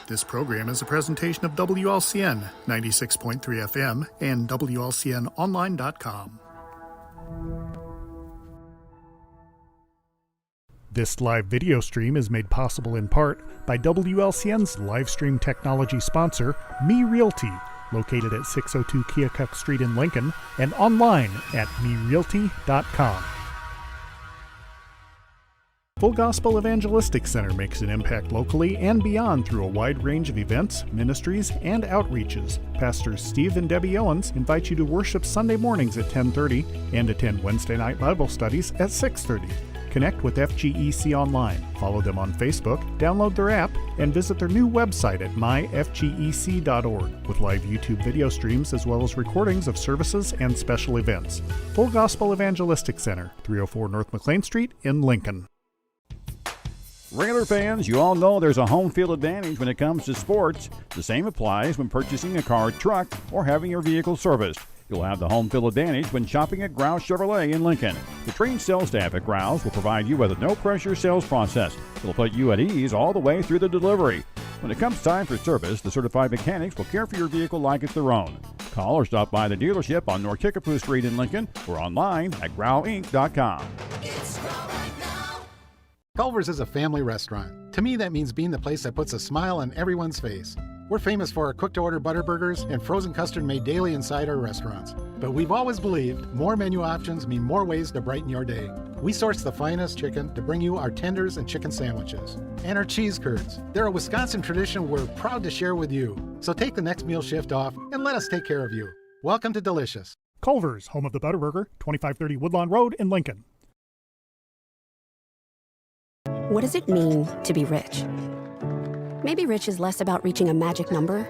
This program is a presentation of WLCN 96.3 FM and WLCNonline.com. This live video stream is made possible in part by WLCN's live stream technology sponsor, Me Realty, located at 602 Keokuk Street in Lincoln, and online at merealty.com. Full Gospel Evangelistic Center makes an impact locally and beyond through a wide range of events, ministries, and outreaches. Pastors Steve and Debbie Owens invite you to worship Sunday mornings at 10:30 and attend Wednesday night Bible studies at 6:30. Connect with FGEC online, follow them on Facebook, download their app, and visit their new website at myfgec.org with live YouTube video streams as well as recordings of services and special events. Full Gospel Evangelistic Center, 304 North McLean Street in Lincoln. Railer fans, you all know there's a home field advantage when it comes to sports. The same applies when purchasing a car, truck, or having your vehicle serviced. You'll have the home field advantage when shopping at Grouse Chevrolet in Lincoln. The trained sales staff at Grouse will provide you with a no-pressure sales process. It'll put you at ease all the way through the delivery. When it comes time for service, the certified mechanics will care for your vehicle like it's their own. Call or stop by the dealership on North Kickapoo Street in Lincoln or online at growinc.com. Culver's is a family restaurant. To me, that means being the place that puts a smile on everyone's face. We're famous for our cooked-to-order butter burgers and frozen custard made daily inside our restaurants. But we've always believed more menu options mean more ways to brighten your day. We source the finest chicken to bring you our tenders and chicken sandwiches. And our cheese curds. They're a Wisconsin tradition we're proud to share with you. So take the next meal shift off and let us take care of you. Welcome to Delicious. Culver's, home of the Butterburger, 2530 Woodlawn Road in Lincoln. What does it mean to be rich? Maybe rich is less about reaching a magic number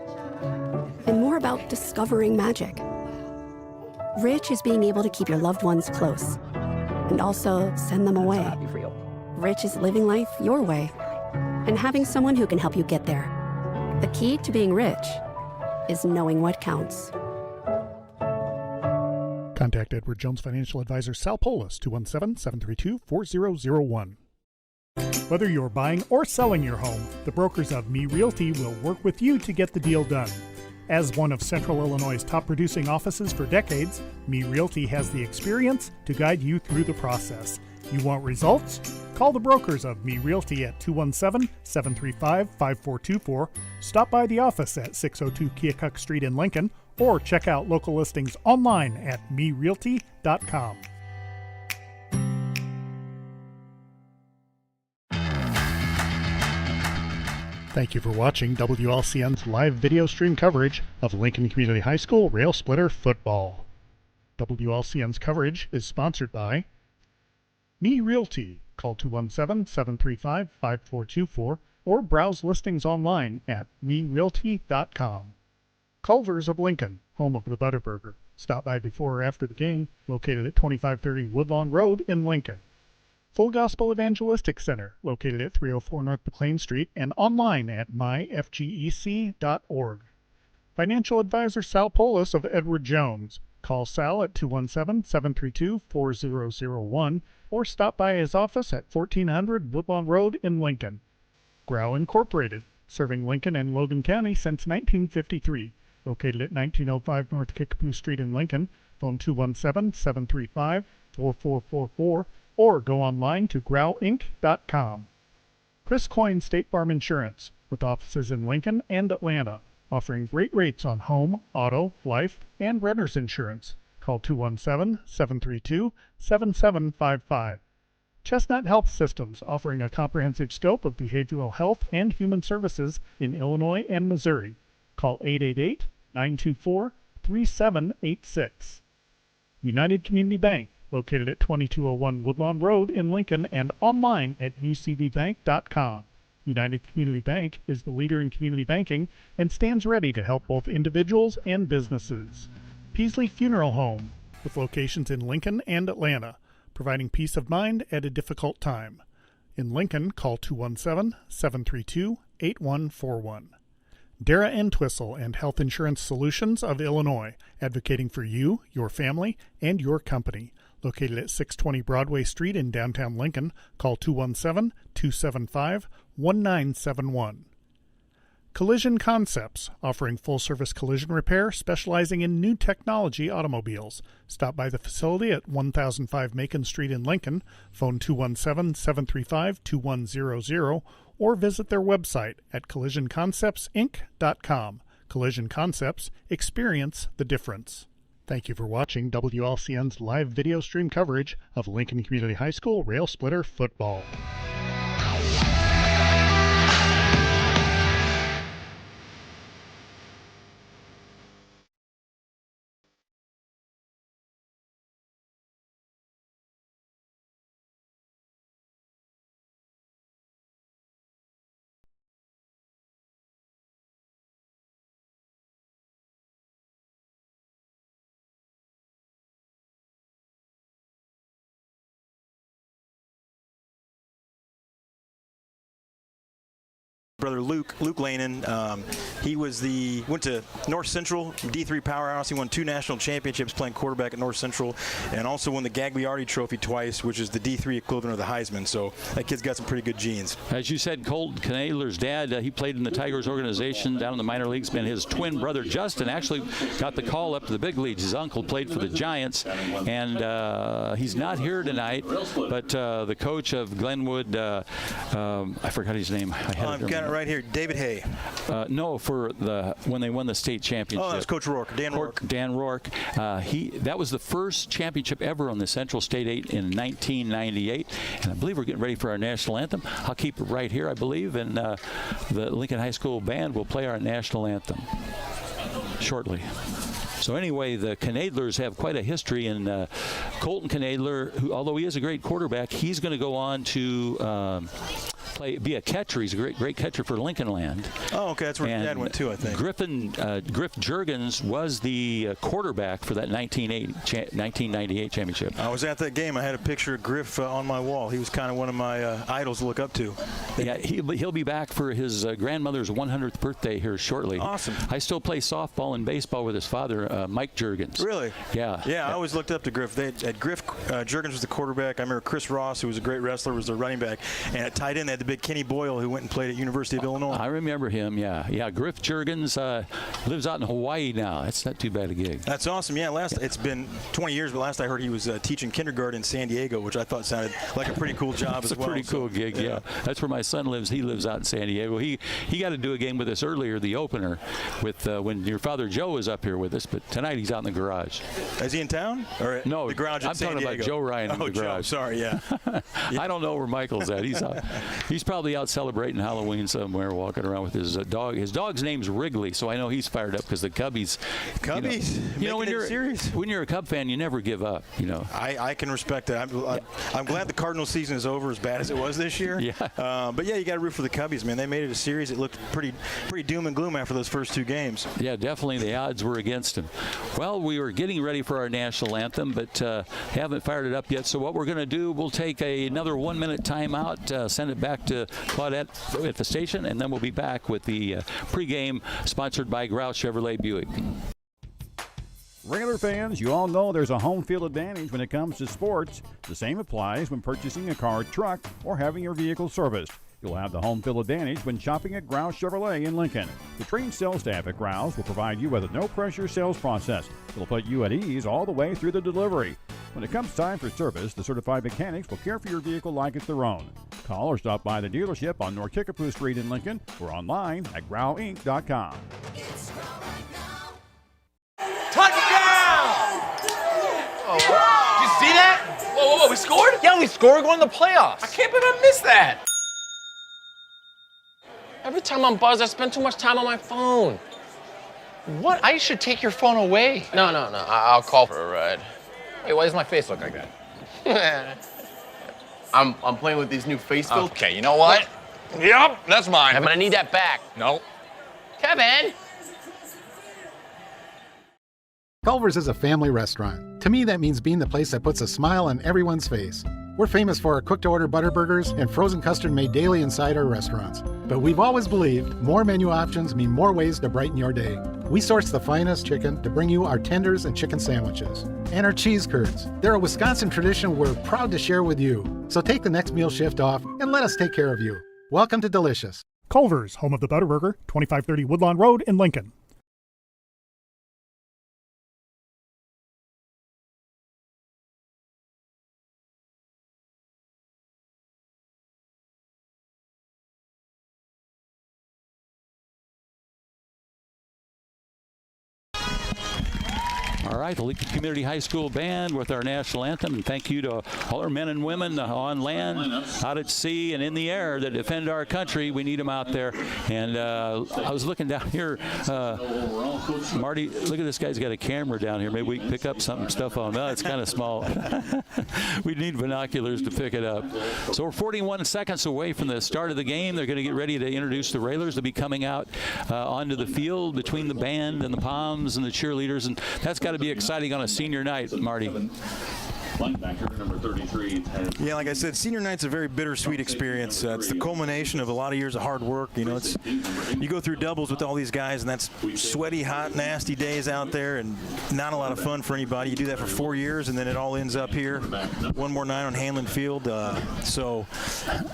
and more about discovering magic. Rich is being able to keep your loved ones close and also send them away. Rich is living life your way and having someone who can help you get there. The key to being rich is knowing what counts. Contact Edward Jones Financial Advisor Sal Polis, 217-732-4001. Whether you're buying or selling your home, the brokers of Me Realty will work with you to get the deal done. As one of Central Illinois' top producing offices for decades, Me Realty has the experience to guide you through the process. You want results? Call the brokers of Me Realty at 217-735-5424, stop by the office at 602 Keokuk Street in Lincoln, or check out local listings online at merealty.com. Thank you for watching WLCN's live video stream coverage of Lincoln Community High School Rail Splitter Football. WLCN's coverage is sponsored by Me Realty. Call 217-735-5424 or browse listings online at merealty.com. Culver's of Lincoln, home of the Butterburger. Stop by before or after the game, located at 2530 Woodlawn Road in Lincoln. Full Gospel Evangelistic Center, located at 304 North McLean Street and online at myfgec.org. Financial Advisor Sal Polis of Edward Jones. Call Sal at 217-732-4001 or stop by his office at 1400 Woodlawn Road in Lincoln. Grow Incorporated, serving Lincoln and Logan County since 1953. Located at 1905 North Kickapoo Street in Lincoln. Phone 217-735-4444. Or go online to growinc.com. Chris Coyne State Farm Insurance, with offices in Lincoln and Atlanta, offering great rates on home, auto, life, and renter's insurance. Call 217-732-7755. Chestnut Health Systems, offering a comprehensive scope of behavioral health and human services in Illinois and Missouri. Call 888-924-3786. United Community Bank, located at 2201 Woodlawn Road in Lincoln and online at ucbbank.com. United Community Bank is the leader in community banking and stands ready to help both individuals and businesses. Peasley Funeral Home, with locations in Lincoln and Atlanta, providing peace of mind at a difficult time. In Lincoln, call 217-732-8141. Dara Entwistle and Health Insurance Solutions of Illinois, advocating for you, your family, and your company. Located at 620 Broadway Street in downtown Lincoln, call 217-275-1971. Collision Concepts, offering full-service collision repair, specializing in new technology automobiles. Stop by the facility at 1005 Macon Street in Lincoln, phone 217-735-2100, or visit their website at collisionconceptsinc.com. Collision Concepts, experience the difference. Thank you for watching WLCN's live video stream coverage of Lincoln Community High School Rail Splitter football. Brother Luke Lanin, he went to North Central D3 Powerhouse. He won 2 national championships playing quarterback at North Central, and also won the Gagliardi Trophy twice, which is the D3 equivalent of the Heisman. So that kid's got some pretty good genes. As you said, Colton Knadler's dad, he played in the Tigers organization down in the minor leagues, and his twin brother Justin actually got the call up to the big leagues. His uncle played for the Giants, and he's not here tonight, but the coach of Glenwood, I forgot his name. I've got it right here, David Hay. No, for when they won the state championship. Oh, that's Coach Rourke, Dan Rourke. Dan Rourke. That was the first championship ever on the Central State 8 in 1998, and I believe we're getting ready for our national anthem. I'll keep it right here, I believe, and the Lincoln High School band will play our national anthem shortly. So anyway, the Knadlers have quite a history, and Colton Knadler, who, although he is a great quarterback, he's going to go on to be a catcher. He's a great catcher for Lincoln Land. Oh, okay, that's where Dad went too, I think. Griff Juergens was the quarterback for that 1998 championship. I was at that game. I had a picture of Griff on my wall. He was kind of one of my idols to look up to. Yeah, he'll be back for his grandmother's 100th birthday here shortly. Awesome. I still play softball and baseball with his father, Mike Juergens. Really? Yeah. Yeah, I always looked up to Griff. Juergens was the quarterback. I remember Chris Ross, who was a great wrestler, was the running back. And at tight end, they had the big Kenny Boyle, who went and played at University of Illinois. I remember him, yeah. Yeah, Griff Juergens lives out in Hawaii now. That's not too bad a gig. That's awesome. Yeah, it's been 20 years, but last I heard he was teaching kindergarten in San Diego, which I thought sounded like a pretty cool job as well. It's a pretty cool gig, yeah. That's where my son lives. He lives out in San Diego. He got to do a game with us earlier, the opener, with when your father Joe was up here with us, but tonight he's out in the garage. Is he in town? Or no, the garage in I'm San talking Diego? about Joe Ryan in the garage. Joe, sorry, yeah. I don't know where Michael's at. He's probably out celebrating Halloween somewhere, walking around with his dog. His dog's name's Wrigley, so I know he's fired up because the Cubbies. You know when you're a Cub fan, you never give up. You know. I can respect that. I'm glad the Cardinals season is over, as bad as it was this year. Yeah. But yeah, you got to root for the Cubbies, man. They made it a series. It looked pretty doom and gloom after those first 2 games. Yeah, definitely the odds were against him. Well, we were getting ready for our national anthem, but haven't fired it up yet. So what we're going to do, we'll take another 1-minute timeout, send it back to Claudette at the station, and then we'll be back with the pregame sponsored by Grouch Chevrolet Buick. Railer fans, you all know there's a home field advantage when it comes to sports. The same applies when purchasing a car, truck, or having your vehicle serviced. You'll have the home field advantage when shopping at Grouch Chevrolet in Lincoln. The trained sales staff at Grouch will provide you with a no-pressure sales process. It'll put you at ease all the way through the delivery. When it comes time for service, the certified mechanics will care for your vehicle like it's their own. Call or stop by the dealership on North Kickapoo Street in Lincoln or online at GrowInc.com. Touchdown! Oh, did you see that? Whoa, we scored? Yeah, we scored. We're going to the playoffs. I can't believe I missed that. Every time I'm buzzed, I spend too much time on my phone. What? I should take your phone away. No. I'll call for a ride. Hey, why does my face look like that? I'm playing with these new face filters. Okay, you know what? Yep, that's mine. I'm gonna need that back. No. Kevin! Culver's is a family restaurant. To me, that means being the place that puts a smile on everyone's face. We're famous for our cooked-to-order butter burgers and frozen custard made daily inside our restaurants. But we've always believed more menu options mean more ways to brighten your day. We source the finest chicken to bring you our tenders and chicken sandwiches. And our cheese curds. They're a Wisconsin tradition we're proud to share with you. So take the next meal shift off and let us take care of you. Welcome to Delicious. Culver's, home of the Butterburger, 2530 Woodlawn Road in Lincoln. All right, the Lincoln Community High School Band with our national anthem, and thank you to all our men and women on land, out at sea, and in the air that defend our country. We need them out there. And I was looking down here, Marty, look at this guy's got a camera down here. Maybe we can pick up some stuff on that. It's kind of small. We need binoculars to pick it up. So we're 41 seconds away from the start of the game. They're going to get ready to introduce the Railers to be coming out onto the field between the band and the Poms and the cheerleaders, and that's got to be exciting on a senior night, Marty. Linebacker number 33. Yeah, like I said, senior night's a very bittersweet experience. It's the culmination of a lot of years of hard work. You know, you go through doubles with all these guys, and that's sweaty, hot, nasty days out there, and not a lot of fun for anybody. You do that for 4 years, and then it all ends up here. One more night on Hanlon Field. So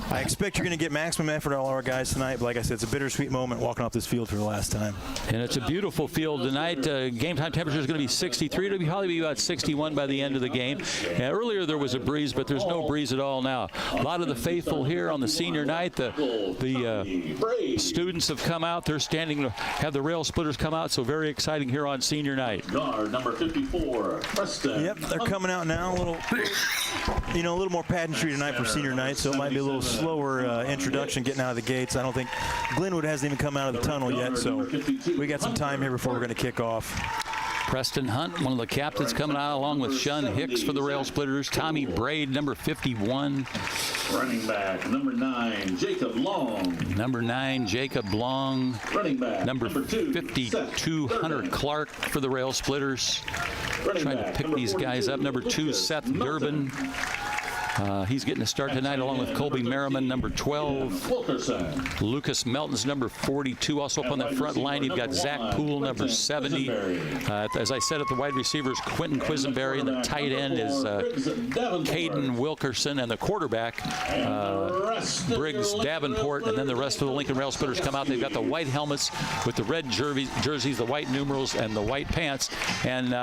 I expect you're going to get maximum effort out of all our guys tonight. But like I said, it's a bittersweet moment walking off this field for the last time. And it's a beautiful field tonight. Game time temperature is going to be 63. It'll probably be about 61 by the end of the game. Earlier there was a breeze, but there's no breeze at all now. A lot of the faithful here on the senior night, the students have come out. They're standing to have the rail splitters come out, so very exciting here on senior night. Guard number 54, Preston. Yep, they're coming out now. A little more pageantry tonight for senior night, so it might be a little slower introduction getting out of the gates. I don't think Glenwood hasn't even come out of the tunnel yet, so we got some time here before we're going to kick off. Preston Hunt, one of the captains, coming out along with Shun Hicks for the Rail Splitters. Tommy Braid, number 51. Running back, number 9, Jacob Long. Number 9, Jacob Long. Running back, number 52, Hunter Clark for the Rail Splitters. Trying to pick these guys up. Number 2, Seth Durbin. He's getting a start tonight along with Colby Merriman, number 12. Lucas Melton's number 42. Also up on that front line, you've got Zach Poole, number 70. As I said, at the wide receivers, Quentin Quisenberry, and the tight end is Caden Wilkerson, and the quarterback, Briggs Davenport. And then the rest of the Lincoln Rail Splitters come out. They've got the white helmets with the red jerseys, the white numerals, and the white pants. And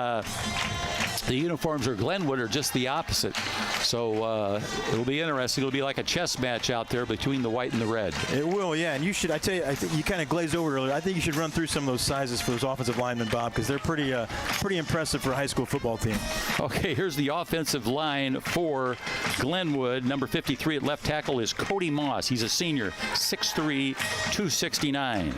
the uniforms are Glenwood are just the opposite. So it'll be interesting. It'll be like a chess match out there between the white and the red. It will, yeah. And you should, I tell you, I think you kind of glazed over earlier. I think you should run through some of those sizes for those offensive linemen, Bob, because they're pretty impressive for a high school football team. Okay, here's the offensive line for Glenwood. Number 53 at left tackle is Cody Moss. He's a senior, 6'3", 269.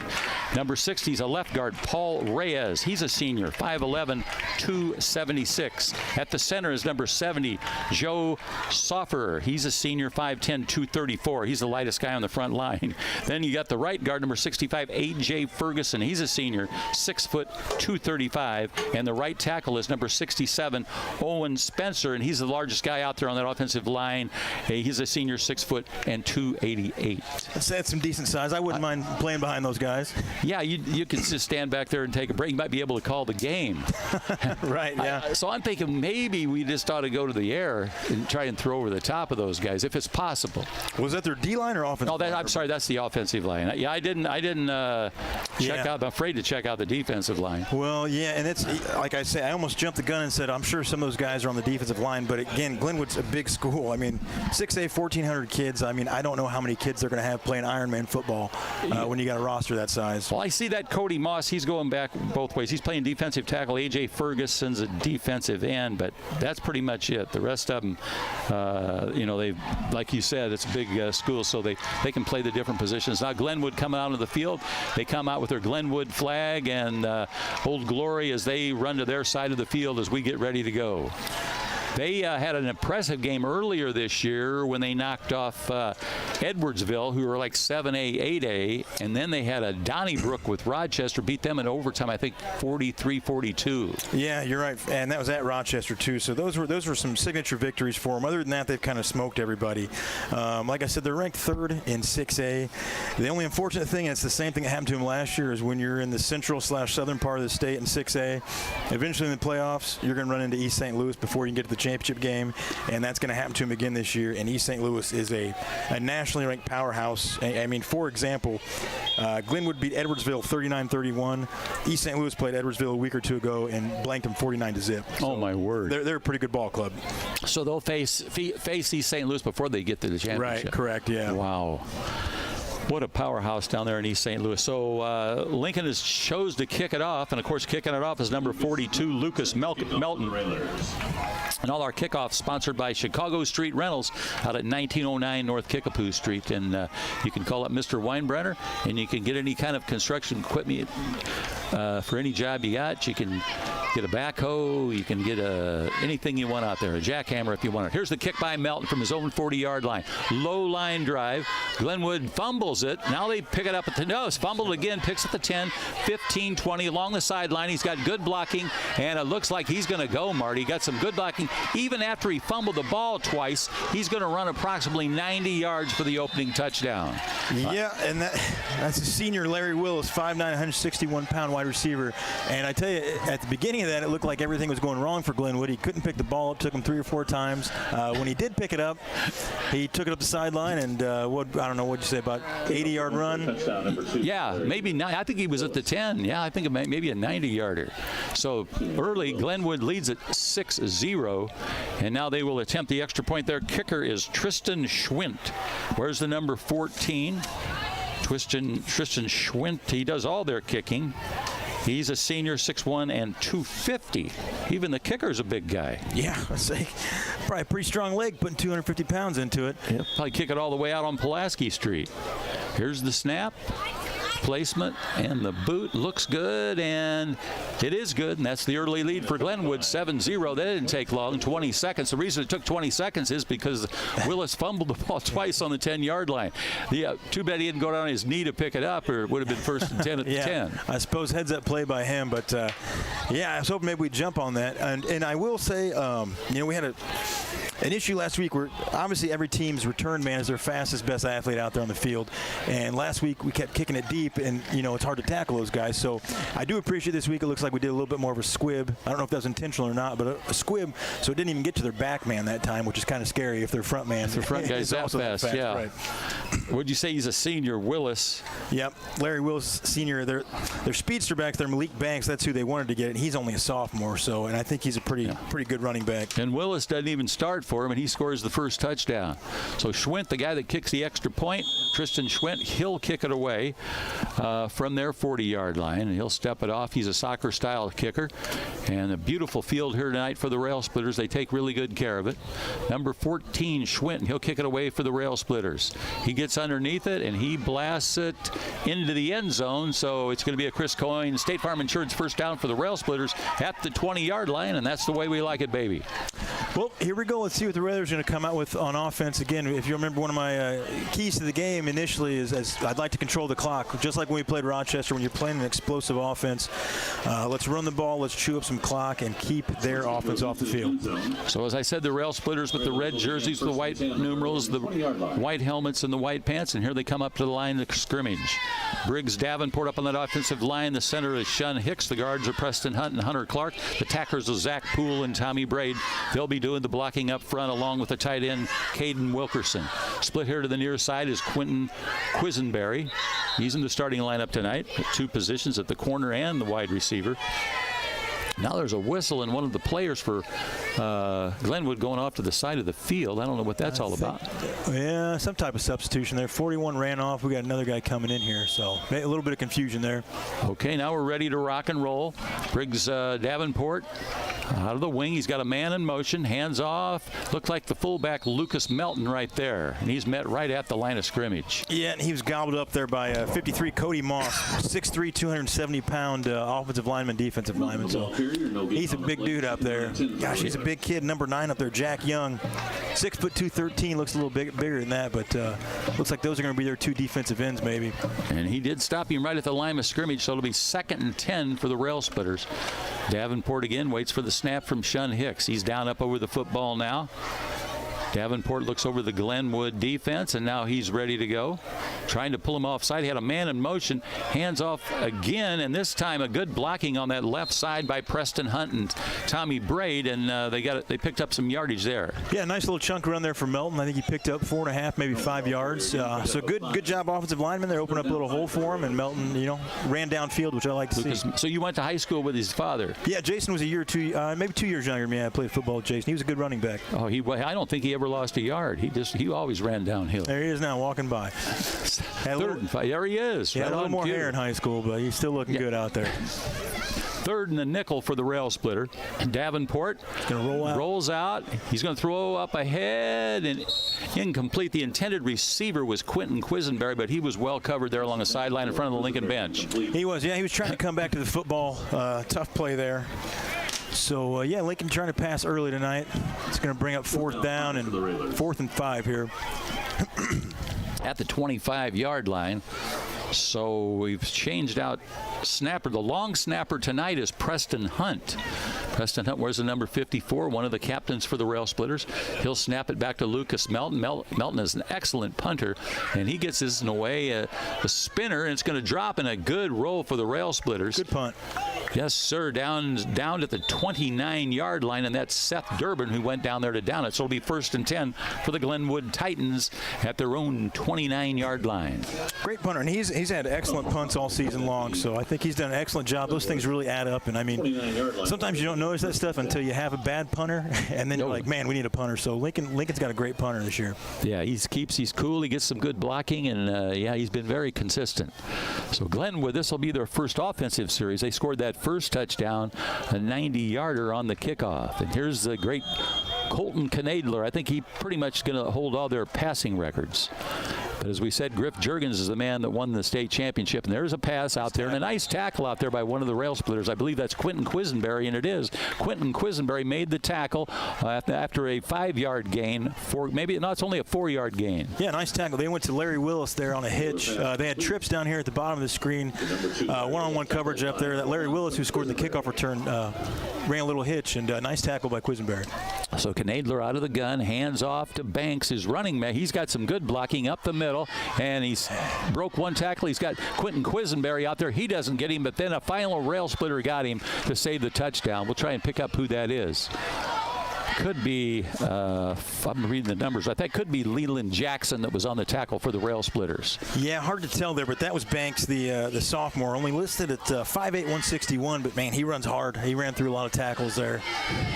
Number 60 is a left guard, Paul Reyes. He's a senior, 5'11", 276. At the center is number 70, Joe Soffer. He's a senior, 5'10", 234. He's the lightest guy on the front line. Then you got the right guard, number 65, A.J. Ferguson. He's a senior, 6 foot, 235. And the right tackle is number 67, Owen Spencer, and he's the largest guy out there on that offensive line. He's a senior, 6 foot and 288. That's some decent size. I wouldn't mind playing behind those guys. Yeah, you can just stand back there and take a break. You might be able to call the game. Right, yeah. So I'm thinking maybe we just ought to go to the air and try and throw over the top of those guys if it's possible. Was that their D-line or offensive line? I'm sorry, that's the offensive line. Yeah, I didn't check out. I'm afraid to check out the defensive line. Well, yeah, and it's like I say, I almost jumped the gun and said I'm sure some of those guys are on the defensive line, but again, Glenwood's a big school. I mean, 6A, 1,400 kids. I mean, I don't know how many kids they're going to have playing Ironman football when you got a roster that size. Well, I see that Cody Moss. He's going back both ways. He's playing defensive tackle. A.J. Ferguson's a defensive end, but that's pretty much it. The rest of them, they, like you said, it's a big school, so they can play the different positions. Now Glenwood coming out of the field, they come out with their Glenwood flag and Old Glory as they run to their side of the field as we get ready to go. They had an impressive game earlier this year when they knocked off Edwardsville, who were like 7A, 8A, and then they had a Donnybrook with Rochester, beat them in overtime, I think 43-42. Yeah, you're right, and that was at Rochester too. So those were some signature victories for them. Other than that, they've kind of smoked everybody. Like I said, they're ranked 3rd in 6A. The only unfortunate thing, and it's the same thing that happened to them last year, is when you're in the central/southern part of the state in 6A, eventually in the playoffs, you're going to run into East St. Louis before you can get to the championship game, and that's going to happen to him again this year. And East St. Louis is a nationally ranked powerhouse. I mean, for example, Glenwood beat Edwardsville 39-31. East St. Louis played Edwardsville a week or two ago and blanked them 49-0. So my word! They're a pretty good ball club. So they'll face East St. Louis before they get to the championship. Right, correct, yeah. Wow. What a powerhouse down there in East St. Louis. So Lincoln has chose to kick it off, and of course kicking it off is number 42, Lucas Melton. And all our kickoffs sponsored by Chicago Street Rentals out at 1909 North Kickapoo Street. And you can call up Mr. Weinbrenner, and you can get any kind of construction equipment for any job you got. You can get a backhoe. You can get anything you want out there, a jackhammer if you want it. Here's the kick by Melton from his own 40-yard line. Low line drive. Glenwood fumbles it. Now they pick it up at the nose. Fumbled again, picks at the 10, 15, 20 along the sideline. He's got good blocking, and it looks like he's going to go, Marty. Got some good blocking. Even after he fumbled the ball twice, he's going to run approximately 90 yards for the opening touchdown. Yeah, and that's a senior Larry Willis, 5'9", 161-pound wide receiver. And I tell you, at the beginning of that, it looked like everything was going wrong for Glenwood. He couldn't pick the ball up. Took him 3 or 4 times. When he did pick it up, he took it up the sideline, and I don't know, what'd you say, about 80-yard run? Yeah, maybe not. I think he was at the 10. Yeah, I think maybe a 90-yarder. So early, Glenwood leads at 6-0. And now they will attempt the extra point. Their kicker is Tristan Schwint. Where's the number 14? Tristan Schwint. He does all their kicking. He's a senior, 6'1" and 250. Even the kicker's a big guy. Yeah, I'd say probably a pretty strong leg, putting 250 pounds into it. He'll probably kick it all the way out on Pulaski Street. Here's the snap. Placement and the boot looks good, and it is good, and that's the early lead for Glenwood, 7-0. That didn't take long, 20 seconds. The reason it took 20 seconds is because Willis fumbled the ball twice on the 10-yard line. Too bad he didn't go down on his knee to pick it up, or it would have been first and 10 at the 10. I suppose heads-up play by him, but yeah, I was hoping maybe we'd jump on that. And I will say, we had an issue last week where obviously every team's return man is their fastest, best athlete out there on the field. And last week we kept kicking it deep, and it's hard to tackle those guys. So I do appreciate this week. It looks like we did a little bit more of a squib. I don't know if that was intentional or not, but a squib. So it didn't even get to their back man that time, which is kind of scary if their front man. If their front guy's that fast, yeah. Right. Would you say he's a senior, Willis? Yep, Larry Willis, senior. Their speedster backs, their Malik Banks. That's who they wanted to get, and he's only a sophomore. So, and I think he's a pretty good running back. And Willis doesn't even start for him, and he scores the first touchdown. So Schwint, the guy that kicks the extra point, Tristan Schwint, he'll kick it away from their 40-yard line, and he'll step it off. He's a soccer-style kicker, and a beautiful field here tonight for the Rail Splitters. They take really good care of it. Number 14, Schwint, and he'll kick it away for the Rail Splitters. He gets underneath it, and he blasts it into the end zone, so it's going to be a Chris Coyne State Farm Insurance first down for the Rail Splitters at the 20-yard line, and that's the way we like it, baby. Well, here we go. Let's see what the Railers are going to come out with on offense. Again, if you remember, one of my keys to the game initially is I'd like to control the clock, just like when we played Rochester. When you're playing an explosive offense, let's run the ball, let's chew up some clock, and keep their offense off the field. So as I said, the Rail Splitters with the red jerseys, the white numerals, the white helmets, and the white pants, and here they come up to the line of scrimmage. Briggs Davenport up on that offensive line. The center is Shun Hicks. The guards are Preston Hunt and Hunter Clark. The tacklers are Zach Poole and Tommy Braid. They'll be doing the blocking up front along with the tight end Caden Wilkerson. Split here to the near side is Quentin Quisenberry. He's in the starting lineup tonight at 2 positions, at the corner and the wide receiver. Now there's a whistle, and one of the players for Glenwood going off to the side of the field. I don't know what that's all about. Yeah, some type of substitution there. 41 ran off. We got another guy coming in here, so a little bit of confusion there. Okay, now we're ready to rock and roll. Briggs Davenport out of the wing. He's got a man in motion. Hands off. Looked like the fullback Lucas Melton right there, and he's met right at the line of scrimmage. Yeah, and he was gobbled up there by 53 Cody Moss, 6'3", 270-pound offensive lineman, defensive lineman. So he's a big dude up there. Gosh, he's a big kid. Number 9 up there, Jack Young, 6'2", 213. Looks a little bigger than that, but looks like those are going to be their 2 defensive ends, maybe. And he did stop him right at the line of scrimmage, so it'll be 2nd and 10 for the Rail Splitters. Davenport again waits for the snap from Shun Hicks. He's down up over the football now. Davenport looks over the Glenwood defense, and now he's ready to go. Trying to pull him offside. He had a man in motion. Hands off again, and this time a good blocking on that left side by Preston Hunt and Tommy Braid, and they picked up some yardage there. Yeah, nice little chunk run there for Melton. I think he picked up 4.5, maybe 5 yards. So good job, offensive lineman. They opened up a little hole for him, and Melton, ran downfield, which I like to see. So you went to high school with his father? Yeah, Jason was a year or two, maybe 2 years younger than me. I played football with Jason. He was a good running back. Oh, I don't think he ever lost a yard. He always ran downhill. There he is now, walking by. Third and 5. There he is. He had a little more hair in high school, but he's still looking good out there. Third and a nickel for the rail splitter. Davenport rolls out. He's going to throw up ahead and incomplete. The intended receiver was Quentin Quisenberry, but he was well covered there along the sideline in front of the Lincoln bench. He was trying to come back to the football. Tough play there. So, Lincoln trying to pass early tonight. It's going to bring up 4th down and 4th and 5 here. At the 25-yard line. So we've changed out snapper. The long snapper tonight is Preston Hunt. Preston Hunt wears the number 54, one of the captains for the Rail Splitters. He'll snap it back to Lucas Melton. Melton is an excellent punter, and he gets this in a way, a spinner, and it's going to drop in a good roll for the Rail Splitters. Good punt. Yes, sir. Down at the 29-yard line, and that's Seth Durbin who went down there to down it. So it'll be 1st and 10 for the Glenwood Titans at their own 29-yard line. Great punter, and he's had excellent punts all season long, so I think he's done an excellent job. Those things really add up, and I mean, sometimes you don't notice that stuff until you have a bad punter, and then you're like, man, we need a punter. So Lincoln's got a great punter this year. Yeah, he's cool. He gets some good blocking, and he's been very consistent. So Glenwood, this will be their first offensive series. They scored that first touchdown, a 90-yarder on the kickoff. And here's the great Colton Knadler. I think he pretty much going to hold all their passing records. But as we said, Griff Juergens is the man that won the state championship. And there's a pass out there and a nice tackle out there by one of the Rail Splitters. I believe that's Quentin Quisenberry, and it is. Quentin Quisenberry made the tackle after a 5-yard gain. It's only a 4-yard gain. Yeah, nice tackle. They went to Larry Willis there on a hitch. They had trips down here at the bottom of the screen. One-on-one coverage up there. That Larry Willis, who scored the kickoff return, ran a little hitch, and nice tackle by Quisenberry. So Knadler out of the gun, hands off to Banks, his running man. He's got some good blocking up the middle, and he's broke one tackle. He's got Quentin Quisenberry out there. He doesn't get him, but then a final Rail Splitter got him to save the touchdown. We'll try and pick up who that is. Could be, I'm reading the numbers, I think could be Leland Jackson that was on the tackle for the Rail Splitters. Yeah, hard to tell there, but that was Banks, the sophomore, only listed at 5'8", 161, but man, he runs hard. He ran through a lot of tackles there.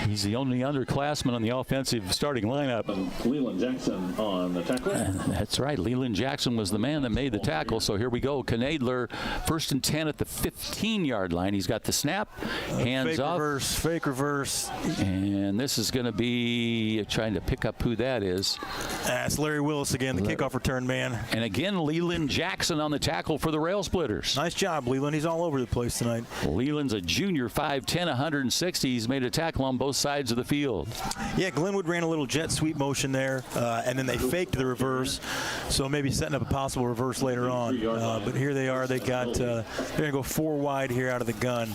He's the only underclassman on the offensive starting lineup. Leland Jackson on the tackle. That's right. Leland Jackson was the man that made the tackle. So here we go. Knadler, 1st and 10 at the 15-yard line. He's got the snap, hands off. Fake reverse. And this is going to be trying to pick up who that is. That's Larry Willis again, the kickoff return man. And again, Leland Jackson on the tackle for the Rail Splitters. Nice job, Leland. He's all over the place tonight. Leland's a junior, 5'10", 160. He's made a tackle on both sides of the field. Yeah, Glenwood ran a little jet sweep motion there, and then they faked the reverse, so maybe setting up a possible reverse later on. But here they are. They're going to go 4 wide here out of the gun.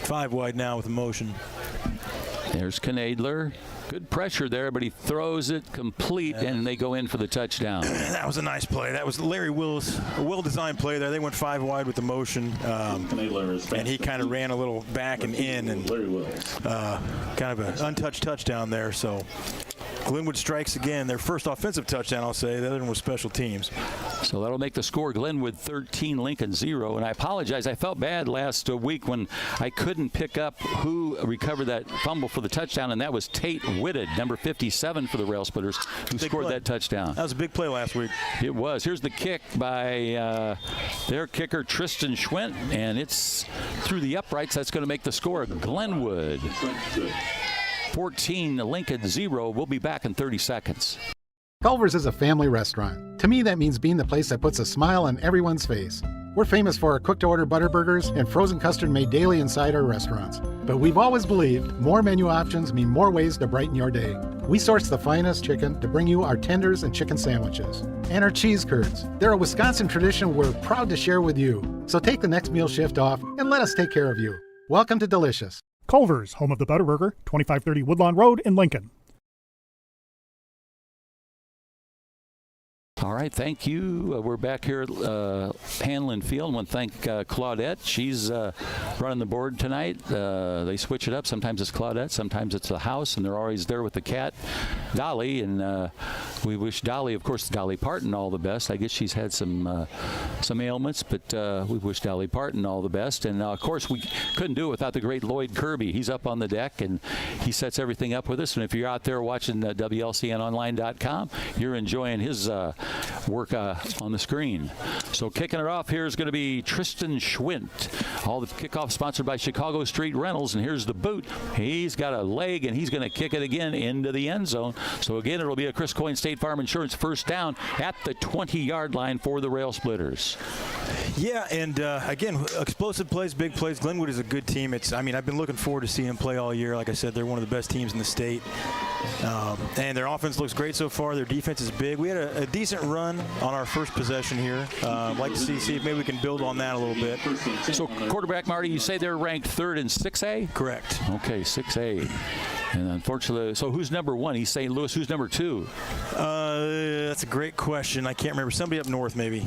5 wide now with the motion. There's Knadler. Good pressure there, but he throws it complete, and they go in for the touchdown. That was a nice play. That was Larry Willis. A well-designed play there. They went 5 wide with the motion, and he kind of ran a little back and in, and kind of an untouched touchdown there. So Glenwood strikes again. Their first offensive touchdown, I'll say. The other one was special teams. So that'll make the score Glenwood 13, Lincoln 0. And I apologize. I felt bad last week when I couldn't pick up who recovered that fumble for the touchdown, and that was Tate Whitted, number 57 for the Rail Splitters, who scored that touchdown. That was a big play last week. It was. Here's the kick by their kicker, Tristan Schwent, and it's through the uprights. That's going to make the score Glenwood 14, Lincoln 0. We'll be back in 30 seconds. Culver's is a family restaurant. To me, that means being the place that puts a smile on everyone's face. We're famous for our cooked-to-order butter burgers and frozen custard made daily inside our restaurants. But we've always believed more menu options mean more ways to brighten your day. We source the finest chicken to bring you our tenders and chicken sandwiches. And our cheese curds. They're a Wisconsin tradition we're proud to share with you. So take the next meal shift off and let us take care of you. Welcome to Delicious. Culver's, home of the Butterburger, 2530 Woodlawn Road in Lincoln. All right, thank you. We're back here at Hanlon Field. I want to thank Claudette. She's running the board tonight. They switch it up. Sometimes it's Claudette, sometimes it's the house, and they're always there with the cat, Dolly. And we wish Dolly, of course, Dolly Parton all the best. I guess she's had some ailments, but we wish Dolly Parton all the best. And, of course, we couldn't do it without the great Lloyd Kirby. He's up on the deck, and he sets everything up with us. And if you're out there watching WLCNonline.com, you're enjoying his work on the screen. So kicking it off here is going to be Tristan Schwint. All the kickoff sponsored by Chicago Street Rentals. And here's the boot. He's got a leg, and he's going to kick it again into the end zone. So again, it'll be a Chris Coyne State Farm Insurance first down at the 20-yard line for the Rail Splitters. Yeah, and again, explosive plays, big plays. Glenwood is a good team. I've been looking forward to seeing them play all year. Like I said, they're one of the best teams in the state. And their offense looks great so far. Their defense is big. We had a decent run on our first possession here. I'd like to see if maybe we can build on that a little bit. So quarterback, Marty, you say they're ranked 3rd in 6A? Correct. Okay, 6A. And unfortunately, so who's number 1? He's St. Louis. Who's number 2? That's a great question. I can't remember. Somebody up north, maybe.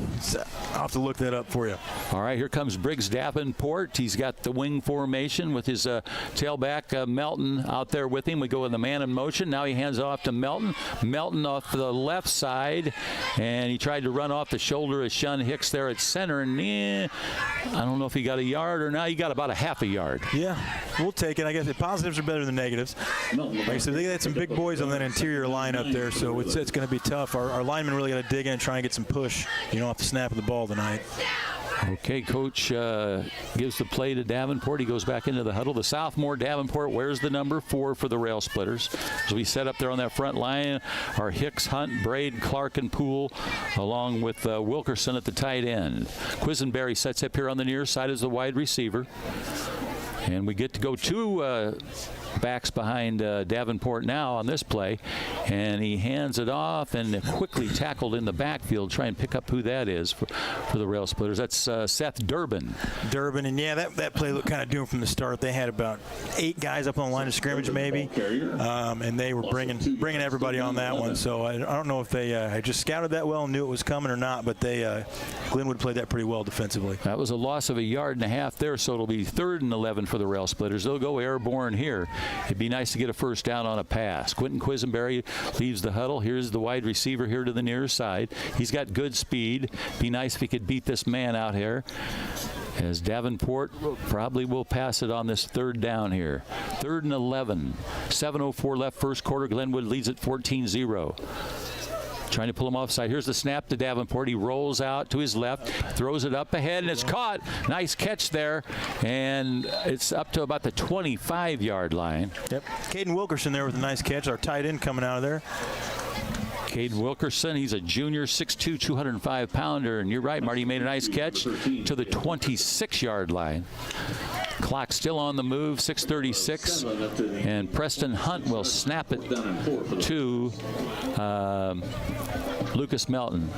I'll have to look that up for you. All right, here comes Briggs Davenport. He's got the wing formation with his tailback, Melton, out there with him. We go in the man in motion. Now he hands off to Melton. Melton off the left side, and he tried to run off the shoulder of Shun Hicks there at center. And I don't know if he got a yard or not. He got about a half a yard. Yeah, we'll take it. I guess the positives are better than negatives. Like I said, they had some big boys on that interior line up there, so it's going to be tough. Our linemen really got to dig in and try and get some push, off the snap of the ball tonight. Okay, Coach gives the play to Davenport. He goes back into the huddle. The sophomore Davenport wears the number 4 for the Rail Splitters. So we set up there on that front line are Hicks, Hunt, Braid, Clark, and Poole, along with Wilkerson at the tight end. Quisenberry sets up here on the near side as the wide receiver. And we get to go 2 backs behind Davenport now on this play, and he hands it off and quickly tackled in the backfield. Try and pick up who that is for the Rail Splitters. That's Seth Durbin. And yeah, that play looked kind of doomed from the start. They had about 8 guys up on the line of scrimmage maybe, and they were bringing everybody on that one. So I don't know if they had just scouted that well and knew it was coming or not, but Glenwood played that pretty well defensively. That was a loss of a yard and a half there, so it'll be 3rd and 11 for the Rail Splitters. They'll go airborne here. It'd be nice to get a first down on a pass. Quentin Quisenberry leaves the huddle. Here's the wide receiver here to the near side. He's got good speed. Be nice if he could beat this man out here, as Davenport probably will pass it on this 3rd down here. 3rd and 11. 7:04 left first quarter. Glenwood leads at 14-0. Trying to pull him offside. Here's the snap to Davenport. He rolls out to his left, throws it up ahead, and it's caught. Nice catch there, and it's up to about the 25-yard line. Yep. Caden Wilkerson there with a nice catch. Our tight end coming out of there. Caden Wilkerson, he's a junior, 6'2", 205-pounder, and you're right, Marty, made a nice catch to the 26-yard line. Clock still on the move, 6:36, and Preston Hunt will snap it to Lucas Melton.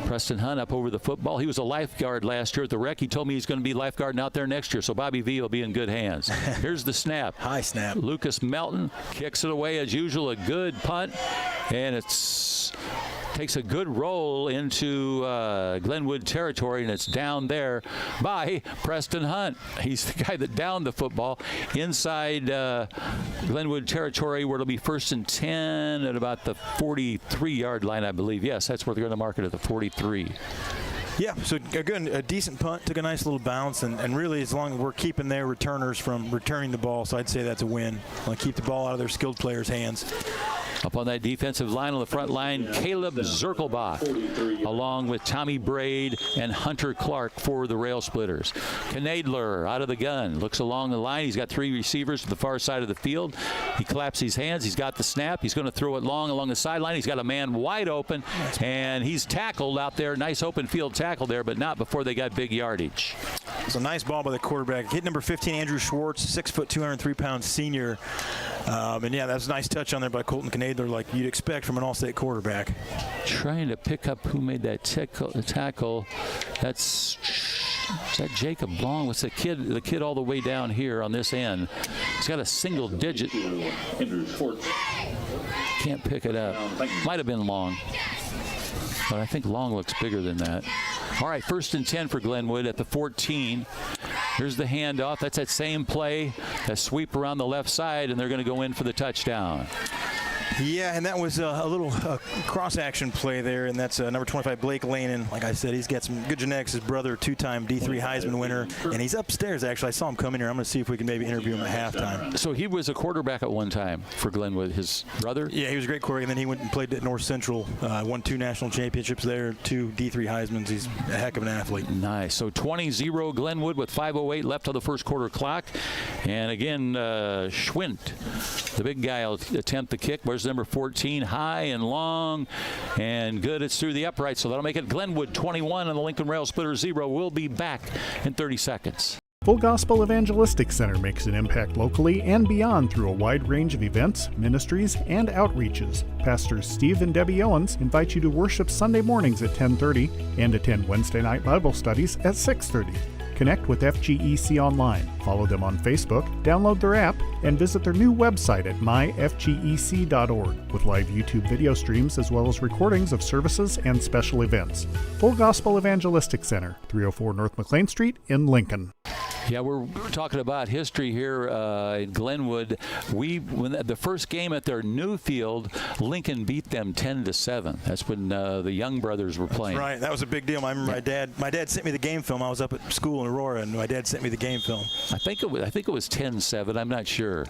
Preston Hunt up over the football. He was a lifeguard last year at the Rec. He told me he's going to be lifeguarding out there next year, so Bobby V will be in good hands. Here's the snap. High snap. Lucas Melton kicks it away as usual, a good punt, and takes a good roll into Glenwood territory, and it's down there by Preston Hunt. He's the guy that downed the football inside Glenwood territory, where it'll be 1st and 10 at about the 43-yard line, I believe. Yes, that's where they're going to mark it, at the 43. Yeah, so again, a decent punt, took a nice little bounce, and really as long as we're keeping their returners from returning the ball, so I'd say that's a win. Like, keep the ball out of their skilled players' hands. Up on that defensive line, on the front line, Caleb Zirkelbach, along with Tommy Braid and Hunter Clark for the Rail Splitters. Knadler out of the gun, looks along the line. He's got 3 receivers to the far side of the field. He claps his hands. He's got the snap. He's going to throw it long along the sideline. He's got a man wide open, and he's tackled out there. Nice open field tackle there, but not before they got big yardage. It's a nice ball by the quarterback. Hit number 15, Andrew Schwartz, 6 foot, 203-pound senior. And yeah, that's a nice touch on there by Colton Knadler, like you'd expect from an All-State quarterback. Trying to pick up who made that tackle. Is that Jacob Long? What's the kid all the way down here on this end? He's got a single digit. Can't pick it up. Might have been Long. But I think long looks bigger than that. All right, 1st and 10 for Glenwood at the 14. Here's the handoff. That's that same play, that sweep around the left side, and they're going to go in for the touchdown. Yeah, and that was a little cross-action play there, and that's number 25, Blake Lanen. Like I said, he's got some good genetics. His brother, two-time D3 Heisman winner, and he's upstairs, actually. I saw him come in here. I'm going to see if we can maybe interview him at halftime. So he was a quarterback at one time for Glenwood, his brother? Yeah, he was a great quarterback, and then he went and played at North Central, won 2 national championships there, 2 D3 Heismans. He's a heck of an athlete. Nice. So 20-0 Glenwood with 5:08 left on the first quarter clock. And again, Schwint, the big guy, will attempt the kick. Where's number 14? High and long and good. It's through the upright, so that'll make it Glenwood 21 and the Lincoln Rail Splitters 0. We'll be back in 30 seconds. Full Gospel Evangelistic Center makes an impact locally and beyond through a wide range of events, ministries, and outreaches. Pastors Steve and Debbie Owens invite you to worship Sunday mornings at 10:30 and attend Wednesday night Bible studies at 6:30. Connect with FGEC online, follow them on Facebook, download their app, and visit their new website at myfgec.org with live YouTube video streams as well as recordings of services and special events. Full Gospel Evangelistic Center, 304 North McLean Street in Lincoln. Yeah, we're talking about history here in Glenwood. When the first game at their new field, Lincoln beat them 10-7. That's when the Young brothers were playing. That's right. That was a big deal. I remember my dad sent me the game film. I was up at school in Aurora, and my dad sent me the game film. I think it was 10-7. I'm not sure.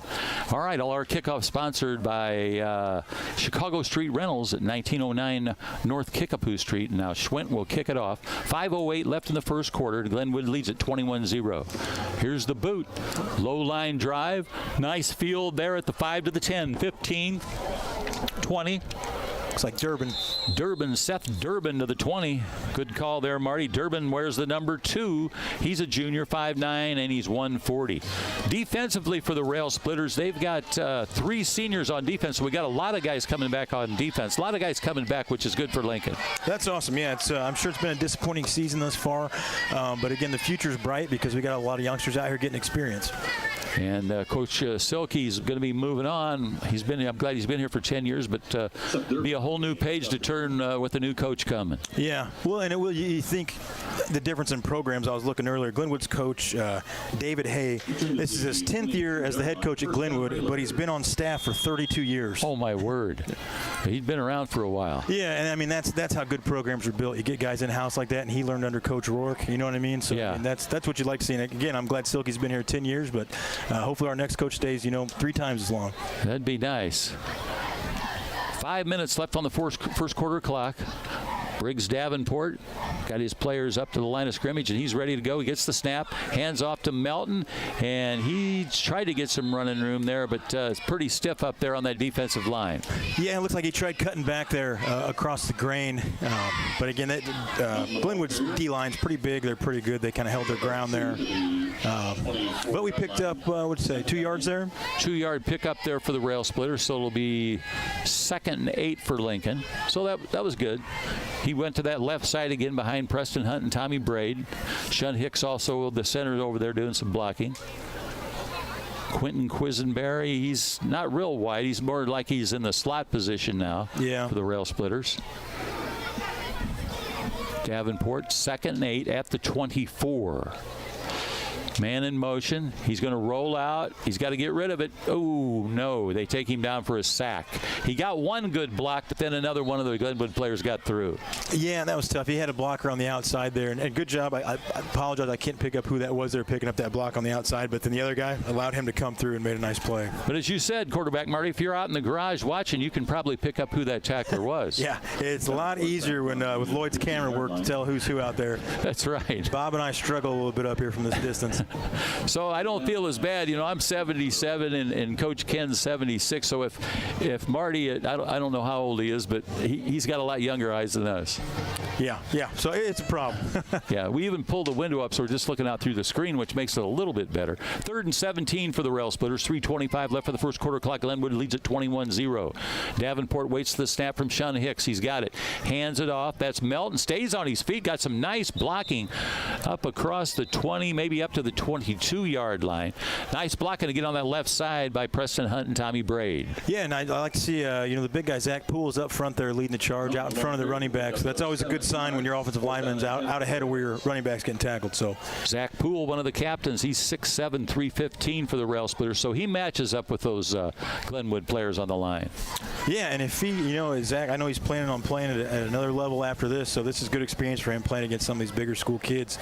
All right, all our kickoff sponsored by Chicago Street Rentals at 1909 North Kickapoo Street. Now Schwint will kick it off. 5:08 left in the first quarter. Glenwood leads at 21-0. Here's the boot. Low line drive. Nice field there at the 5 to the 10. 15, 20. Looks like Durbin. Seth Durbin to the 20. Good call there, Marty. Durbin wears the number 2. He's a junior, 5'9", and he's 140. Defensively for the Rail Splitters, they've got 3 seniors on defense, so we got a lot of guys coming back on defense. A lot of guys coming back, which is good for Lincoln. That's awesome. Yeah, I'm sure it's been a disappointing season thus far, but again, the future's bright because we got a lot of youngsters out here getting experience. And Coach Silkey's going to be moving on. I'm glad he's been here for 10 years, but be a whole new page to turn with a new coach coming. Yeah, well, and you think the difference in programs. I was looking earlier. Glenwood's coach, David Hay, this is his 10th year as the head coach at Glenwood, but he's been on staff for 32 years. Oh, my word. He'd been around for a while. Yeah, and I mean, that's how good programs are built. You get guys in-house like that, and he learned under Coach Rourke. You know what I mean? So yeah. I mean, that's what you'd like to see. And again, I'm glad Silkey's been here 10 years, but hopefully our next coach stays, 3 times as long. That'd be nice. 5 minutes left on the first quarter clock. Briggs Davenport got his players up to the line of scrimmage, and he's ready to go. He gets the snap, hands off to Melton, and he tried to get some running room there, but it's pretty stiff up there on that defensive line. Yeah, it looks like he tried cutting back there across the grain. But again, Glenwood's D-line's pretty big. They're pretty good. They kind of held their ground there. But we picked up, 2 yards there? 2-yard pickup there for the Rail Splitters, so it'll be 2nd and 8 for Lincoln. So that was good. He went to that left side again behind Preston Hunt and Tommy Braid. Shun Hicks also the center over there doing some blocking. Quentin Quisenberry, he's not real wide. He's more like he's in the slot position now for the Rail Splitters. Davenport, 2nd and 8 at the 24. Man in motion. He's going to roll out. He's got to get rid of it. Oh, no. They take him down for a sack. He got one good block, but then another one of the Glenwood players got through. Yeah, that was tough. He had a blocker on the outside there. And good job. I apologize. I can't pick up who that was there picking up that block on the outside, but then the other guy allowed him to come through and made a nice play. But as you said, quarterback Marty, if you're out in the garage watching, you can probably pick up who that tackler was. Yeah, it's a lot easier when with Lloyd's camera work to tell who's who out there. That's right. Bob and I struggle a little bit up here from this distance. So I don't feel as bad. I'm 77 and Coach Ken's 76. So if Marty, I don't know how old he is, but he's got a lot younger eyes than us. Yeah. So it's a problem. Yeah, we even pulled the window up, so we're just looking out through the screen, which makes it a little bit better. 3rd and 17 for the Rail Splitters. 3:25 left for the first quarter clock. Glenwood leads at 21-0. Davenport waits the snap from Shun Hicks. He's got it. Hands it off. That's Melton. Stays on his feet. Got some nice blocking up across the 20, maybe up to the 22-yard line. Nice blocking to get on that left side by Preston Hunt and Tommy Braid. Yeah, and I like to see, the big guy, Zach Poole, is up front there leading the charge out in front of the running backs. So that's always a good sign when your offensive lineman's out ahead of where your running back's getting tackled. So Zach Poole, one of the captains, he's 6'7", 315 for the Rail Splitters, so he matches up with those Glenwood players on the line. Yeah, and if he, Zach, I know he's planning on playing at another level after this, so this is good experience for him playing against some of these bigger school kids.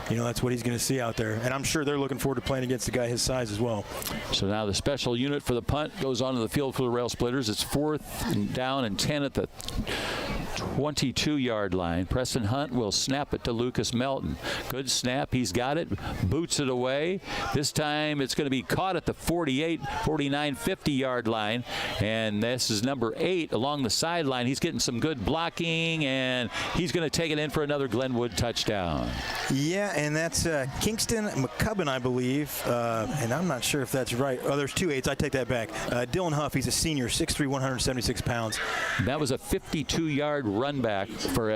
That's what he's going to see out there. And I'm sure they're looking forward to playing against a guy his size as well. So now the special unit for the punt goes onto the field for the Rail Splitters. It's 4th down and 10 at the 22-yard line. Preston Hunt will snap it to Lucas Melton. Good snap. He's got it. Boots it away. This time it's going to be caught at the 48, 49, 50-yard line. And this is number 8 along the sideline. He's getting some good blocking, and he's going to take it in for another Glenwood touchdown. Yeah, and that's Kingston McCubbin, I believe. And I'm not sure if that's right. Oh, there's 2 8s. I take that back. Dylan Huff, he's a senior, 6'3", 176 pounds. That was a 52-yard run back for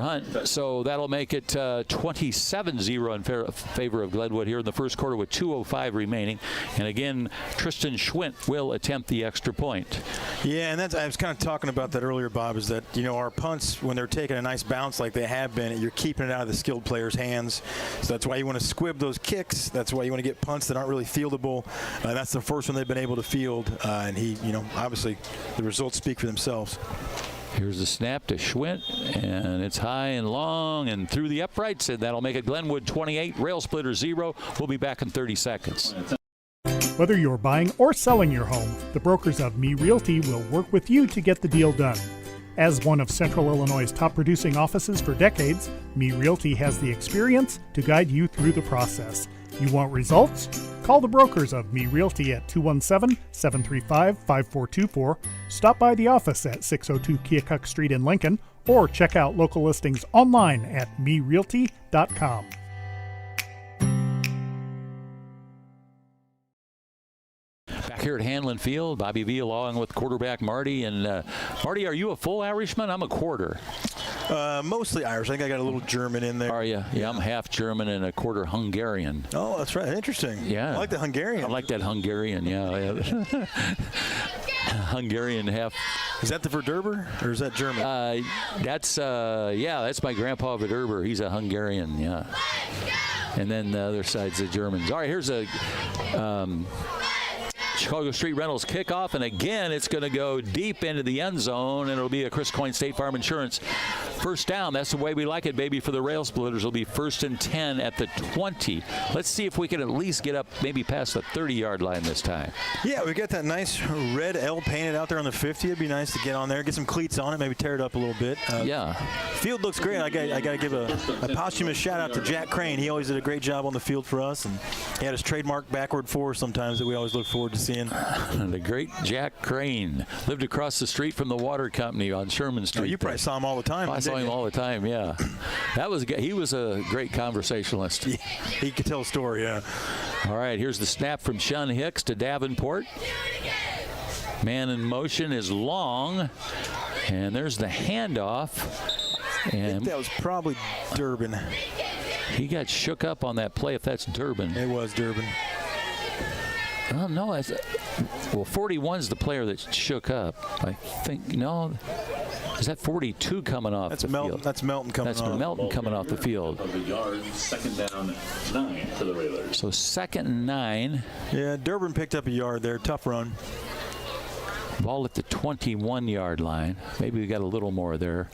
Hunt. So that'll make it 27-0 in favor of Glenwood here in the first quarter with 2:05 remaining. And again, Tristan Schwint will attempt the extra point. Yeah, and I was kind of talking about that earlier, Bob, is that, our punts, when they're taking a nice bounce like they have been, you're keeping it out of the skilled players' hands. So that's why you want to squib those kicks. That's why you want to get punts that aren't really fieldable. That's the first one they've been able to field. And he, obviously the results speak for themselves. Here's the snap to Schwint, and it's high and long and through the uprights, and that'll make it Glenwood 28, Rail Splitter 0. We'll be back in 30 seconds. Whether you're buying or selling your home, the brokers of Me Realty will work with you to get the deal done. As one of Central Illinois' top producing offices for decades, Me Realty has the experience to guide you through the process. You want results? Call the brokers of Me Realty at 217-735-5424, stop by the office at 602 Keokuk Street in Lincoln, or check out local listings online at merealty.com. Back here at Hanlon Field, Bobby V along with quarterback Marty. And Marty, are you a full Irishman? I'm a quarter. Mostly Irish. I think I got a little German in there. Are you? Yeah, I'm half German and a quarter Hungarian. Oh, that's right. Interesting. Yeah. I like the Hungarian. I like that Hungarian, yeah. Hungarian half. Is that the Verderber, or is that German? That's my grandpa Verderber. He's a Hungarian, yeah. And then the other side's the Germans. All right, here's a Chicago Street Rentals kickoff, and again it's going to go deep into the end zone, and it'll be a Chris Coyne State Farm Insurance first down. That's the way we like it, baby, for the Rail Splitters. It'll be 1st and 10 at the 20. Let's see if we can at least get up maybe past the 30-yard line this time. Yeah, we got that nice red L painted out there on the 50. It'd be nice to get on there, get some cleats on it, maybe tear it up a little bit. Yeah. Field looks great. I got to give a posthumous shout out to Jack Crane. He always did a great job on the field for us, and he had his trademark backward four sometimes that we always look forward to seeing. The great Jack Crane lived across the street from the water company on Sherman Street. Oh, you probably saw him all the time. I saw him all the time, yeah. He was a great conversationalist. Yeah, he could tell a story, yeah. All right, here's the snap from Shun Hicks to Davenport. Man in motion is long, and there's the handoff. And I think that was probably Durbin. He got shook up on that play, if that's Durbin. It was Durbin. Oh, no. 41's the player that shook up. I think, no. Is that 42 coming off the field? That's Melton coming off. That's Melton coming off the field. Of the yard, 2nd down 9 for the Railers. So 2nd and 9. Yeah, Durbin picked up a yard there. Tough run. Ball at the 21-yard line. Maybe we got a little more there.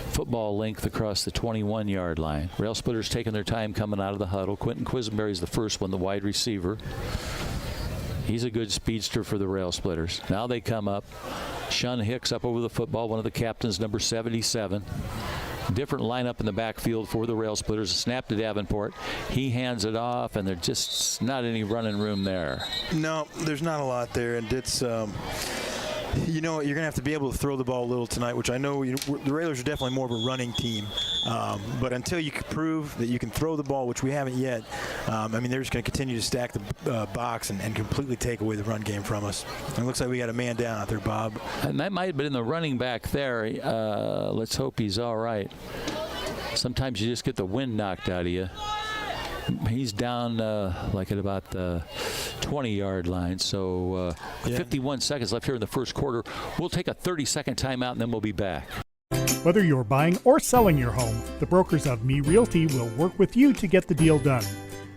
Football length across the 21-yard line. Rail Splitters taking their time coming out of the huddle. Quentin Quisenberry's the first one, the wide receiver. He's a good speedster for the Rail Splitters. Now they come up. Shun Hicks up over the football, one of the captains, number 77. Different lineup in the backfield for the Rail Splitters. A snap to Davenport. He hands it off, and there's just not any running room there. No, there's not a lot there, and it's you're going to have to be able to throw the ball a little tonight, which I know the Railers are definitely more of a running team. But until you can prove that you can throw the ball, which we haven't yet, they're just going to continue to stack the box and completely take away the run game from us. And it looks like we got a man down out there, Bob. And that might have been the running back there. Let's hope he's all right. Sometimes you just get the wind knocked out of you. He's down like at about the 20-yard line. So 51 seconds left here in the first quarter. We'll take a 30-second timeout, and then we'll be back. Whether you're buying or selling your home, the brokers of Me Realty will work with you to get the deal done.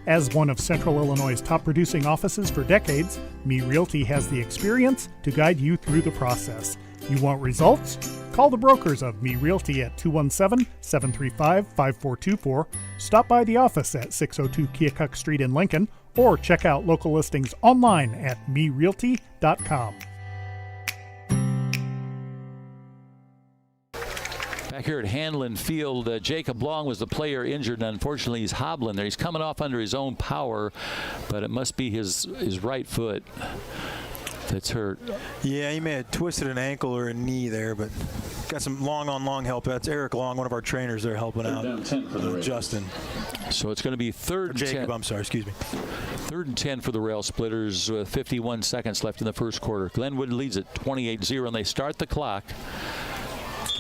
As one of Central Illinois' top producing offices for decades, Me Realty has the experience to guide you through the process. You want results? Call the brokers of Me Realty at 217-735-5424, stop by the office at 602 Keokuk Street in Lincoln, or check out local listings online at merealty.com. Back here at Hanlon Field, Jacob Long was the player injured, and unfortunately he's hobbling there. He's coming off under his own power, but it must be his right foot that's hurt. Yeah, he may have twisted an ankle or a knee there, but got some long help. That's Eric Long, one of our trainers there helping out. Justin. So it's going to be third and 10. Jacob, I'm sorry, excuse me. 3rd and 10 for the Rail Splitters, 51 seconds left in the first quarter. Glenwood leads at 28-0, and they start the clock.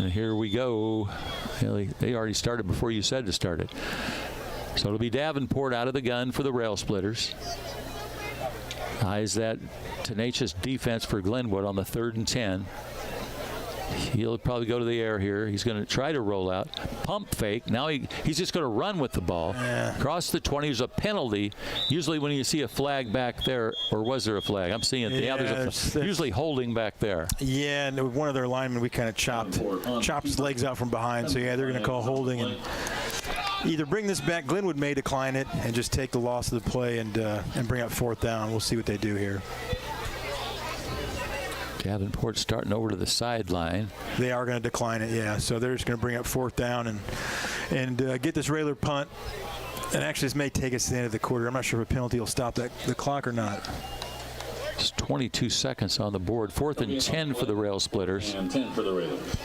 And here we go. They already started before you said to start it. So it'll be Davenport out of the gun for the Rail Splitters. Eyes that tenacious defense for Glenwood on the 3rd and 10. He'll probably go to the air here. He's going to try to roll out. Pump fake. Now he's just going to run with the ball. Yeah. Across the 20. There's a penalty. Usually when you see a flag back there, or was there a flag? I'm seeing it. Yeah, there's usually holding back there. Yeah, and one of their linemen, we kind of chopped his legs out from behind. So, yeah, they're going to call holding and either bring this back. Glenwood may decline it and just take the loss of the play and bring up 4th down. We'll see what they do here. Davenport starting over to the sideline. They are going to decline it, yeah. So they're just going to bring up 4th down and get this Railer punt. And actually, this may take us to the end of the quarter. I'm not sure if a penalty will stop the clock or not. It's 22 seconds on the board. 4th and 10 for the Rail Splitters. And 10 for the Railers.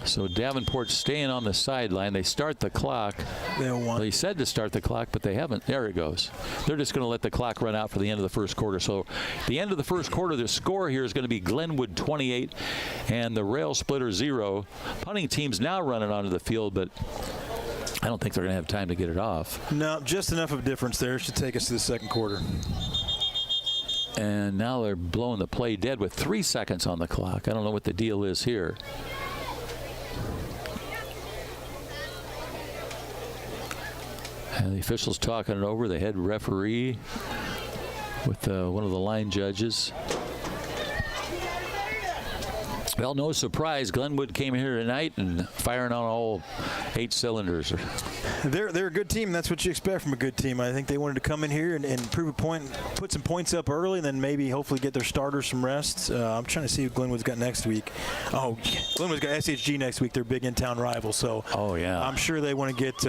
So Davenport's staying on the sideline. They start the clock. They said to start the clock, but they haven't. There it goes. They're just going to let the clock run out for the end of the first quarter. So the end of the first quarter, the score here is going to be Glenwood 28 and the Rail Splitter 0. Punting team's now running onto the field, but I don't think they're going to have time to get it off. No, just enough of a difference there. It should take us to the second quarter. And now they're blowing the play dead with 3 seconds on the clock. I don't know what the deal is here. And the officials talking it over, the head referee with one of the line judges. Well, no surprise, Glenwood came here tonight and firing on all 8 cylinders. They're a good team. That's what you expect from a good team. I think they wanted to come in here and prove a point, put some points up early, and then maybe hopefully get their starters some rest. I'm trying to see who Glenwood's got next week. Oh, Glenwood's got SHG next week. They're big in-town rival. So I'm sure they want to get,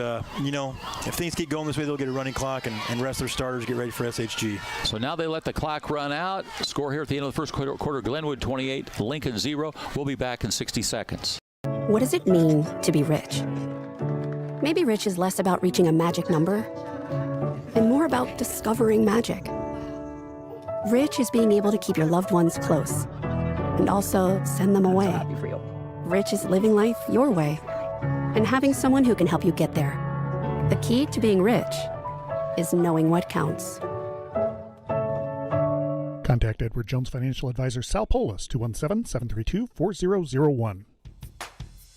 if things keep going this way, they'll get a running clock and rest their starters, get ready for SHG. So now they let the clock run out. Score here at the end of the first quarter, Glenwood 28, Lincoln 0. We'll be back in 60 seconds. What does it mean to be rich? Maybe rich is less about reaching a magic number and more about discovering magic. Rich is being able to keep your loved ones close and also send them away. Rich is living life your way and having someone who can help you get there. The key to being rich is knowing what counts. Contact Edward Jones Financial Advisor Sal Polis, 217-732-4001.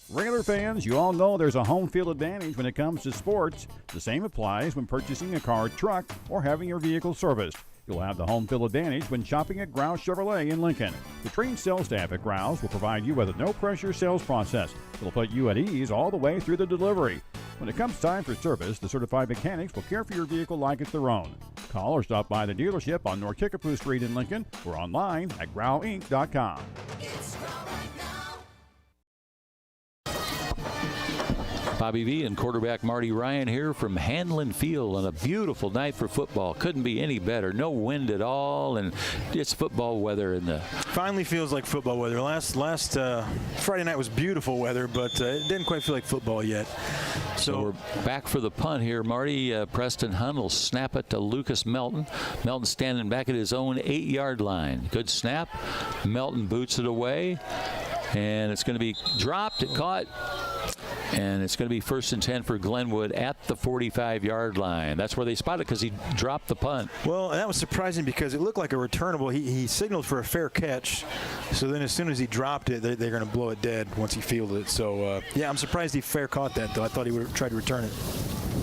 Railer fans, you all know there's a home field advantage when it comes to sports. The same applies when purchasing a car, truck, or having your vehicle serviced. You'll have the home field advantage when shopping at Grouse Chevrolet in Lincoln. The trained sales staff at Grouse will provide you with a no-pressure sales process. It'll put you at ease all the way through the delivery. When it comes time for service, the certified mechanics will care for your vehicle like it's their own. Call or stop by the dealership on North Kickapoo Street in Lincoln or online at growinc.com. Bobby V and quarterback Marty Ryan here from Hanlon Field on a beautiful night for football. Couldn't be any better. No wind at all, and it's football weather. Finally feels like football weather. Last Friday night was beautiful weather, but it didn't quite feel like football yet. So we're back for the punt here. Marty, Preston Hunt will snap it to Lucas Melton. Melton standing back at his own 8-yard line. Good snap. Melton boots it away, and it's going to be dropped. It caught. And it's going to be 1st and 10 for Glenwood at the 45-yard line. That's where they spotted because he dropped the punt. Well, that was surprising because it looked like a returnable. He signaled for a fair catch. So then as soon as he dropped it, they're going to blow it dead once he fielded it. So, yeah, I'm surprised he fair caught that, though. I thought he would have tried to return it.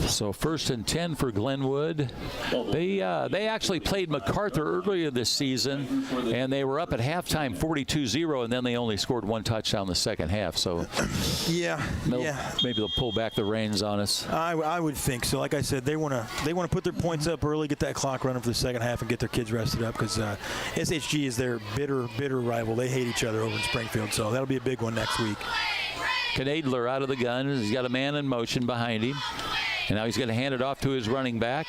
So 1st and 10 for Glenwood. They actually played MacArthur earlier this season, and they were up at halftime 42-0, and then they only scored 1 touchdown in the second half. So maybe they'll pull back the reins on us. I would think so. Like I said, they want to put their points up early, get that clock running for the second half, and get their kids rested up because SHG is their bitter rival. They hate each other over in Springfield, so that'll be a big one next week. Knadler out of the gun. He's got a man in motion behind him. And now he's going to hand it off to his running back.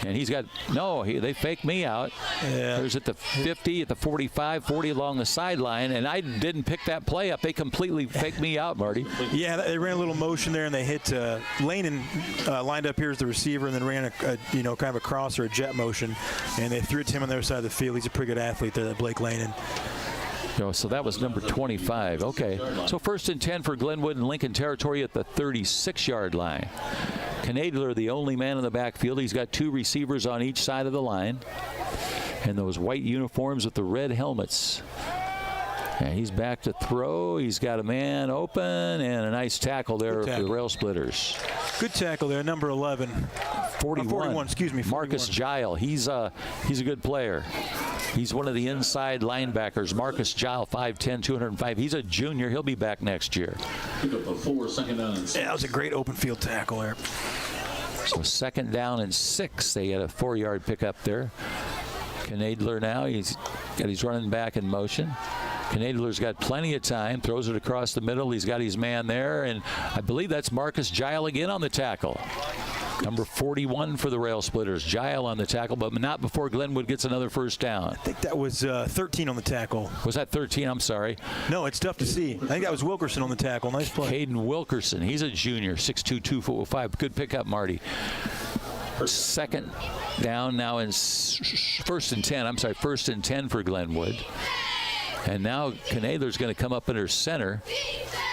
And he's got, they faked me out. Yeah. There's at the 50, at the 45, 40 along the sideline. And I didn't pick that play up. They completely faked me out, Marty. Yeah, they ran a little motion there, and they hit Lane lined up here as the receiver and then ran a kind of a cross or a jet motion. And they threw it to him on the other side of the field. He's a pretty good athlete there, that Blake Lane. So that was number 25. Okay. So 1st and 10 for Glenwood in Lincoln territory at the 36-yard line. Knadler, the only man in the backfield. He's got 2 receivers on each side of the line. And those white uniforms with the red helmets. And he's back to throw. He's got a man open and a nice tackle there for the Rail Splitters. Good tackle there, number 11. 41, excuse me. 41. Marcus Gile. He's a good player. He's one of the inside linebackers. Marcus Gile, 5'10", 205. He's a junior. He'll be back next year. Pick up a 4, 2nd down and 6. Yeah, that was a great open field tackle there. So 2nd down and 6. They had a 4-yard pickup there. Knadler now, he's got his running back in motion. Knadler's got plenty of time, throws it across the middle. He's got his man there, and I believe that's Marcus Gile again on the tackle. Number 41 for the Rail Splitters. Gile on the tackle, but not before Glenwood gets another 1st down. I think that was 13 on the tackle. Was that 13? I'm sorry. No, it's tough to see. I think that was Wilkerson on the tackle. Nice play. Caden Wilkerson. He's a junior, 6'2", 205. Good pickup, Marty. 2nd down now in 1st and 10. I'm sorry, 1st and 10 for Glenwood. And now Knadler's going to come up under center.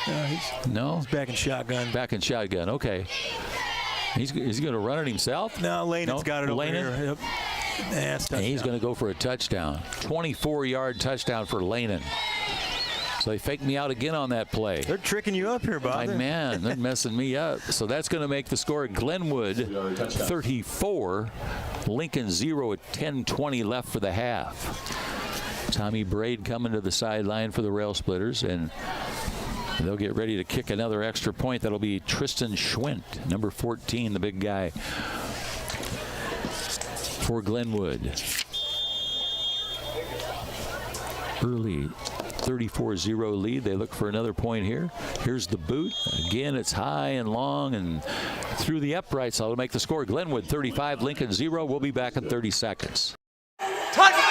He's back in shotgun. Back in shotgun. Okay. Is he going to run it himself? No, Lanen's got it over here. Yep. And he's going to go for a touchdown. 24-yard touchdown for Lanen. So they faked me out again on that play. They're tricking you up here, Bob. Man, they're messing me up. So that's going to make the score Glenwood 34, Lincoln 0 at 10:20 left for the half. Tommy Braid coming to the sideline for the Rail Splitters, and they'll get ready to kick another extra point. That'll be Tristan Schwint, number 14, the big guy for Glenwood. Early 34-0 lead. They look for another point here. Here's the boot. Again, it's high and long and through the uprights. That'll make the score Glenwood 35, Lincoln 0. We'll be back in 30 seconds. Touchdown!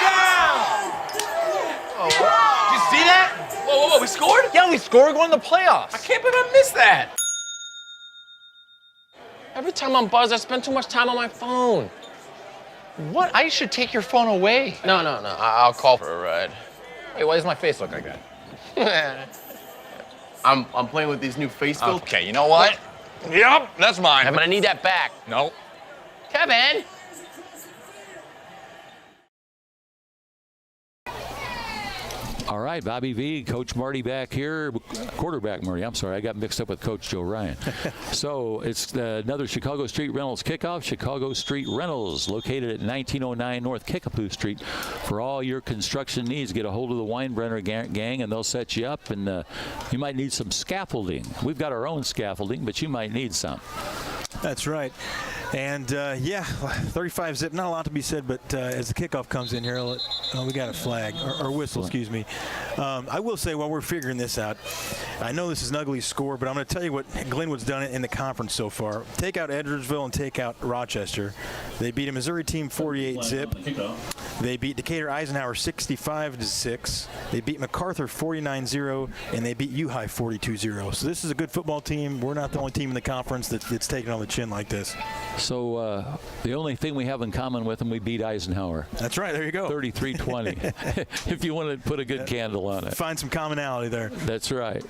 Oh, did you see that? Whoa, we scored? Yeah, we scored going to the playoffs. I can't believe I missed that. Every time I'm buzzed, I spend too much time on my phone. What? I should take your phone away. No, I'll call for a ride. Hey, why does my face look like that? I'm playing with these new face filters. Okay, you know what? Yep, that's mine. I'm gonna need that back. No. Kevin! All right, Bobby V, Coach Marty back here. Quarterback Marty, I'm sorry. I got mixed up with Coach Joe Ryan. So it's another Chicago Street Rentals kickoff. Chicago Street Rentals, located at 1909 North Kickapoo Street. For all your construction needs, get a hold of the Weinbrenner gang, and they'll set you up. And you might need some scaffolding. We've got our own scaffolding, but you might need some. That's right. And, 35 zip, not a lot to be said, but as the kickoff comes in here, we got a flag, or whistle, excuse me. I will say, while we're figuring this out, I know this is an ugly score, but I'm going to tell you what Glenwood's done in the conference so far. Take out Edwardsville and take out Rochester. They beat a Missouri team 48 zip. They beat Decatur Eisenhower 65-6. They beat MacArthur 49-0, and they beat U-High 42-0. So this is a good football team. We're not the only team in the conference that's taking on the chin like this. So the only thing we have in common with them, we beat Eisenhower. That's right. There you go. 33-20. If you want to put a good candle on it. Find some commonality there. That's right.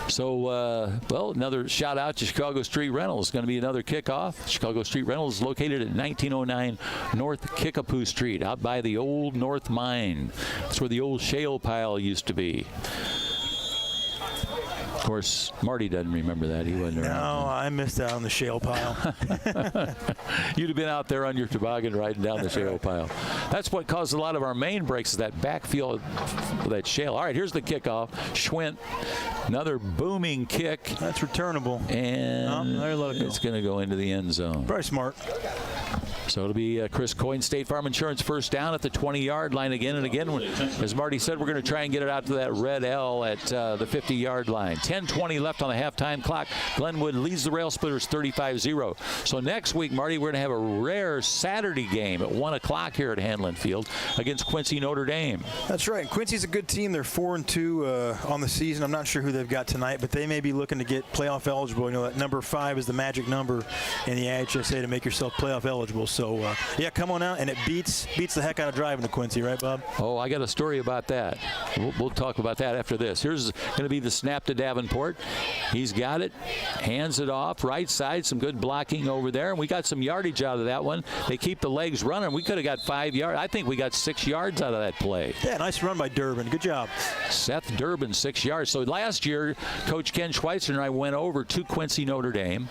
So, well, another shout out to Chicago Street Rentals. Going to be another kickoff. Chicago Street Rentals is located at 1909 North Kickapoo Street, out by the old North Mine. That's where the old shale pile used to be. Of course, Marty doesn't remember that. He wasn't around. No, I missed out on the shale pile. You'd have been out there on your toboggan riding down the shale pile. That's what caused a lot of our main breaks, is that backfield of that shale. All right, here's the kickoff. Schwint, another booming kick. That's returnable. And let it go. It's going to go into the end zone. Very smart. So it'll be Chris Coyne, State Farm Insurance, first down at the 20-yard line again and again. As Marty said, we're going to try and get it out to that red L at the 50-yard line. 10:20 left on the halftime clock. Glenwood leads the Rail Splitters 35-0. So next week, Marty, we're going to have a rare Saturday game at 1 o'clock here at Hanlon Field against Quincy Notre Dame. That's right. Quincy's a good team. They're 4-2 on the season. I'm not sure who they've got tonight, but they may be looking to get playoff eligible. You know, that number 5 is the magic number in the IHSA to make yourself playoff eligible. So, yeah, come on out, and it beats the heck out of driving to Quincy, right, Bob? Oh, I got a story about that. We'll talk about that after this. Here's going to be the snap to Davenport. He's got it, hands it off, right side, some good blocking over there, and we got some yardage out of that one. They keep the legs running. We could have got 5 yards. I think we got 6 yards out of that play. Yeah, nice run by Durbin. Good job. Seth Durbin, 6 yards. So last year, Coach Ken Schweitzer and I went over to Quincy Notre Dame,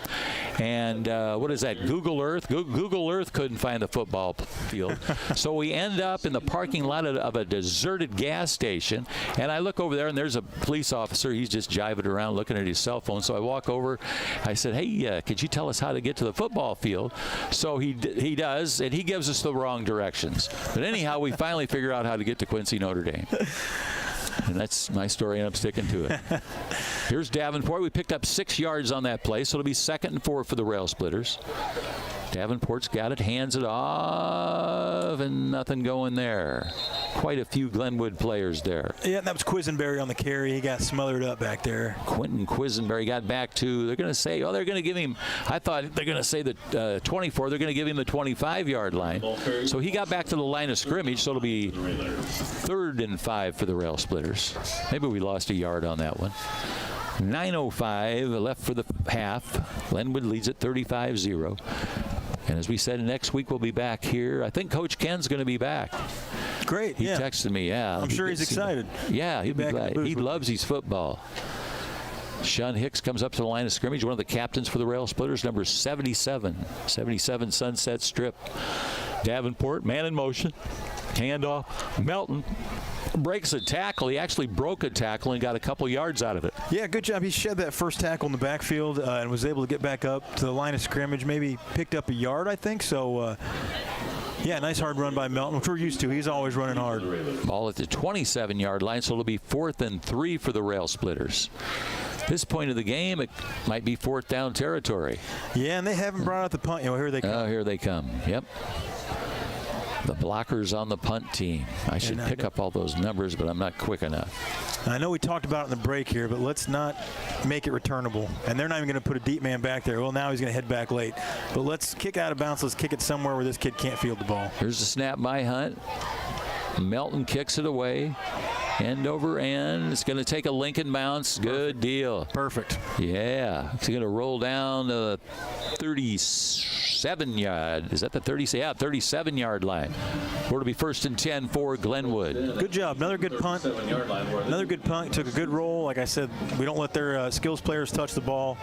and what is that, Google Earth? Google Earth couldn't find the football field. So we end up in the parking lot of a deserted gas station, and I look over there, and there's a police officer. He's just jiving around looking at his cell phone. So I walk over. I said, hey, could you tell us how to get to the football field? So he does, and he gives us the wrong directions. But anyhow, we finally figure out how to get to Quincy Notre Dame. And that's my story, and I'm sticking to it. Here's Davenport. We picked up 6 yards on that play, so it'll be 2nd and 4 for the Rail Splitters. Davenport's got it, hands it off, and nothing going there. Quite a few Glenwood players there. Yeah, that was Quisenberry on the carry. He got smothered up back there. Quentin Quisenberry got back to, they're going to say, they're going to give him, I thought they're going to say the 24. They're going to give him the 25-yard line. So he got back to the line of scrimmage, so it'll be 3rd and 5 for the Rail Splitters. Maybe we lost a yard on that one. 9:05 left for the half. Glenwood leads at 35-0. And as we said, next week we'll be back here. I think Coach Ken's going to be back. Great. He texted me, yeah. I'm sure he's excited. Yeah, he'll be glad. He loves his football. Sean Hicks comes up to the line of scrimmage, one of the captains for the Rail Splitters, number 77. 77 Sunset Strip. Davenport, man in motion. Handoff. Melton breaks a tackle. He actually broke a tackle and got a couple yards out of it. Yeah, good job. He shed that first tackle in the backfield and was able to get back up to the line of scrimmage. Maybe picked up a yard, I think. So, yeah, nice hard run by Melton, which we're used to. He's always running hard. Ball at the 27-yard line, so it'll be 4th and 3 for the Rail Splitters. This point of the game, it might be 4th down territory. Yeah, and they haven't brought out the punt. You know, here they come. Oh, here they come. Yep. The blockers on the punt team. I should pick up all those numbers, but I'm not quick enough. I know we talked about it in the break here, but let's not make it returnable. And they're not even going to put a deep man back there. Well, now he's going to head back late. But let's kick out of bounds. Let's kick it somewhere where this kid can't field the ball. Here's the snap by Hunt. Melton kicks it away. End over end. It's going to take a Lincoln bounce. Good deal. Perfect. Yeah. It's going to roll down to the 37-yard. Is that the 37-yard line? We're to be 1st and 10 for Glenwood. Good job. Another good punt. Another good punt. Took a good roll. Like I said, we don't let their skills players touch the ball.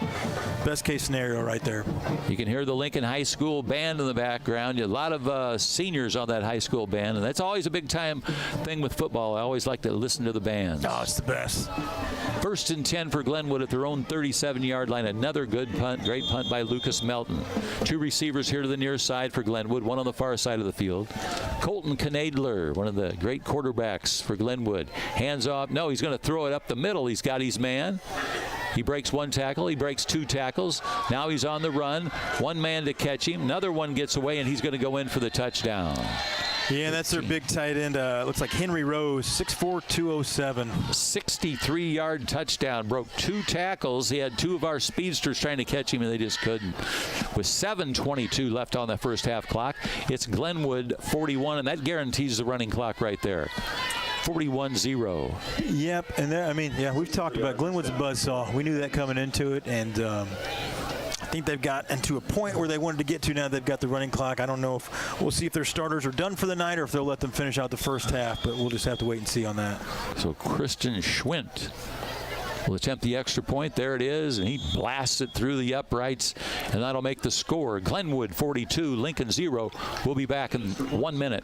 Best case scenario right there. You can hear the Lincoln High School band in the background. A lot of seniors on that high school band, and that's always a big time thing with football. I always like to listen to the band. Oh, it's the best. 1st and 10 for Glenwood at their own 37-yard line. Another good punt. Great punt by Lucas Melton. 2 receivers here to the near side for Glenwood, one on the far side of the field. Colton Knadler, one of the great quarterbacks for Glenwood. Hands off. No, he's going to throw it up the middle. He's got his man. He breaks 1 tackle. He breaks 2 tackles. Now he's on the run. 1 man to catch him. Another one gets away, and he's going to go in for the touchdown. Yeah, that's their big tight end. Looks like Henry Rose, 6'4", 207. 63-yard touchdown. Broke 2 tackles. He had 2 of our speedsters trying to catch him, and they just couldn't. With 7:22 left on the first half clock, it's Glenwood 41, and that guarantees the running clock right there. 41-0. Yep, and I mean, yeah, we've talked about Glenwood's a buzzsaw. We knew that coming into it, and I think they've gotten to a point where they wanted to get to now. They've got the running clock. I don't know if we'll see if their starters are done for the night or if they'll let them finish out the first half, but we'll just have to wait and see on that. So Christian Schwint will attempt the extra point. There it is, and he blasts it through the uprights, and that'll make the score. Glenwood 42, Lincoln 0. We'll be back in 1 minute.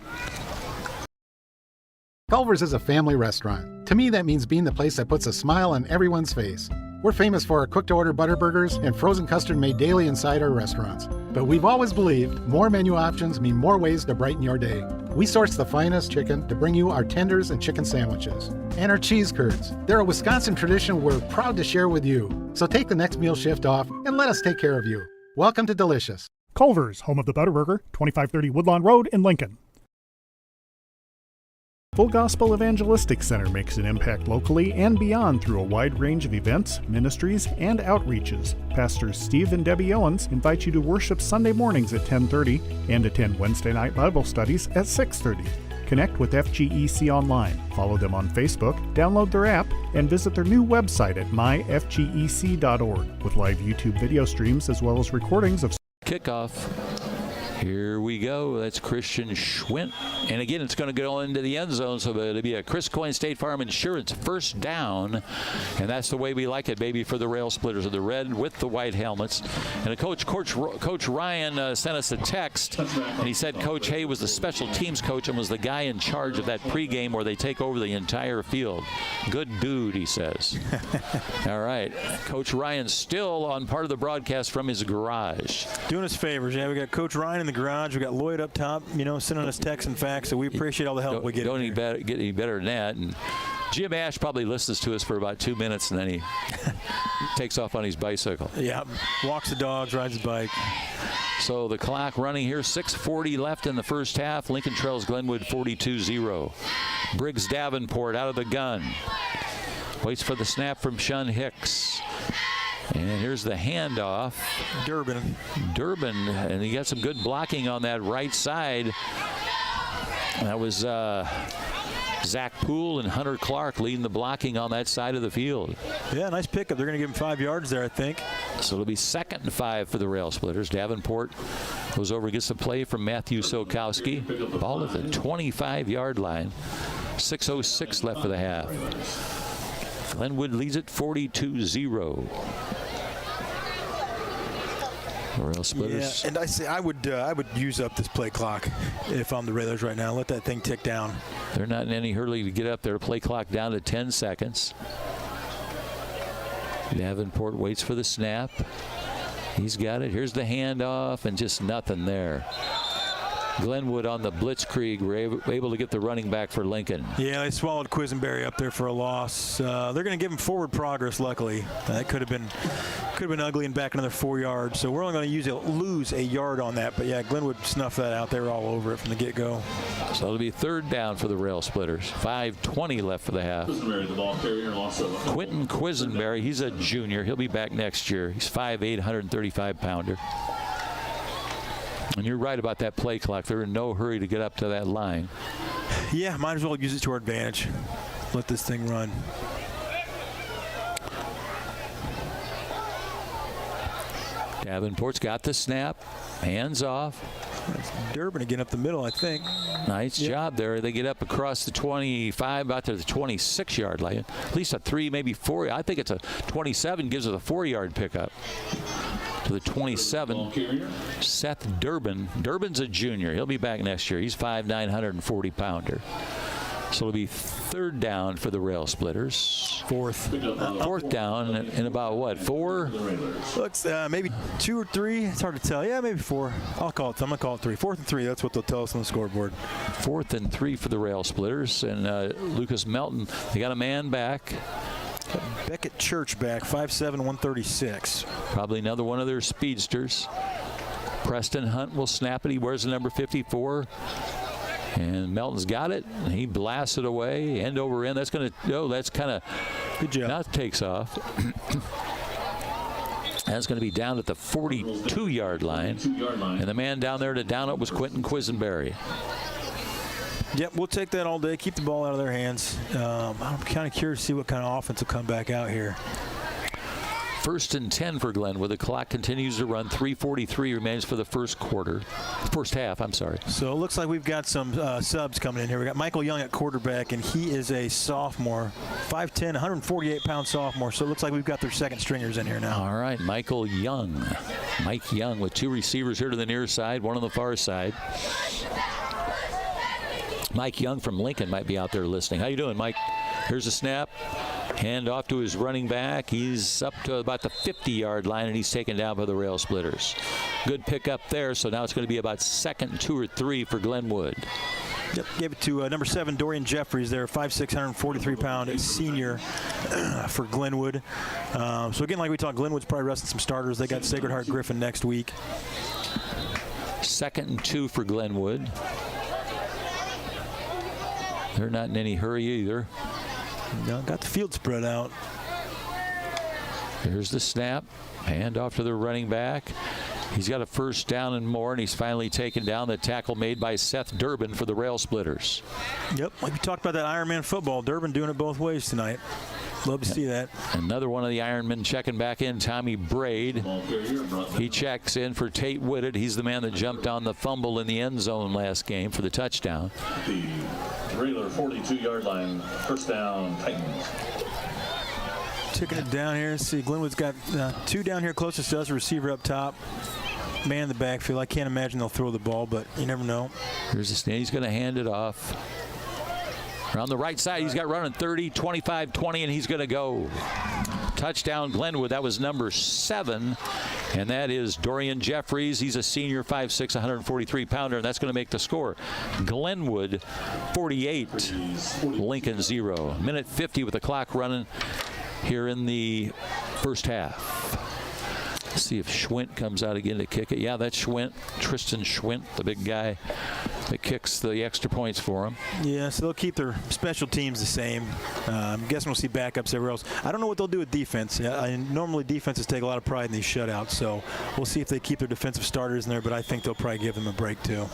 Culver's is a family restaurant. To me, that means being the place that puts a smile on everyone's face. We're famous for our cooked-to-order butter burgers and frozen custard made daily inside our restaurants. But we've always believed more menu options mean more ways to brighten your day. We source the finest chicken to bring you our tenders and chicken sandwiches. And our cheese curds. They're a Wisconsin tradition we're proud to share with you. So take the next meal shift off and let us take care of you. Welcome to Delicious. Culver's, home of the Butterburger, 2530 Woodlawn Road in Lincoln. Full Gospel Evangelistic Center makes an impact locally and beyond through a wide range of events, ministries, and outreaches. Pastors Steve and Debbie Owens invite you to worship Sunday mornings at 10:30 and attend Wednesday night Bible studies at 6:30. Connect with FGEC online, follow them on Facebook, download their app, and visit their new website at myfgec.org with live YouTube video streams as well as recordings of Kickoff. Here we go. That's Christian Schwint. And again, it's going to go into the end zone, so it'll be a Chris Coyne State Farm Insurance first down. And that's the way we like it, baby, for the Rail Splitters of the red with the white helmets. And Coach Ryan sent us a text, and he said Coach Hay was the special teams coach and was the guy in charge of that pregame where they take over the entire field. Good dude, he says. All right. Coach Ryan still on part of the broadcast from his garage. Doing us favors. Yeah, we got Coach Ryan in the garage. We got Lloyd up top, sending us texts and facts, so we appreciate all the help we get. Don't get any better than that. And Jim Ash probably listens to us for about 2 minutes, and then he takes off on his bicycle. Yeah, walks the dogs, rides his bike. So the clock running here, 6:40 left in the first half. Lincoln trails Glenwood 42-0. Briggs Davenport out of the gun. Waits for the snap from Shun Hicks. And here's the handoff. Durbin, and he got some good blocking on that right side. That was Zach Poole and Hunter Clark leading the blocking on that side of the field. Yeah, nice pickup. They're going to give him 5 yards there, I think. So it'll be 2nd and 5 for the Rail Splitters. Davenport goes over, gets the play from Matthew Sokowski. Ball at the 25-yard line. 6:06 left for the half. Glenwood leads it 42-0. Rail Splitters. Yeah, and I would use up this play clock if I'm the Railers right now. Let that thing tick down. They're not in any hurry to get up there. Play clock down to 10 seconds. Davenport waits for the snap. He's got it. Here's the handoff, and just nothing there. Glenwood on the blitzkrieg were able to get the running back for Lincoln. Yeah, they swallowed Quisenberry up there for a loss. They're going to give him forward progress, luckily. That could have been ugly and back another 4 yards. So we're only going to lose a yard on that. But, yeah, Glenwood snuffed that out. They were all over it from the get-go. So it'll be 3rd down for the Rail Splitters. 5:20 left for the half. Quentin Quisenberry, he's a junior. He'll be back next year. He's 5'8", 135-pounder. And you're right about that play clock. They're in no hurry to get up to that line. Yeah, might as well use it to our advantage. Let this thing run. Davenport's got the snap. Hands off. That's Durbin again up the middle, I think. Nice job there. They get up across the 25, about to the 26-yard line. At least a 3, maybe 4. I think it's a 27, gives it a 4-yard pickup. To the 27, Seth Durbin. Durbin's a junior. He'll be back next year. He's 5'9", 140-pounder. So it'll be 3rd down for the Rail Splitters. 4th down in about what, 4? Looks maybe 2 or 3. It's hard to tell. Yeah, maybe 4. I'm going to call it 3. 4th and 3. That's what they'll tell us on the scoreboard. 4th and 3 for the Rail Splitters. And Lucas Melton, they got a man back. Beckett Church back, 5'7", 136. Probably another one of their speedsters. Preston Hunt will snap it. He wears the number 54. And Melton's got it. And he blasts it away, end over end. That's going to, that's kind of, good job. Now it takes off. That's going to be down at the 42-yard line. And the man down there to down it was Quentin Quisenberry. Yep, we'll take that all day. Keep the ball out of their hands. I'm kind of curious to see what kind of offense will come back out here. 1st and 10 for Glenwood. The clock continues to run. 3:43 remains for the first half. I'm sorry. So it looks like we've got some subs coming in here. We got Michael Young at quarterback, and he is a sophomore, 5'10", 148-pound sophomore. So it looks like we've got their second stringers in here now. All right, Michael Young. Mike Young with 2 receivers here to the near side, 1 on the far side. Mike Young from Lincoln might be out there listening. How you doing, Mike? Here's a snap. Hand off to his running back. He's up to about the 50-yard line, and he's taken down by the Rail Splitters. Good pick up there, so now it's going to be about 2nd 2 or 3 for Glenwood. Yep, gave it to number 7, Dorian Jeffries there, 5'6", 143-pound senior for Glenwood. So again, like we talked, Glenwood's probably resting some starters. They got Sacred Heart Griffin next week. 2nd and 2 for Glenwood. They're not in any hurry either. No, got the field spread out. Here's the snap. Hand off to the running back. He's got a first down and more, and he's finally taken down. The tackle made by Seth Durbin for the Rail Splitters. Yep, like we talked about that Ironman football. Durbin doing it both ways tonight. Love to see that. Another one of the Ironmen checking back in, Tommy Braid. He checks in for Tate Whitted. He's the man that jumped on the fumble in the end zone last game for the touchdown. The Railer 42-yard line, first down, Titans. Taking it down here. See, Glenwood's got 2 down here closest to us, a receiver up top. Man in the backfield. I can't imagine they'll throw the ball, but you never know. Here's the snap. He's going to hand it off. Around the right side, he's got running 30, 25, 20, and he's going to go. Touchdown, Glenwood. That was number 7, and that is Dorian Jeffries. He's a senior, 5'6", 143-pounder, and that's going to make the score. Glenwood 48, Lincoln 0. Minute 50 with the clock running here in the first half. Let's see if Schwint comes out again to kick it. Yeah, that's Schwint, Tristan Schwint, the big guy that kicks the extra points for him. Yeah, so they'll keep their special teams the same. I'm guessing we'll see backups everywhere else. I don't know what they'll do with defense. Normally defenses take a lot of pride in these shutouts, so we'll see if they keep their defensive starters in there, but I think they'll probably give them a break too.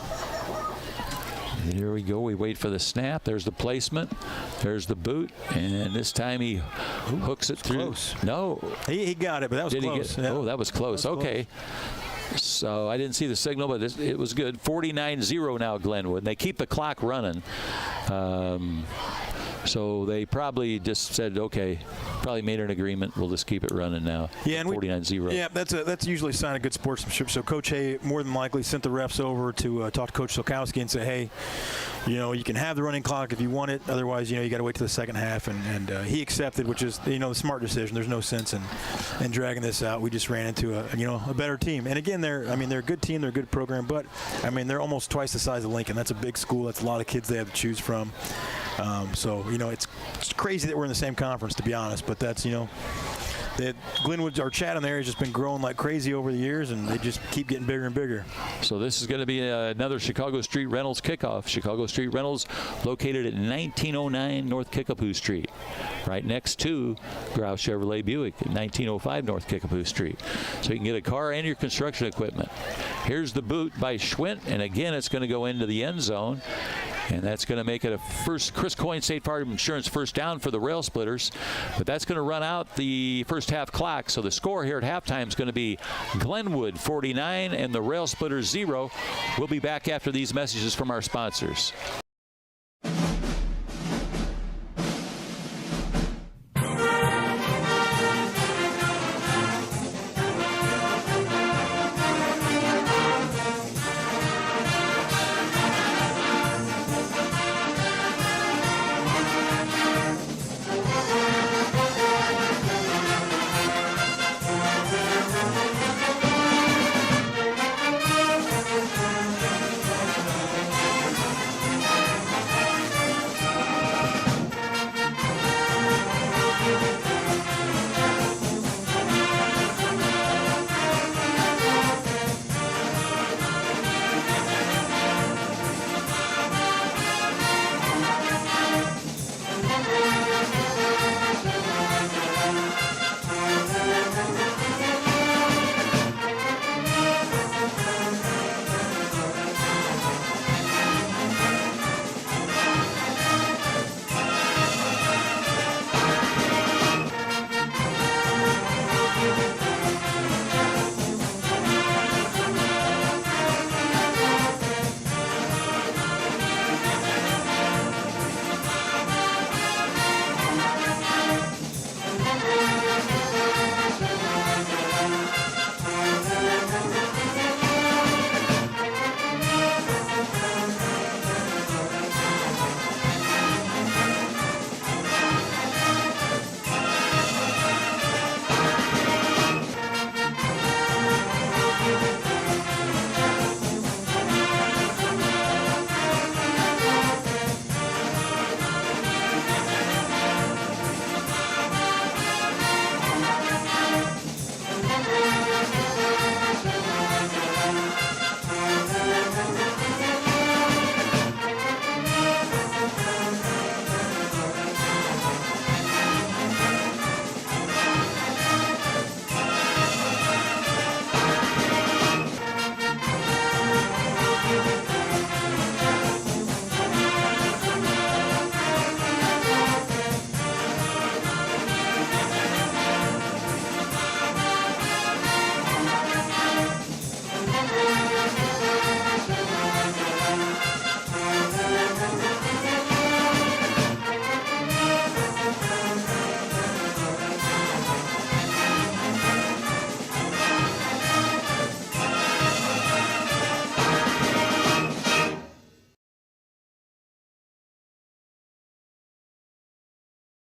Here we go. We wait for the snap. There's the placement. There's the boot. And this time he hooks it through. Close. No. He got it, but that was close. Yeah. Oh, that was close. Okay. So I didn't see the signal, but it was good. 49-0 now, Glenwood. And they keep the clock running. So they probably just said, okay, probably made an agreement. We'll just keep it running now. Yeah, and 49-0. Yeah, that's usually a sign of good sportsmanship. So Coach Hay more than likely sent the refs over to talk to Coach Solkowski and say, hey, you can have the running clock if you want it. Otherwise, you got to wait till the second half. And he accepted, which is the smart decision. There's no sense in dragging this out. We just ran into a better team. And again, they're a good team. They're a good program. But they're almost twice the size of Lincoln. That's a big school. That's a lot of kids they have to choose from. So it's crazy that we're in the same conference, to be honest. But that's that Glenwood, our Chatham area, has just been growing like crazy over the years, and they just keep getting bigger and bigger. So this is going to be another Chicago Street Rentals kickoff. Chicago Street Rentals, located at 1909 North Kickapoo Street, right next to Grouse Chevrolet Buick at 1905 North Kickapoo Street. So you can get a car and your construction equipment. Here's the boot by Schwint, and again, it's going to go into the end zone. And that's going to make it a first Chris Coyne State Farm Insurance first down for the Rail Splitters. But that's going to run out the first half clock. So the score here at halftime is going to be Glenwood 49 and the Rail Splitters 0. We'll be back after these messages from our sponsors.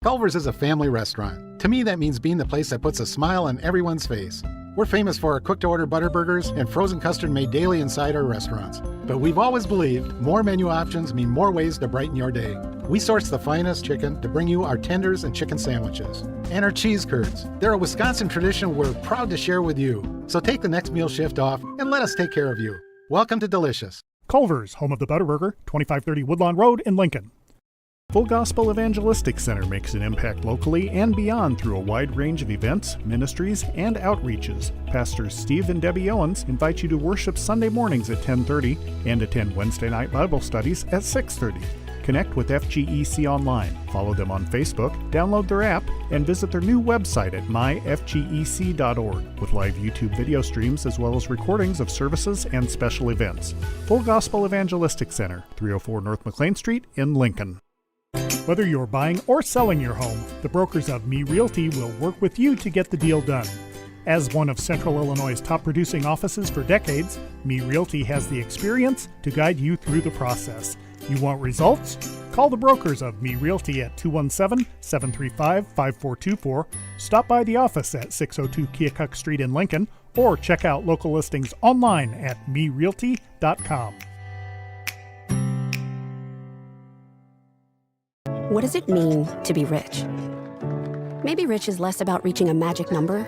Culver's is a family restaurant. To me, that means being the place that puts a smile on everyone's face. We're famous for our cooked-to-order butter burgers and frozen custard made daily inside our restaurants. But we've always believed more menu options mean more ways to brighten your day. We source the finest chicken to bring you our tenders and chicken sandwiches. And our cheese curds. They're a Wisconsin tradition we're proud to share with you. So take the next meal shift off and let us take care of you. Welcome to Delicious. Culver's, home of the Butterburger, 2530 Woodlawn Road in Lincoln. Full Gospel Evangelistic Center makes an impact locally and beyond through a wide range of events, ministries, and outreaches. Pastors Steve and Debbie Owens invite you to worship Sunday mornings at 10:30 and attend Wednesday night Bible studies at 6:30. Connect with FGEC online, follow them on Facebook, download their app, and visit their new website at myfgec.org with live YouTube video streams as well as recordings of services and special events. Full Gospel Evangelistic Center, 304 North McLean Street in Lincoln. Whether you're buying or selling your home, the brokers of Me Realty will work with you to get the deal done. As one of Central Illinois' top producing offices for decades, Me Realty has the experience to guide you through the process. You want results? Call the brokers of Me Realty at 217-735-5424, stop by the office at 602 Keokuk Street in Lincoln, or check out local listings online at merealty.com. What does it mean to be rich? Maybe rich is less about reaching a magic number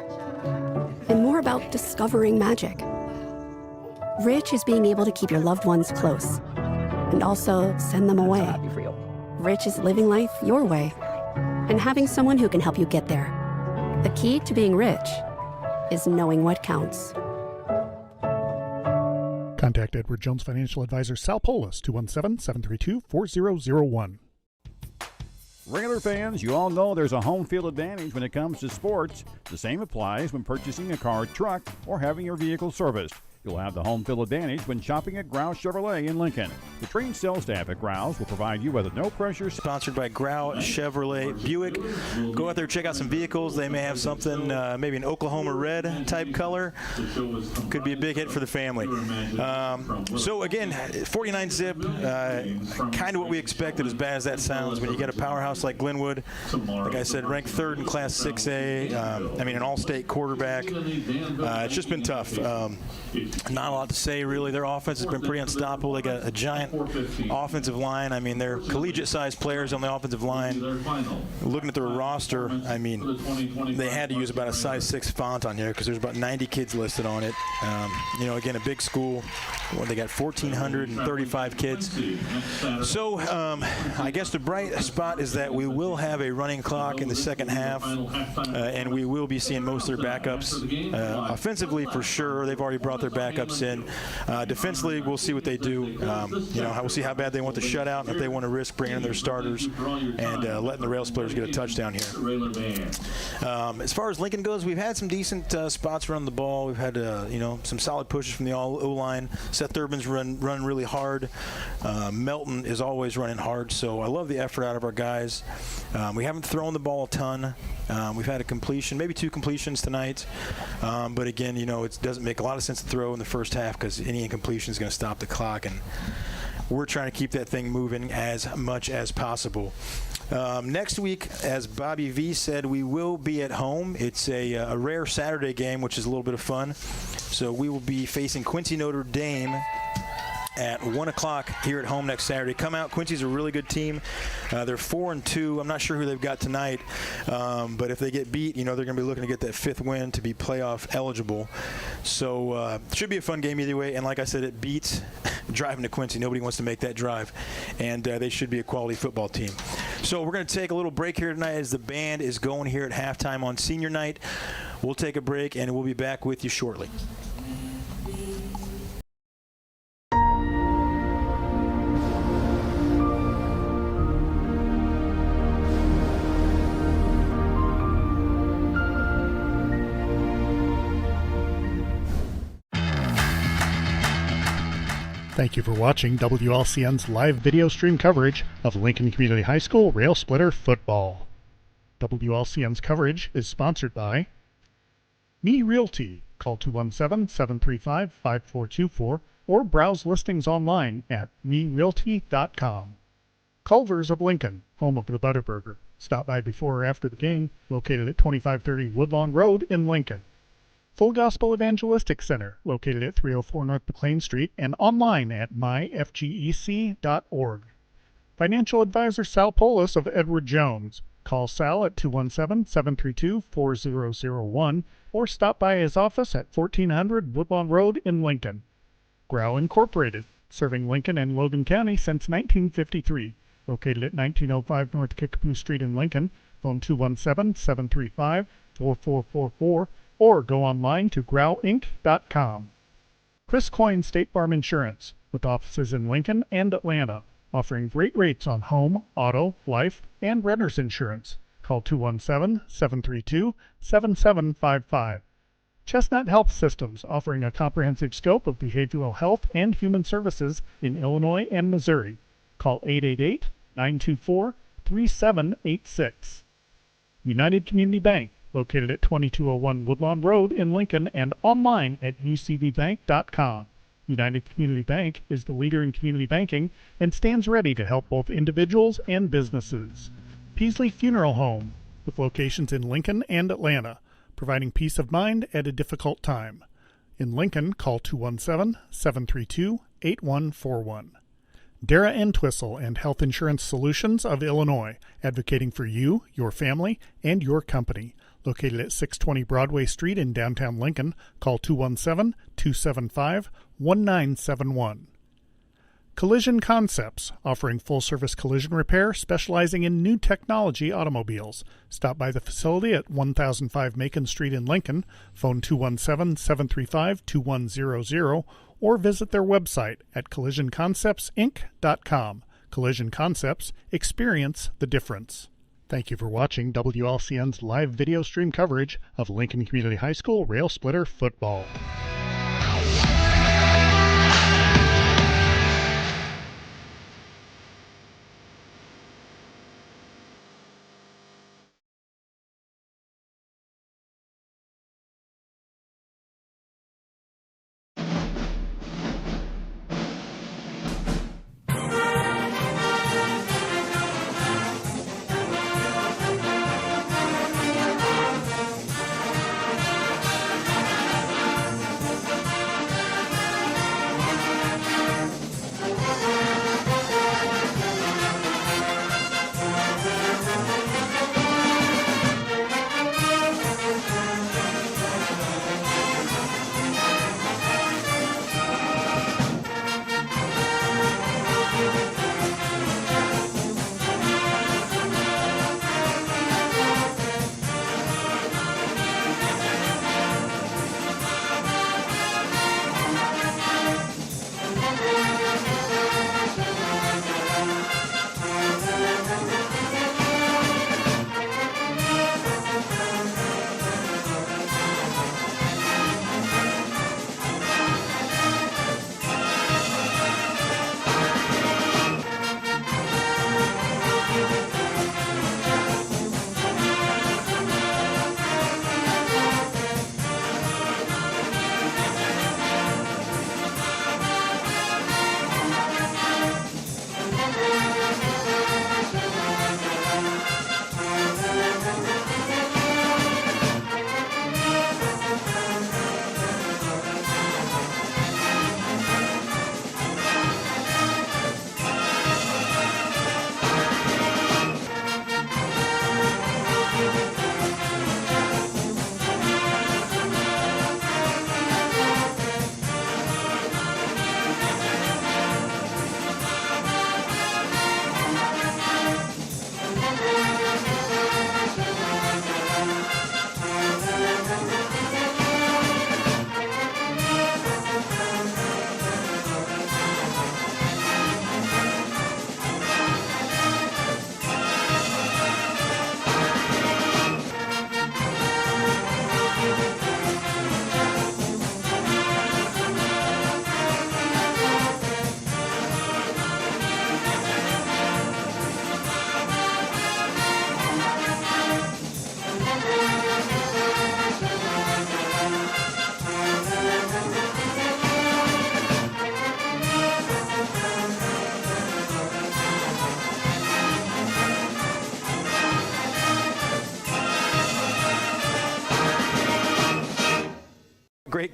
and more about discovering magic. Rich is being able to keep your loved ones close and also send them away. Rich is living life your way and having someone who can help you get there. The key to being rich is knowing what counts. Contact Edward Jones Financial Advisor Sal Polis, 217-732-4001. Railer fans, you all know there's a home field advantage when it comes to sports. The same applies when purchasing a car, truck, or having your vehicle serviced. You'll have the home field advantage when shopping at Grau Chevrolet in Lincoln. The trained sales staff at Grau's will provide you with a no-pressure. Sponsored by Grau Chevrolet Buick. Go out there, check out some vehicles. They may have something, maybe an Oklahoma red type color. Could be a big hit for the family. So again, 49 zip, kind of what we expected, as bad as that sounds. When you get a powerhouse like Glenwood, like I said, ranked third in Class 6A, an all-state quarterback. It's just been tough. Not a lot to say, really. Their offense has been pretty unstoppable. They got a giant offensive line. They're collegiate-sized players on the offensive line. Looking at their roster, they had to use about a size 6 font on here because there's about 90 kids listed on it. Again, a big school. They got 1,435 kids. So I guess the bright spot is that we will have a running clock in the second half, and we will be seeing most of their backups. Offensively, for sure, they've already brought their backups in. Defensively, we'll see what they do. We'll see how bad they want the shutout, and if they want to risk bringing in their starters and letting the Rails players get a touchdown here. As far as Lincoln goes, we've had some decent spots running the ball. We've had some solid pushes from the O-line. Seth Durbin's run really hard. Melton is always running hard, so I love the effort out of our guys. We haven't thrown the ball a ton. We've had a completion, maybe 2 completions tonight, but again, it doesn't make a lot of sense to throw in the first half because any incompletion is going to stop the clock, and we're trying to keep that thing moving as much as possible. Next week, as Bobby V said, we will be at home. It's a rare Saturday game, which is a little bit of fun. So we will be facing Quincy Notre Dame at 1 o'clock here at home next Saturday. Come out. Quincy's a really good team. They're 4-2. I'm not sure who they've got tonight, but if they get beat, they're going to be looking to get that 5th win to be playoff eligible. So it should be a fun game either way. And like I said, it beats driving to Quincy. Nobody wants to make that drive, and they should be a quality football team. So we're going to take a little break here tonight as the band is going here at halftime on senior night. We'll take a break, and we'll be back with you shortly. Thank you for watching WLCN's live video stream coverage of Lincoln Community High School Rail Splitter football. WLCN's coverage is sponsored by Me Realty. Call 217-735-5424 or browse listings online at merealty.com. Culver's of Lincoln, home of the Butterburger, Stop by before or after the game, located at 2530 Woodlawn Road in Lincoln. Full Gospel Evangelistic Center, located at 304 North McLean Street and online at myfgec.org. Financial advisor Sal Polis of Edward Jones. Call Sal at 217-732-4001 or stop by his office at 1400 Woodlawn Road in Lincoln. Grau Incorporated, serving Lincoln and Logan County since 1953. Located at 1905 North Kickapoo Street in Lincoln. Phone 217-735-4444 or go online to grauinc.com. Chris Coyne State Farm Insurance, with offices in Lincoln and Atlanta, offering great rates on home, auto, life, and renter's insurance. Call 217-732-7755. Chestnut Health Systems, offering a comprehensive scope of behavioral health and human services in Illinois and Missouri. Call 888-924-3786. United Community Bank, located at 2201 Woodlawn Road in Lincoln and online at ucbbank.com. United Community Bank is the leader in community banking and stands ready to help both individuals and businesses. Peasley Funeral Home, with locations in Lincoln and Atlanta, providing peace of mind at a difficult time. In Lincoln, call 217-732-8141. Dara Entwistle and Health Insurance Solutions of Illinois, advocating for you, your family, and your company. Located at 620 Broadway Street in downtown Lincoln, call 217-275-1971. Collision Concepts, offering full-service collision repair, specializing in new technology automobiles. Stop by the facility at 1005 Macon Street in Lincoln, phone 217-735-2100, or visit their website at collisionconceptsinc.com. Collision Concepts, experience the difference. Thank you for watching WLCN's live video stream coverage of Lincoln Community High School Rail Splitter football.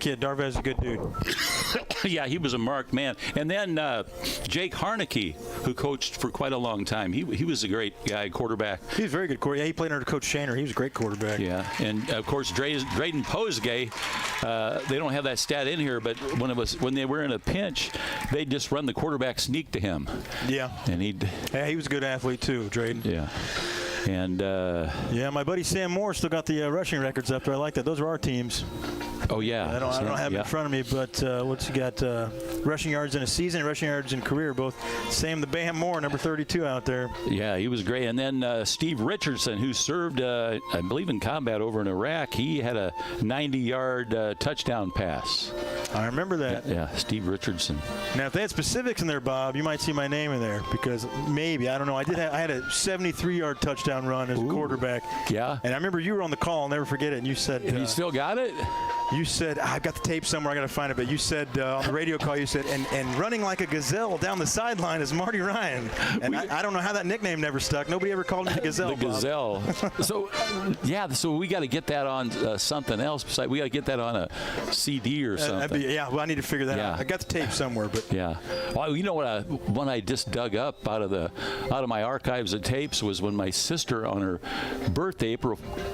kid. Darvez's a good dude. Yeah, he was a marked man. And then Jake Harneke, who coached for quite a long time. He was a great guy, quarterback. He was very good quarterback. Yeah, he played under Coach Shaner. He was a great quarterback. Yeah, and of course Drayden Posgay. They don't have that stat in here, but when they were in a pinch, they'd just run the quarterback sneak to him. Yeah. And he was a good athlete too, Drayden. Yeah. And yeah, my buddy Sam Moore still got the rushing records up there. I like that. Those are our teams. Oh yeah. I don't have it in front of me, but what's he got? Rushing yards in a season, rushing yards in career, both. Sam the Bam Moore, number 32 out there. Yeah, he was great. And then Steve Richardson, who served, I believe, in combat over in Iraq, he had a 90-yard touchdown pass. I remember that. Yeah, Steve Richardson. Now, if they had specifics in there, Bob, you might see my name in there because maybe, I don't know. I had a 73-yard touchdown run as a quarterback. Yeah. And I remember you were on the call. I'll never forget it. And you said, and you still got it? You said, I've got the tape somewhere. I got to find it. But you said on the radio call, you said, and running like a gazelle down the sideline is Marty Ryan. And I don't know how that nickname never stuck. Nobody ever called me the gazelle. The gazelle. So, yeah. So we got to get that on something else. Besides, we got to get that on a CD or something. Yeah. Well, I need to figure that out. I got the tape somewhere, but yeah. Well, you know what? One I just dug up out of my archives of tapes was when my sister, on her birthday,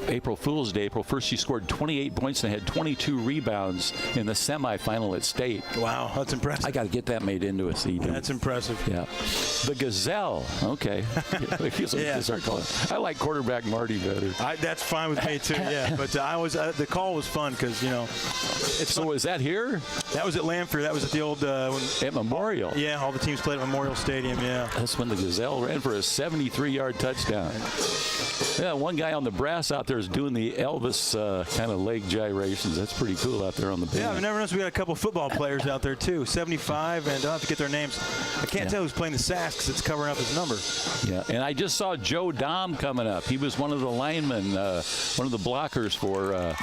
April Fool's Day, April 1st, she scored 28 points and had 22 rebounds in the semifinal at state. Wow, that's impressive. I got to get that made into a CD. That's impressive. Yeah. The gazelle. Okay. Yeah. I like quarterback Marty better. That's fine with me too. Yeah. But the call was fun because So was that here? That was at Lanphier. That was at the old at Memorial. Yeah, all the teams played at Memorial Stadium. Yeah. That's when the gazelle ran for a 73-yard touchdown. Yeah, one guy on the brass out there is doing the Elvis kind of leg gyrations. That's pretty cool out there on the band. Yeah, I've never noticed we got a couple football players out there too. 75, and I'll have to get their names. I can't tell who's playing the sax because it's covering up his number. Yeah, and I just saw Joe Dom coming up. He was one of the linemen, one of the blockers for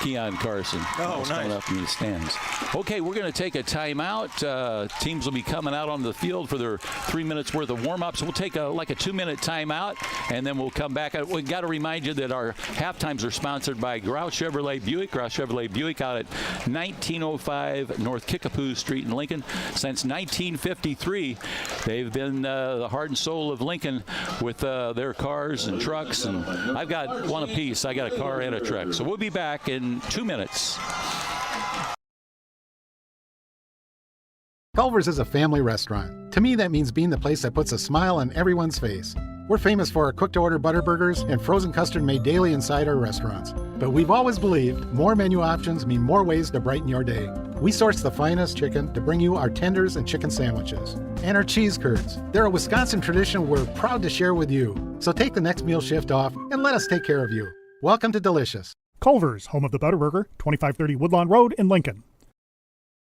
Keon Carson. Oh, nice. Coming up in the stands. Okay, we're going to take a timeout. Teams will be coming out on the field for their 3 minutes worth of warm-ups. We'll take a 2-minute timeout, and then we'll come back. We got to remind you that our halftimes are sponsored by Grouse Chevrolet Buick. Grouse Chevrolet Buick out at 1905 North Kickapoo Street in Lincoln. Since 1953, they've been the heart and soul of Lincoln with their cars and trucks. And I've got one apiece. I got a car and a truck. So we'll be back in 2 minutes. Culver's is a family restaurant. To me, that means being the place that puts a smile on everyone's face. We're famous for our cooked-to-order butter burgers and frozen custard made daily inside our restaurants. But we've always believed more menu options mean more ways to brighten your day. We source the finest chicken to bring you our tenders and chicken sandwiches. And our cheese curds. They're a Wisconsin tradition we're proud to share with you. So take the next meal shift off and let us take care of you. Welcome to Delicious. Culver's, home of the Butterburger, 2530 Woodlawn Road in Lincoln.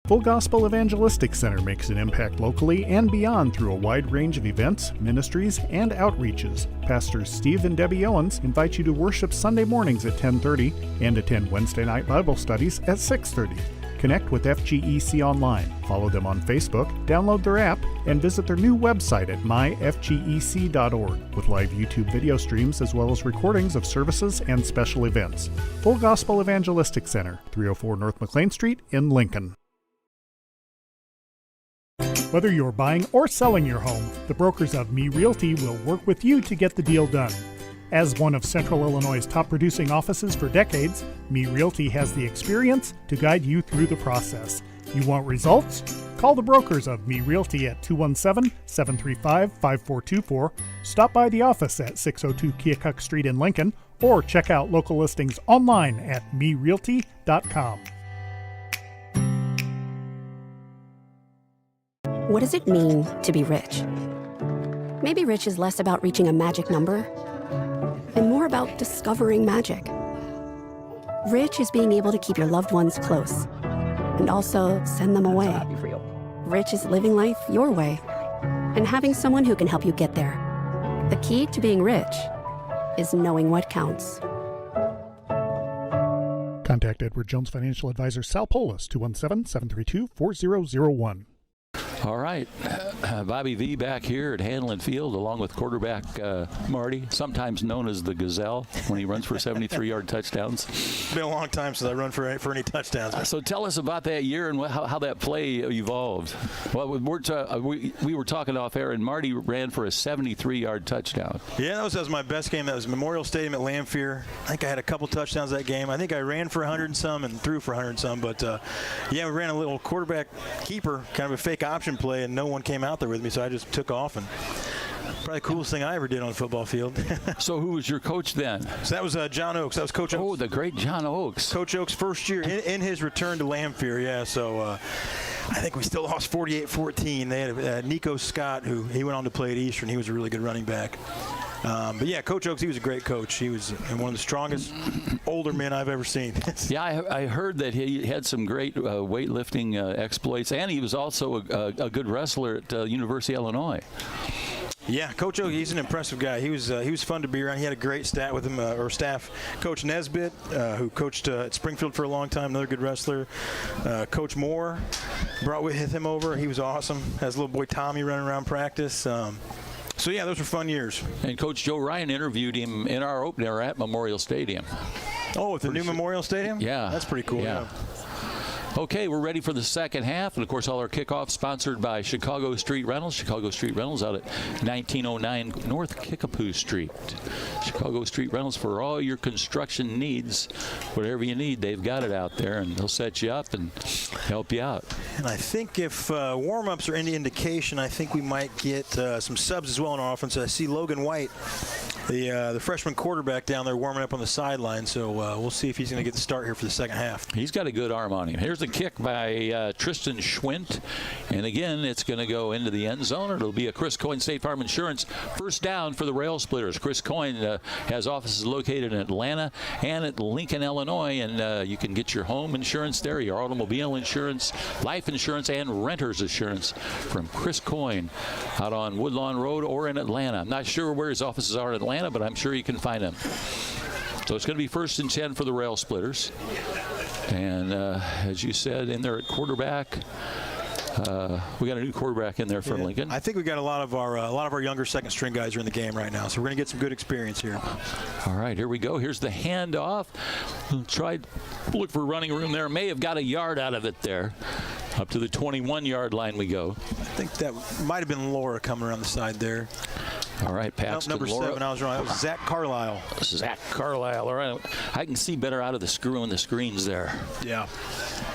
Full Gospel Evangelistic Center makes an impact locally and beyond through a wide range of events, ministries, and outreaches. Pastors Steve and Debbie Owens invite you to worship Sunday mornings at 10:30 and attend Wednesday night Bible studies at 6:30. Connect with FGEC online, follow them on Facebook, download their app, and visit their new website at myfgec.org with live YouTube video streams as well as recordings of services and special events. Full Gospel Evangelistic Center, 304 North McLean Street in Lincoln. Whether you're buying or selling your home, the brokers of Me Realty will work with you to get the deal done. As one of Central Illinois' top producing offices for decades, Me Realty has the experience to guide you through the process. You want results? Call the brokers of Me Realty at 217-735-5424, stop by the office at 602 Keokuk Street in Lincoln, or check out local listings online at merealty.com. What does it mean to be rich? Maybe rich is less about reaching a magic number and more about discovering magic. Rich is being able to keep your loved ones close and also send them away. Rich is living life your way and having someone who can help you get there. The key to being rich is knowing what counts. Contact Edward Jones Financial Advisor Sal Polis, 217-732-4001. All right, Bobby V back here at Hanlon Field, along with quarterback Marty, sometimes known as the Gazelle, when he runs for 73-yard touchdowns. It's been a long time since I run for any touchdowns. So tell us about that year and how that play evolved. Well, we were talking off air, and Marty ran for a 73-yard touchdown. Yeah, that was my best game. That was Memorial Stadium at Lamphere. I think I had a couple touchdowns that game. I think I ran for 100 and some and threw for 100 and some. But, yeah, we ran a little quarterback keeper, kind of a fake option play, and no one came out there with me, so I just took off. And probably the coolest thing I ever did on a football field. So who was your coach then? So that was John Oakes. That was Coach Oakes. Oh, the great John Oakes. Coach Oakes' first year in his return to Lamphere, yeah. So I think we still lost 48-14. They had Nico Scott, who he went on to play at Eastern. He was a really good running back. But, yeah, Coach Oakes, he was a great coach. He was one of the strongest older men I've ever seen. Yeah, I heard that he had some great weightlifting exploits, and he was also a good wrestler at University of Illinois. Yeah, Coach Oakes, he's an impressive guy. He was fun to be around. He had a great staff with him, staff. Coach Nesbitt, who coached at Springfield for a long time, another good wrestler. Coach Moore brought with him over. He was awesome. Has little boy Tommy running around practice. So, yeah, those were fun years. And Coach Joe Ryan interviewed him in our opener at Memorial Stadium. Oh, at the new Memorial Stadium? Yeah. That's pretty cool, yeah. Okay, we're ready for the second half. And, of course, all our kickoffs sponsored by Chicago Street Rentals. Chicago Street Rentals out at 1909 North Kickapoo Street. Chicago Street Rentals for all your construction needs. Whatever you need, they've got it out there, and they'll set you up and help you out. And I think if warm-ups are any indication, I think we might get some subs as well in our offense. I see Logan White, the freshman quarterback down there warming up on the sideline. So we'll see if he's going to get the start here for the second half. He's got a good arm on him. Here's the kick by Tristan Schwint. And again, it's going to go into the end zone. It'll be a Chris Coyne State Farm Insurance first down for the Rail Splitters. Chris Coyne has offices located in Atlanta and at Lincoln, Illinois. And you can get your home insurance there, your automobile insurance, life insurance, and renter's insurance from Chris Coyne out on Woodlawn Road or in Atlanta. I'm not sure where his offices are in Atlanta, but I'm sure you can find them. So it's going to be 1st and 10 for the Rail Splitters. And as you said, in there at quarterback, we got a new quarterback in there for Lincoln. I think we got a lot of our younger second string guys are in the game right now, so we're going to get some good experience here. All right, here we go. Here's the handoff. Tried to look for running room there. May have got a yard out of it there. Up to the 21-yard line we go. I think that might have been Laura coming around the side there. All right, pass number to Laura. 7, I was wrong. That was Zach Carlisle. Zach Carlisle. All right, I can see better out of the screw in the screens there. Yeah.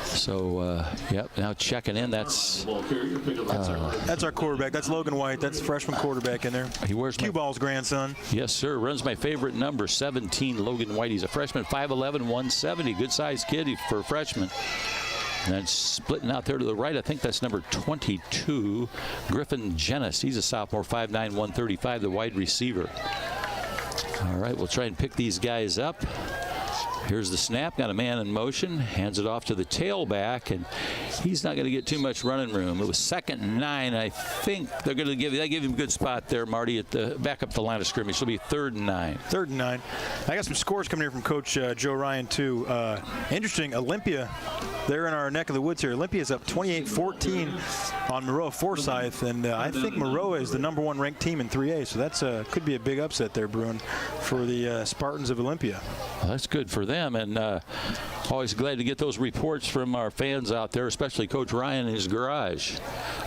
So, yep, now checking in. That's our quarterback. That's Logan White. That's the freshman quarterback in there. He wears Cue Ball's grandson. Yes, sir. Runs my favorite number, 17, Logan White. He's a freshman, 5'11", 170. Good-sized kid for a freshman. And then splitting out there to the right, I think that's number 22, Griffin Jennis. He's a sophomore, 5'9", 135, the wide receiver. All right, we'll try and pick these guys up. Here's the snap, got a man in motion, hands it off to the tailback, and he's not going to get too much running room. It was 2nd and 9. I think they're going to give him a good spot there, Marty, at the back up the line of scrimmage. It'll be 3rd and 9. 3rd and 9. I got some scores coming here from Coach Joe Ryan, too. Interesting, Olympia, they're in our neck of the woods here. Olympia's up 28-14 on Maroa Forsyth, and I think Maroa is the #1 ranked team in 3A, so that's could be a big upset there, brewing for the Spartans of Olympia. Well, that's good for them, and always glad to get those reports from our fans out there, especially Coach Ryan in his garage.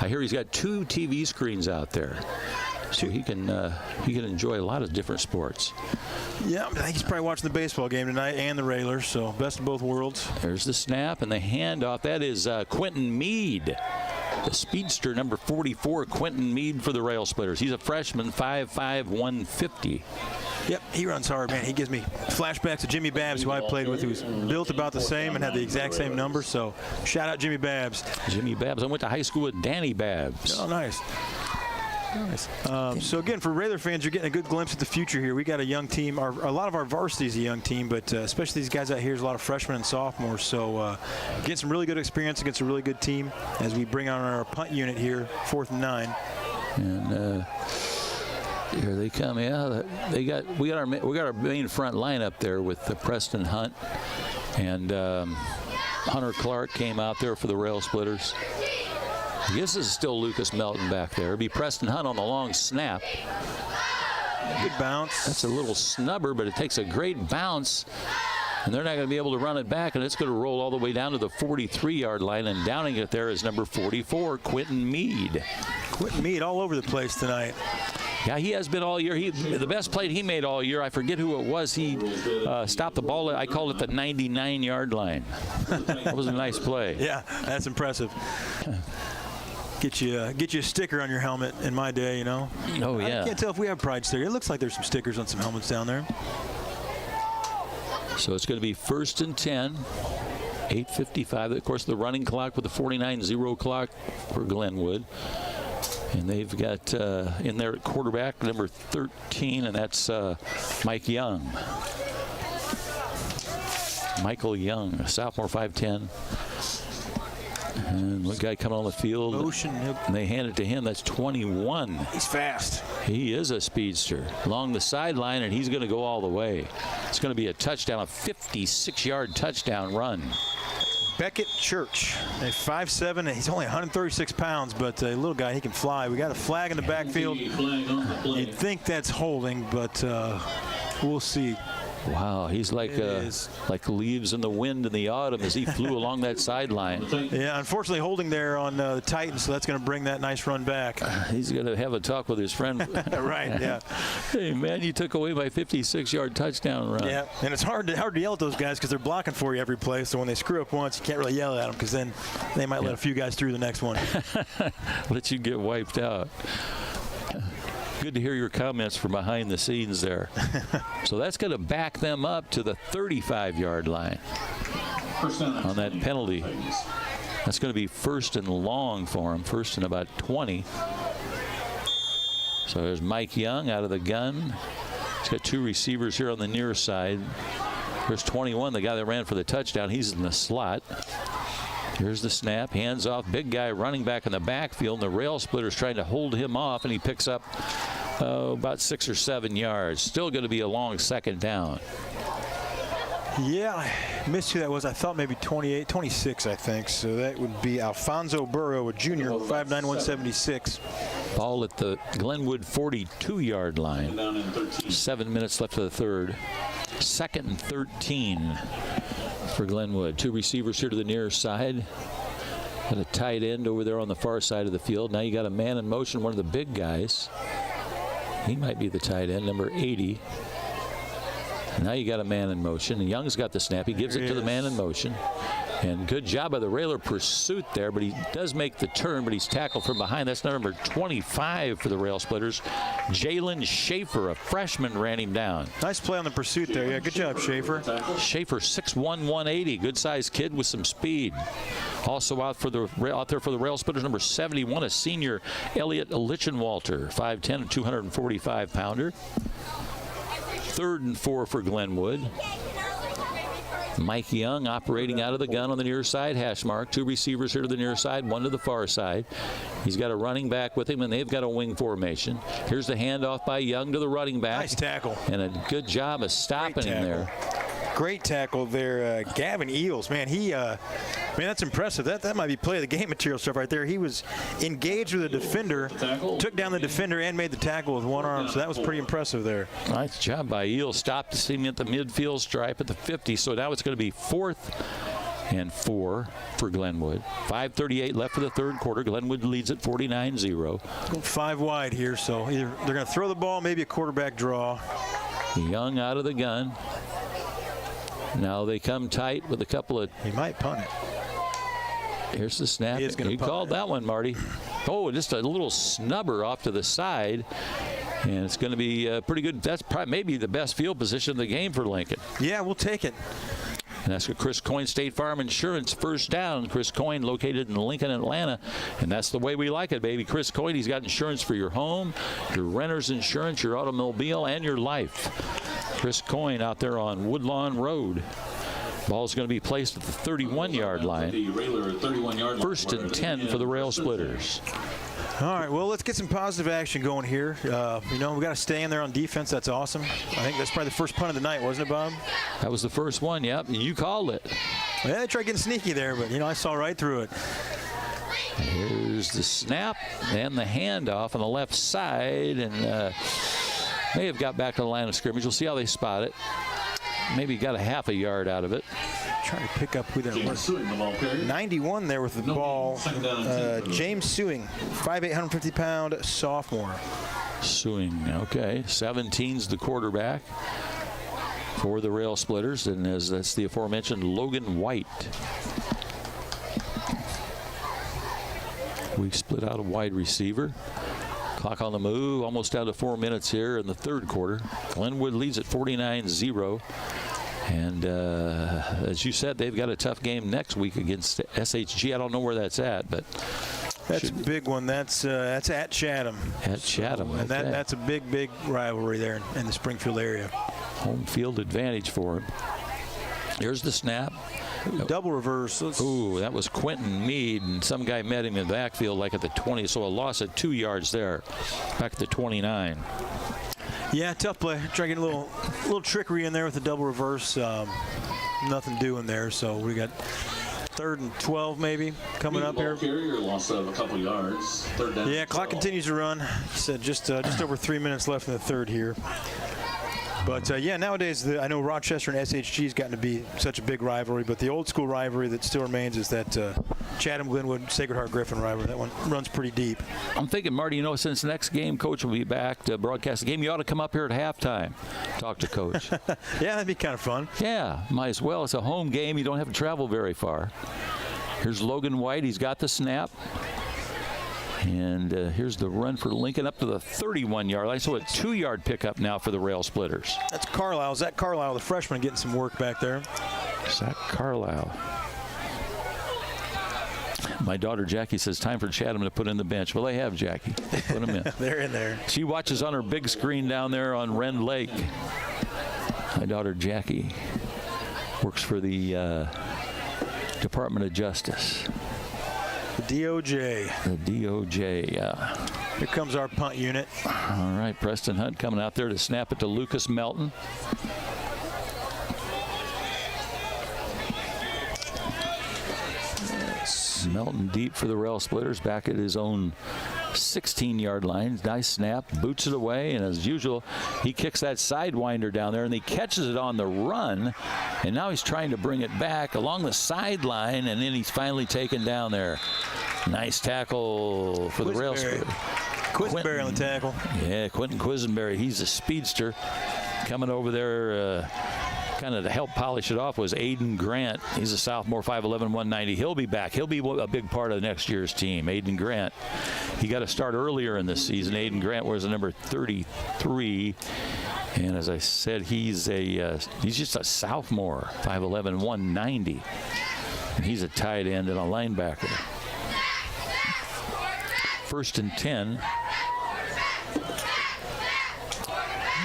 I hear he's got 2 TV screens out there, so he can enjoy a lot of different sports. Yeah, I think he's probably watching the baseball game tonight and the Railers, so best of both worlds. There's the snap and the handoff. That is Quentin Mead, the speedster, number 44, Quentin Mead for the Rail Splitters. He's a freshman, 5'5", 150. Yep, he runs hard, man. He gives me flashbacks to Jimmy Babbs, who I played with, who's built about the same and had the exact same number. So shout out Jimmy Babbs. Jimmy Babbs. I went to high school with Danny Babbs. Oh, nice. Nice. So again, for Railer fans, you're getting a good glimpse at the future here. We got a young team. A lot of our varsity is a young team, but especially these guys out here, there's a lot of freshmen and sophomores. So getting some really good experience against a really good team as we bring on our punt unit here, 4th and 9. And here they come. Yeah, we got our main front line up there with Preston Hunt and Hunter Clark came out there for the Rail Splitters. I guess this is still Lucas Melton back there. It'll be Preston Hunt on the long snap. Good bounce. That's a little snubber, but it takes a great bounce. And they're not going to be able to run it back, and it's going to roll all the way down to the 43-yard line. And downing it there is number 44, Quentin Meade. Quentin Meade all over the place tonight. Yeah, he has been all year. The best play he made all year, I forget who it was. He stopped the ball. I called it the 99-yard line. That was a nice play. Yeah, that's impressive. Get you a sticker on your helmet in my day, you know. Oh, yeah. I can't tell if we have Pride sticker. It looks like there's some stickers on some helmets down there. So it's going to be 1st and 10. 8:55. Of course, the running clock with the 49-0 clock for Glenwood. And they've got in there at quarterback number 13, and that's Mike Young. Michael Young, a sophomore, 5'10". And one guy coming on the field. Motion. And they hand it to him. That's 21. He's fast. He is a speedster. Along the sideline, and he's going to go all the way. It's going to be a touchdown, a 56-yard touchdown run. Beckett Church, a 5'7", and he's only 136 pounds, but a little guy, he can fly. We got a flag in the backfield. You'd think that's holding, but we'll see. Wow, he's like leaves in the wind in the autumn as he flew along that sideline. Yeah, unfortunately holding there on the Titans, so that's going to bring that nice run back. He's going to have a talk with his friend. Right, yeah. Hey, man, you took away my 56-yard touchdown run. Yeah, and it's hard to yell at those guys because they're blocking for you every play, so when they screw up once, you can't really yell at them because then they might let a few guys through the next one. Let you get wiped out. Good to hear your comments from behind the scenes there. So that's going to back them up to the 35-yard line on that penalty. That's going to be 1st and long for him, 1st and about 20. So there's Mike Young out of the gun. He's got 2 receivers here on the near side. There's 21, the guy that ran for the touchdown. He's in the slot. Here's the snap, hands off, big guy running back in the backfield, and the rail splitter's trying to hold him off, and he picks up about 6 or 7 yards. Still going to be a long 2nd down. Yeah, I missed who that was. I thought maybe 28, 26, I think. So that would be Alfonso Burrow, a junior, 5'9", 176. Ball at the Glenwood 42-yard line. 7 minutes left of the third. 2nd and 13 for Glenwood. 2 receivers here to the near side. Got a tight end over there on the far side of the field. Now you got a man in motion, one of the big guys. He might be the tight end, number 80. Now you got a man in motion. And Young's got the snap. He gives it to the man in motion. And good job by the Railer pursuit there, but he does make the turn, but he's tackled from behind. That's number 25 for the Rail Splitters. Jalen Schaefer, a freshman, ran him down. Nice play on the pursuit there. Yeah, good job, Schaefer. Schaefer, 6'1", 180. Good-sized kid with some speed. Also out there for the Rail Splitters, number 71, a senior, Elliot Lichenwalter, 5'10", 245-pounder. 3rd and 4 for Glenwood. Mike Young operating out of the gun on the near side hash mark. 2 receivers here to the near side, 1 to the far side. He's got a running back with him, and they've got a wing formation. Here's the handoff by Young to the running back. Nice tackle. And a good job of stopping him there. Great tackle there. Gavin Eels, man, that's impressive. That might be play of the game material stuff right there. He was engaged with a defender, took down the defender, and made the tackle with one arm. So that was pretty impressive there. Nice job by Eels. Stopped him at the midfield stripe at the 50. So now it's going to be 4th and 4 for Glenwood. 5:38 left for the third quarter. Glenwood leads at 49-0. 5 wide here, so either they're going to throw the ball, maybe a quarterback draw. Young out of the gun. Now they come tight with a couple of... He might punt it. Here's the snap. He called that one, Marty. Oh, just a little snubber off to the side. And it's going to be pretty good. That's probably maybe the best field position of the game for Lincoln. Yeah, we'll take it. And that's what Chris Coyne, State Farm Insurance, first down. Chris Coyne, located in Lincoln, Atlanta. And that's the way we like it, baby. Chris Coyne, he's got insurance for your home, your renter's insurance, your automobile, and your life. Chris Coyne out there on Woodlawn Road. Ball's going to be placed at the 31-yard line. 1st and 10 for the Rail Splitters. All right, well, let's get some positive action going here. We got to stay in there on defense. That's awesome. I think that's probably the first punt of the night, wasn't it, Bob? That was the first one, yep. And you called it. Yeah, they tried getting sneaky there, but, I saw right through it. Here's the snap and the handoff on the left side, and may have got back to the line of scrimmage. We'll see how they spot it. Maybe got a half a yard out of it. Trying to pick up who that was. 91 there with the ball. James Sewing, 5'8", 150-pound sophomore. Sewing, okay. 17's the quarterback for the Rail Splitters, and that's the aforementioned Logan White. We split out a wide receiver. Clock on the move, almost down to 4 minutes here in the third quarter. Glenwood leads at 49-0. And as you said, they've got a tough game next week against SHG. I don't know where that's at, but that's a big one. That's at Chatham. At Chatham, so, and that's a big rivalry there in the Springfield area. Home field advantage for him. Here's the snap. Double reverse. Ooh, that was Quentin Mead, and some guy met him in the backfield like at the 20, so a loss of 2 yards there, back at the 29. Yeah, tough play. Try to get a little trickery in there with the double reverse. Nothing doing there, so we got 3rd and 12 maybe coming up here. Carrier loss of a couple yards. 3rd down. Yeah, clock continues to run. Said just over 3 minutes left in the third here. But yeah, nowadays I know Rochester and SHG has gotten to be such a big rivalry, but the old school rivalry that still remains is that Chatham, Glenwood, Sacred Heart Griffin rivalry. That one runs pretty deep. I'm thinking, Marty, since the next game, Coach will be back to broadcast the game, you ought to come up here at halftime, talk to Coach. Yeah, that'd be kind of fun. Yeah, might as well. It's a home game. You don't have to travel very far. Here's Logan White. He's got the snap. And here's the run for Lincoln up to the 31-yard line. So a 2-yard pickup now for the Rail Splitters. That's Carlisle. Zach Carlisle, the freshman, getting some work back there. Zach Carlisle. My daughter Jackie says time for Chatham to put in the bench. Well, they have, Jackie. Put them in. They're in there. She watches on her big screen down there on Rend Lake. My daughter Jackie works for the Department of Justice. The DOJ. The DOJ, yeah. Here comes our punt unit. All right, Preston Hunt coming out there to snap it to Lucas Melton. Melton deep for the Rail Splitters, back at his own 16-yard line. Nice snap, boots it away, and as usual, he kicks that sidewinder down there, and he catches it on the run, and now he's trying to bring it back along the sideline, and then he's finally taken down there. Nice tackle for the Rail Splitters. Quisenberry on the tackle. Yeah, Quentin Quisenberry. He's a speedster. Coming over there kind of to help polish it off was Aiden Grant. He's a sophomore, 5'11", 190. He'll be back. He'll be a big part of next year's team. Aiden Grant. He got a start earlier in this season. Aiden Grant wears the number 33. And as I said, he's just a sophomore, 5'11", 190. And he's a tight end and a linebacker. 1st and 10.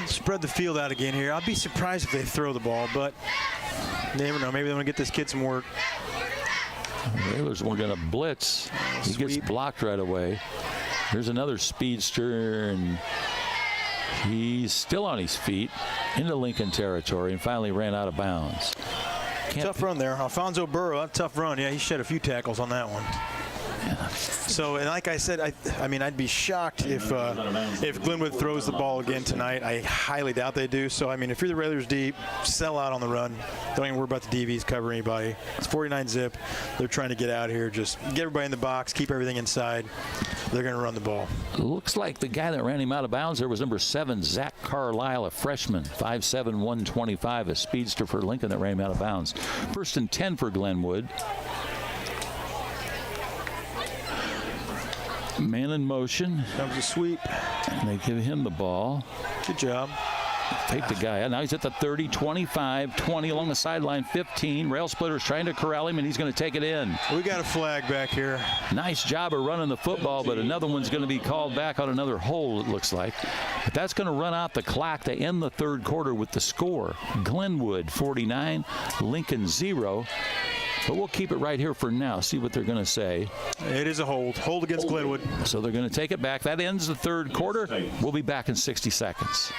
Spread the field out again here. I'll be surprised if they throw the ball, but you never know. Maybe they want to get this kid some work. Railers were going to blitz. He gets blocked right away. There's another speedster, and he's still on his feet into Lincoln territory and finally ran out of bounds. Tough run there. Alfonso Burrow, a tough run. Yeah, he shed a few tackles on that one. So, and like I said, I mean, I'd be shocked if Glenwood throws the ball again tonight. I highly doubt they do. So, I mean, if you're the Railers deep, sell out on the run. Don't even worry about the DVs covering anybody. It's 49 zip. They're trying to get out here. Just get everybody in the box, keep everything inside. They're going to run the ball. Looks like the guy that ran him out of bounds there was number 7, Zach Carlisle, a freshman, 5'7", 125, a speedster for Lincoln that ran him out of bounds. 1st and 10 for Glenwood. Man in motion. Comes a sweep. And they give him the ball. Good job. Take the guy out. Now he's at the 30, 25, 20 along the sideline, 15. Rail Splitters trying to corral him, and he's going to take it in. We got a flag back here. Nice job of running the football, but another one's going to be called back on another hole, it looks like. But that's going to run out the clock to end the third quarter with the score. Glenwood 49, Lincoln 0. But we'll keep it right here for now, see what they're going to say. It is a hold. Hold against Glenwood. So they're going to take it back. That ends the third quarter. We'll be back in 60 seconds.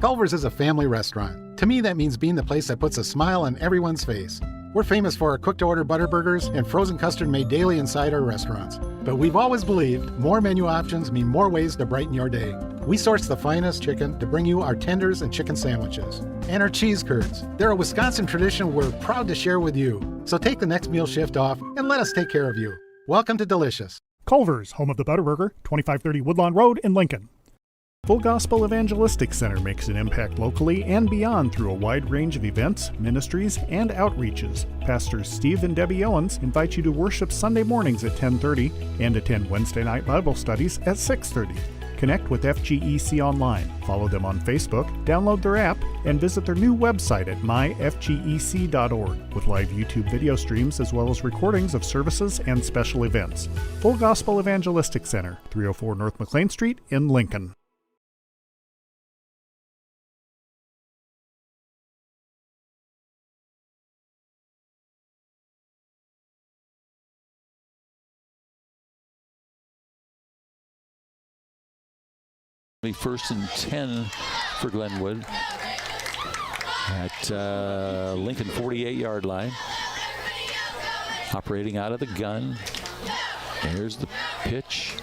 Culver's is a family restaurant. To me, that means being the place that puts a smile on everyone's face. We're famous for our cooked-to-order butter burgers and frozen custard made daily inside our restaurants. But we've always believed more menu options mean more ways to brighten your day. We source the finest chicken to bring you our tenders and chicken sandwiches. And our cheese curds. They're a Wisconsin tradition we're proud to share with you. So take the next meal shift off and let us take care of you. Welcome to Delicious. Culver's, home of the Butterburger, 2530 Woodlawn Road in Lincoln. Full Gospel Evangelistic Center makes an impact locally and beyond through a wide range of events, ministries, and outreaches. Pastors Steve and Debbie Owens invite you to worship Sunday mornings at 10:30 and attend Wednesday night Bible studies at 6:30. Connect with FGEC online, follow them on Facebook, download their app, and visit their new website at myfgec.org with live YouTube video streams as well as recordings of services and special events. Full Gospel Evangelistic Center, 304 North McLean Street in Lincoln. First and 10 for Glenwood at Lincoln 48-yard line. Operating out of the gun. There's the pitch.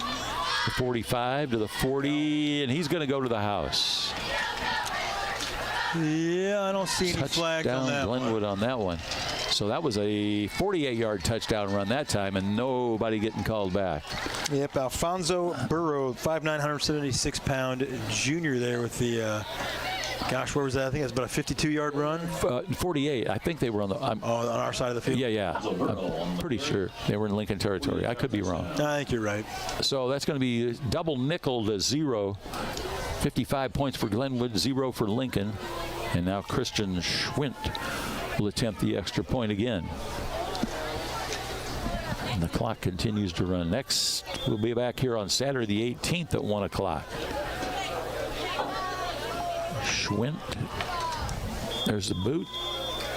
The 45 to the 40, and he's going to go to the house. Yeah, I don't see any flag on that Glenwood on that one. So that was a 48-yard touchdown run that time, and nobody getting called back. Yep, Alfonso Burrow, 5'9", 176-pound junior there with the, gosh, where was that? I think it was about a 52-yard run. 48. I think they were on the. on our side of the field? Yeah. I'm pretty sure they were in Lincoln territory. I could be wrong. I think you're right. So that's going to be double nickel to 0. 55 points for Glenwood, 0 for Lincoln. And now Christian Schwint will attempt the extra point again. And the clock continues to run. Next, we'll be back here on Saturday the 18th at 1 o'clock. Schwint. There's the boot.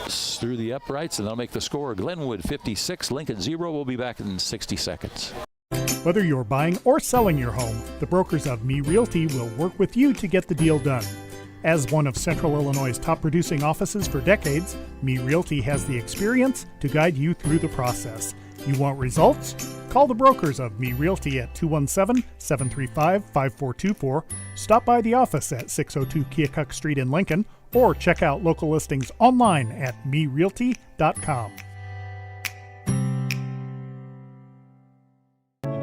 Through the uprights, and they'll make the score. Glenwood 56, Lincoln 0. We'll be back in 60 seconds. Whether you're buying or selling your home, the brokers of Me Realty will work with you to get the deal done. As one of Central Illinois' top producing offices for decades, Me Realty has the experience to guide you through the process. You want results? Call the brokers of Me Realty at 217-735-5424, stop by the office at 602 Keokuk Street in Lincoln, or check out local listings online at merealty.com.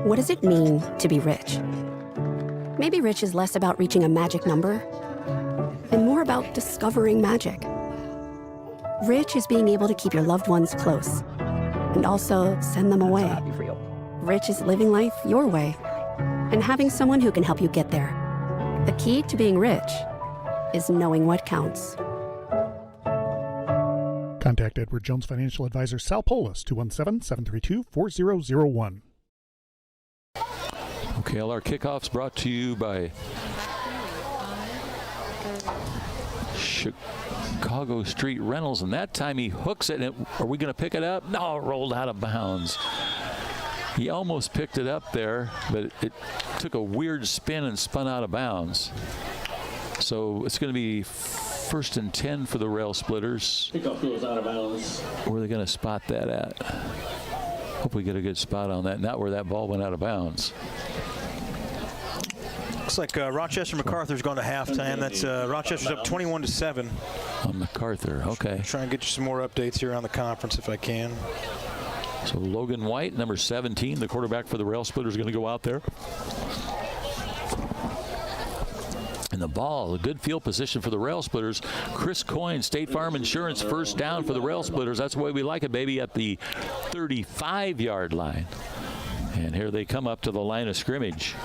What does it mean to be rich? Maybe rich is less about reaching a magic number and more about discovering magic. Rich is being able to keep your loved ones close and also send them away. Rich is living life your way and having someone who can help you get there. The key to being rich is knowing what counts. Contact Edward Jones Financial Advisor Sal Polis, 217-732-4001. Okay, all our kickoffs brought to you by Chicago Street Rentals, and that time he hooks it, and are we going to pick it up? No, it rolled out of bounds. He almost picked it up there, but it took a weird spin and spun out of bounds. So it's going to be first and 10 for the Rail Splitters. Kickoff goes out of bounds. Where are they going to spot that at? Hope we get a good spot on that, not where that ball went out of bounds. Looks like Rochester MacArthur's going to halftime. That's Rochester's up 21-7. On MacArthur, okay. Try and get you some more updates here on the conference if I can. So Logan White, number 17, the quarterback for the Rail Splitters, going to go out there. And the ball, a good field position for the Rail Splitters. Chris Coyne, State Farm Insurance, first down for the Rail Splitters. That's the way we like it, baby, at the 35-yard line. And here they come up to the line of scrimmage.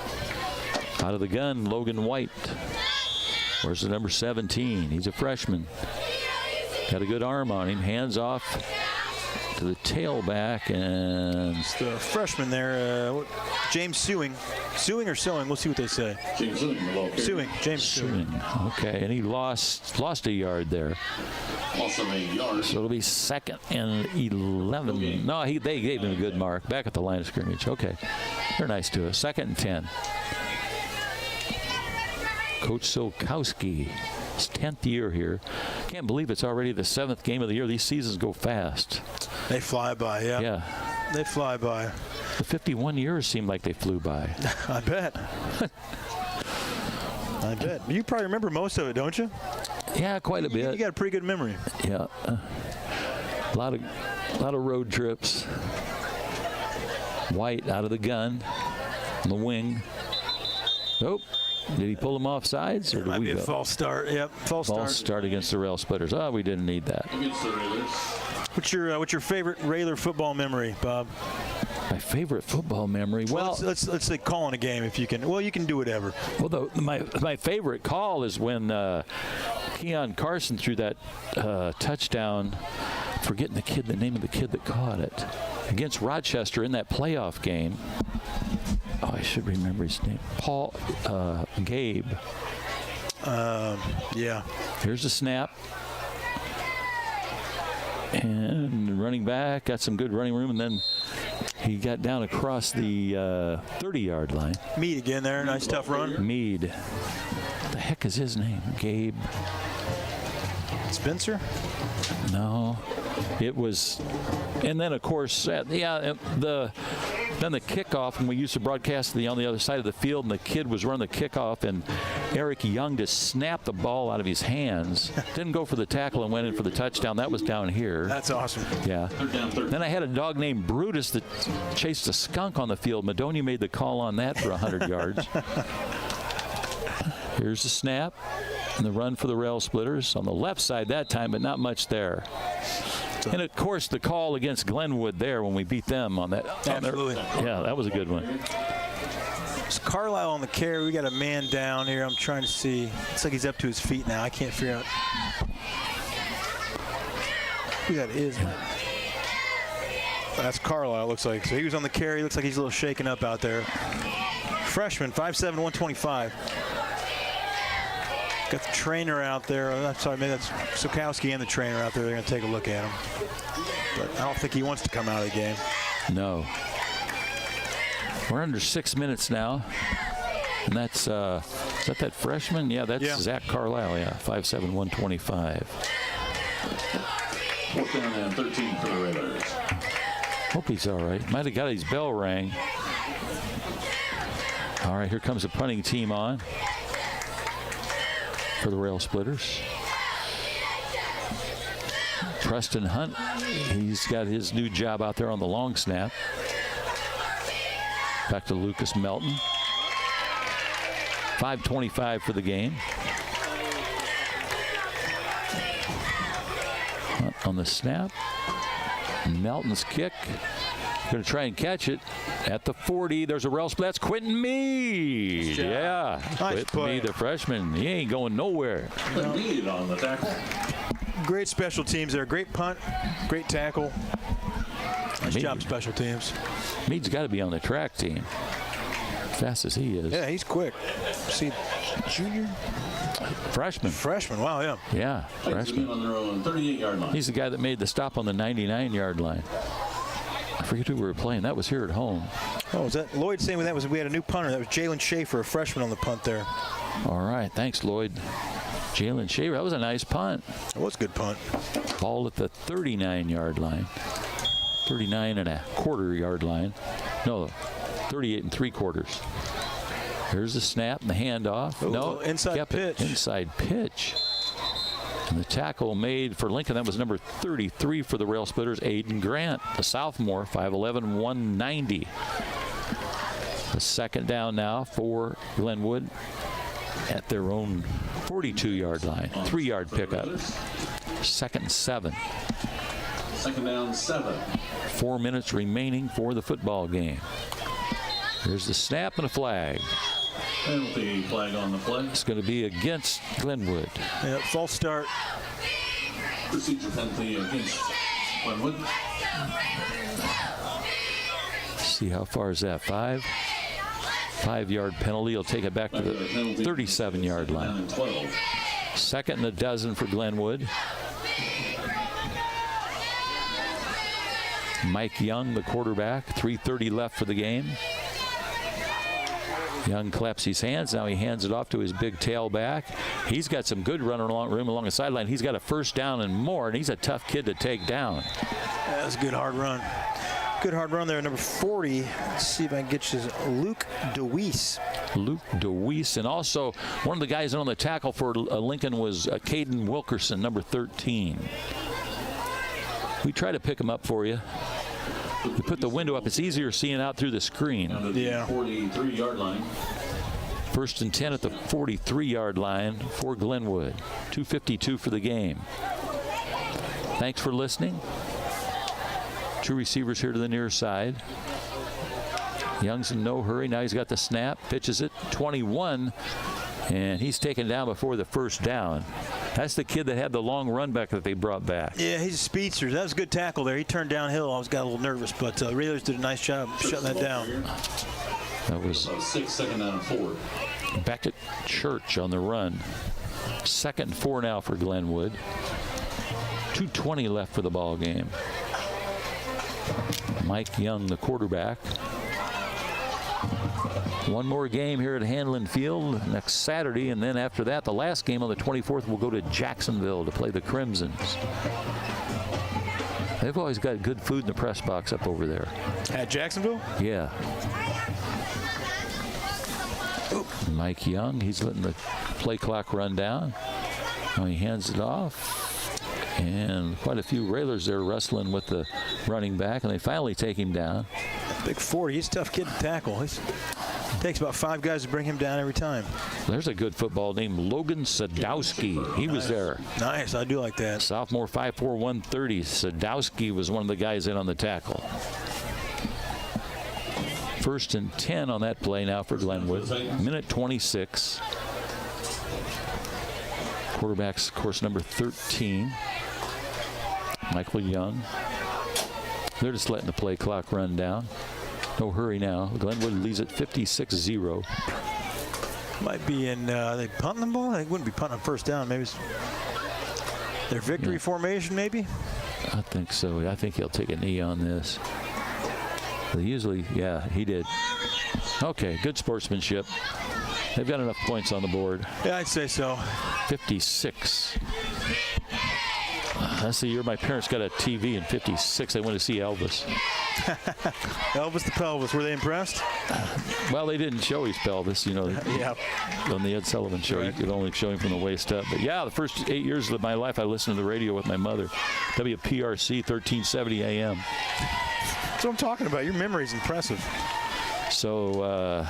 Out of the gun, Logan White. Where's the number 17? He's a freshman. Got a good arm on him. Hands off to the tailback, and it's the freshman there, James Sewing. Sewing or Sewing? We'll see what they say. James Sewing. James Sewing. Okay, and he lost a yard there. Also a yard. So it'll be second and 11. Okay. No, they gave him a good mark. Back at the line of scrimmage. Okay, they're nice to us. Second and 10. Coach Silkowski His 10th year here. Can't believe it's already the 7th game of the year. These seasons go fast. They fly by, yeah. Yeah. They fly by. The 51 years seem like they flew by. I bet. I bet. You probably remember most of it, don't you? Yeah, quite a bit. You got a pretty good memory. Yeah. A lot of road trips. White out of the gun on the wing. Oh, did he pull them off sides, or did Might we be a go? false start. Yep, false start against the Rail Splitters. Oh, we didn't need that. Against the Railers. What's your favorite Railer football memory, Bob? My favorite football memory. Well, let's say calling a game if you can. Well, you can do whatever. Well, my favorite call is when Keon Carson threw that touchdown. Forgetting the name of the kid that caught it against Rochester in that playoff game. Oh, I should remember his name. Gabe. Yeah. Here's the snap. And running back, got some good running room, and then he got down across the 30-yard line. Mead again there. Nice, tough run. Mead. What the heck is his name? Gabe. Spencer? No. It was, and then of course, then the kickoff, and we used to broadcast on the other side of the field, and the kid was running the kickoff, and Eric Young just snapped the ball out of his hands, didn't go for the tackle, and went in for the touchdown. That was down here. That's awesome. Yeah. Then I had a dog named Brutus that chased a skunk on the field. Madonia made the call on that for 100 yards. Here's the snap and the run for the Rail Splitters on the left side that time, but not much there. And, of course, the call against Glenwood there when we beat them on that. Absolutely. Yeah, that was a good one. It's Carlisle on the carry. We got a man down here. I'm trying to see. It's like he's up to his feet now. I can't figure out who that is. That's Carlisle, looks like. So he was on the carry. Looks like he's a little shaken up out there. Freshman, 5'7", 125. Got the trainer out there. I'm sorry, maybe that's Sokowski and the trainer out there. They're going to take a look at him. But I don't think he wants to come out of the game. No. We're under 6 minutes now. And that's, is that freshman? Yeah, that's Zach Carlisle, 5'7", 125. 4th down and 13 for the Railers. Hope he's all right. Might have got his bell rang. All right, here comes the punting team on for the Rail Splitters. Preston Hunt, he's got his new job out there on the long snap. Back to Lucas Melton. 5:25 for the game. Hunt on the snap. Melton's kick. Going to try and catch it at the 40. There's a Rail Split. That's Quentin Mead. Yeah. Nice Quentin Mead, the freshman. He ain't going nowhere. Mead on the tackle. Great special teams there. Great punt. Great tackle. Nice job, special teams. Mead's got to be on the track team. Fast as he is. Yeah, he's quick. See, junior? Freshman. Freshman, wow, yeah. Yeah, freshman. On their own 38-yard line. He's the guy that made the stop on the 99-yard line. I forget who we were playing. That was here at home. Oh, was that Lloyd saying that was we had a new punter? That was Jalen Schaefer, a freshman on the punt there. All right, thanks, Lloyd. Jalen Schaefer, that was a nice punt. That was a good punt. Ball at the 39-yard line. 39.25-yard line. No, 38 3/4. Here's the snap and the handoff. No, inside pitch. Inside pitch. And the tackle made for Lincoln, that was number 33 for the Rail Splitters, Aiden Grant, the sophomore, 5'11", 190. The second down now for Glenwood at their own 42-yard line. 3-yard pickup. 2nd and 7. 2nd down, 7. 4 minutes remaining for the football game. Here's the snap and a flag. Penalty flag on the play. It's going to be against Glenwood. Yeah, false start. Procedure penalty against Glenwood. See how far is that? 5-yard penalty. He'll take it back to the 37-yard line. 2nd and a dozen for Glenwood. Mike Young, the quarterback. 3:30 left for the game. Young claps his hands. Now he hands it off to his big tailback. He's got some good room along the sideline. He's got a first down and more, and he's a tough kid to take down. That's a good hard run. Good hard run there, number 40. Let's see if I can get you Luke DeWeese. Luke DeWeese, and also one of the guys on the tackle for Lincoln was Caden Wilkerson, number 13. We try to pick him up for you. We put the window up. It's easier seeing out through the screen. Yeah. 43-yard line. First and 10 at the 43-yard line for Glenwood. 2:52 for the game. Thanks for listening. Two receivers here to the near side. Young's in no hurry. Now he's got the snap. Pitches it. 21. And he's taken down before the first down. That's the kid that had the long run back that they brought back. Yeah, he's a speedster. That was a good tackle there. He turned downhill. I got a little nervous, but Railers did a nice job shutting that down. That was 6, second down and 4. back at Church on the run. 2nd and 4 now for Glenwood. 2:20 left for the ball game. Mike Young, the quarterback. One more game here at Hanlon Field next Saturday, and then after that, the last game on the 24th, we'll go to Jacksonville to play the Crimsons. They've always got good food in the press box up over there. At Jacksonville? Yeah. Mike Young, he's letting the play clock run down. Now he hands it off. And quite a few Railers there wrestling with the running back, and they finally take him down. Big 40, he's a tough kid to tackle. It takes about 5 guys to bring him down every time. There's a good football named Logan Sadowski. He was there. Nice, I do like that. Sophomore, 5'4", 130. Sadowski was one of the guys in on the tackle. 1st and 10 on that play now for Glenwood. Minute 26. Quarterback's, of course, number 13. Michael Young. They're just letting the play clock run down. No hurry now. Glenwood leads at 56-0. Might be in, they punting the ball? They wouldn't be punting on first down. Maybe it's their victory formation, maybe? I think so. I think he'll take a knee on this. They usually, yeah, he did. Okay, good sportsmanship. They've got enough points on the board. Yeah, I'd say so. 56. That's the year my parents got a TV in 56. They went to see Elvis. Elvis the Pelvis. Were they impressed? Well, they didn't show his pelvis, you know. Yeah. On the Ed Sullivan Show, you could only show him from the waist up. But yeah, the first 8 years of my life, I listened to the radio with my mother. WPRC 1370 AM. That's what I'm talking about. Your memory's impressive. So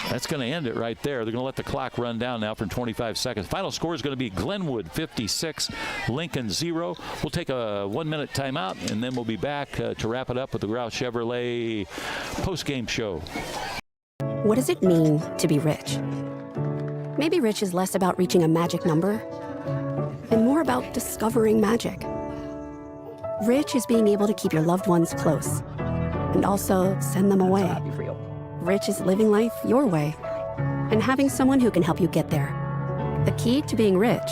that's going to end it right there. They're going to let the clock run down now for 25 seconds. Final score is going to be Glenwood 56, Lincoln 0. We'll take a 1-minute timeout, and then we'll be back to wrap it up with the Roush Chevrolet post-game show. What does it mean to be rich? Maybe rich is less about reaching a magic number and more about discovering magic. Rich is being able to keep your loved ones close and also send them away. Rich is living life your way and having someone who can help you get there. The key to being rich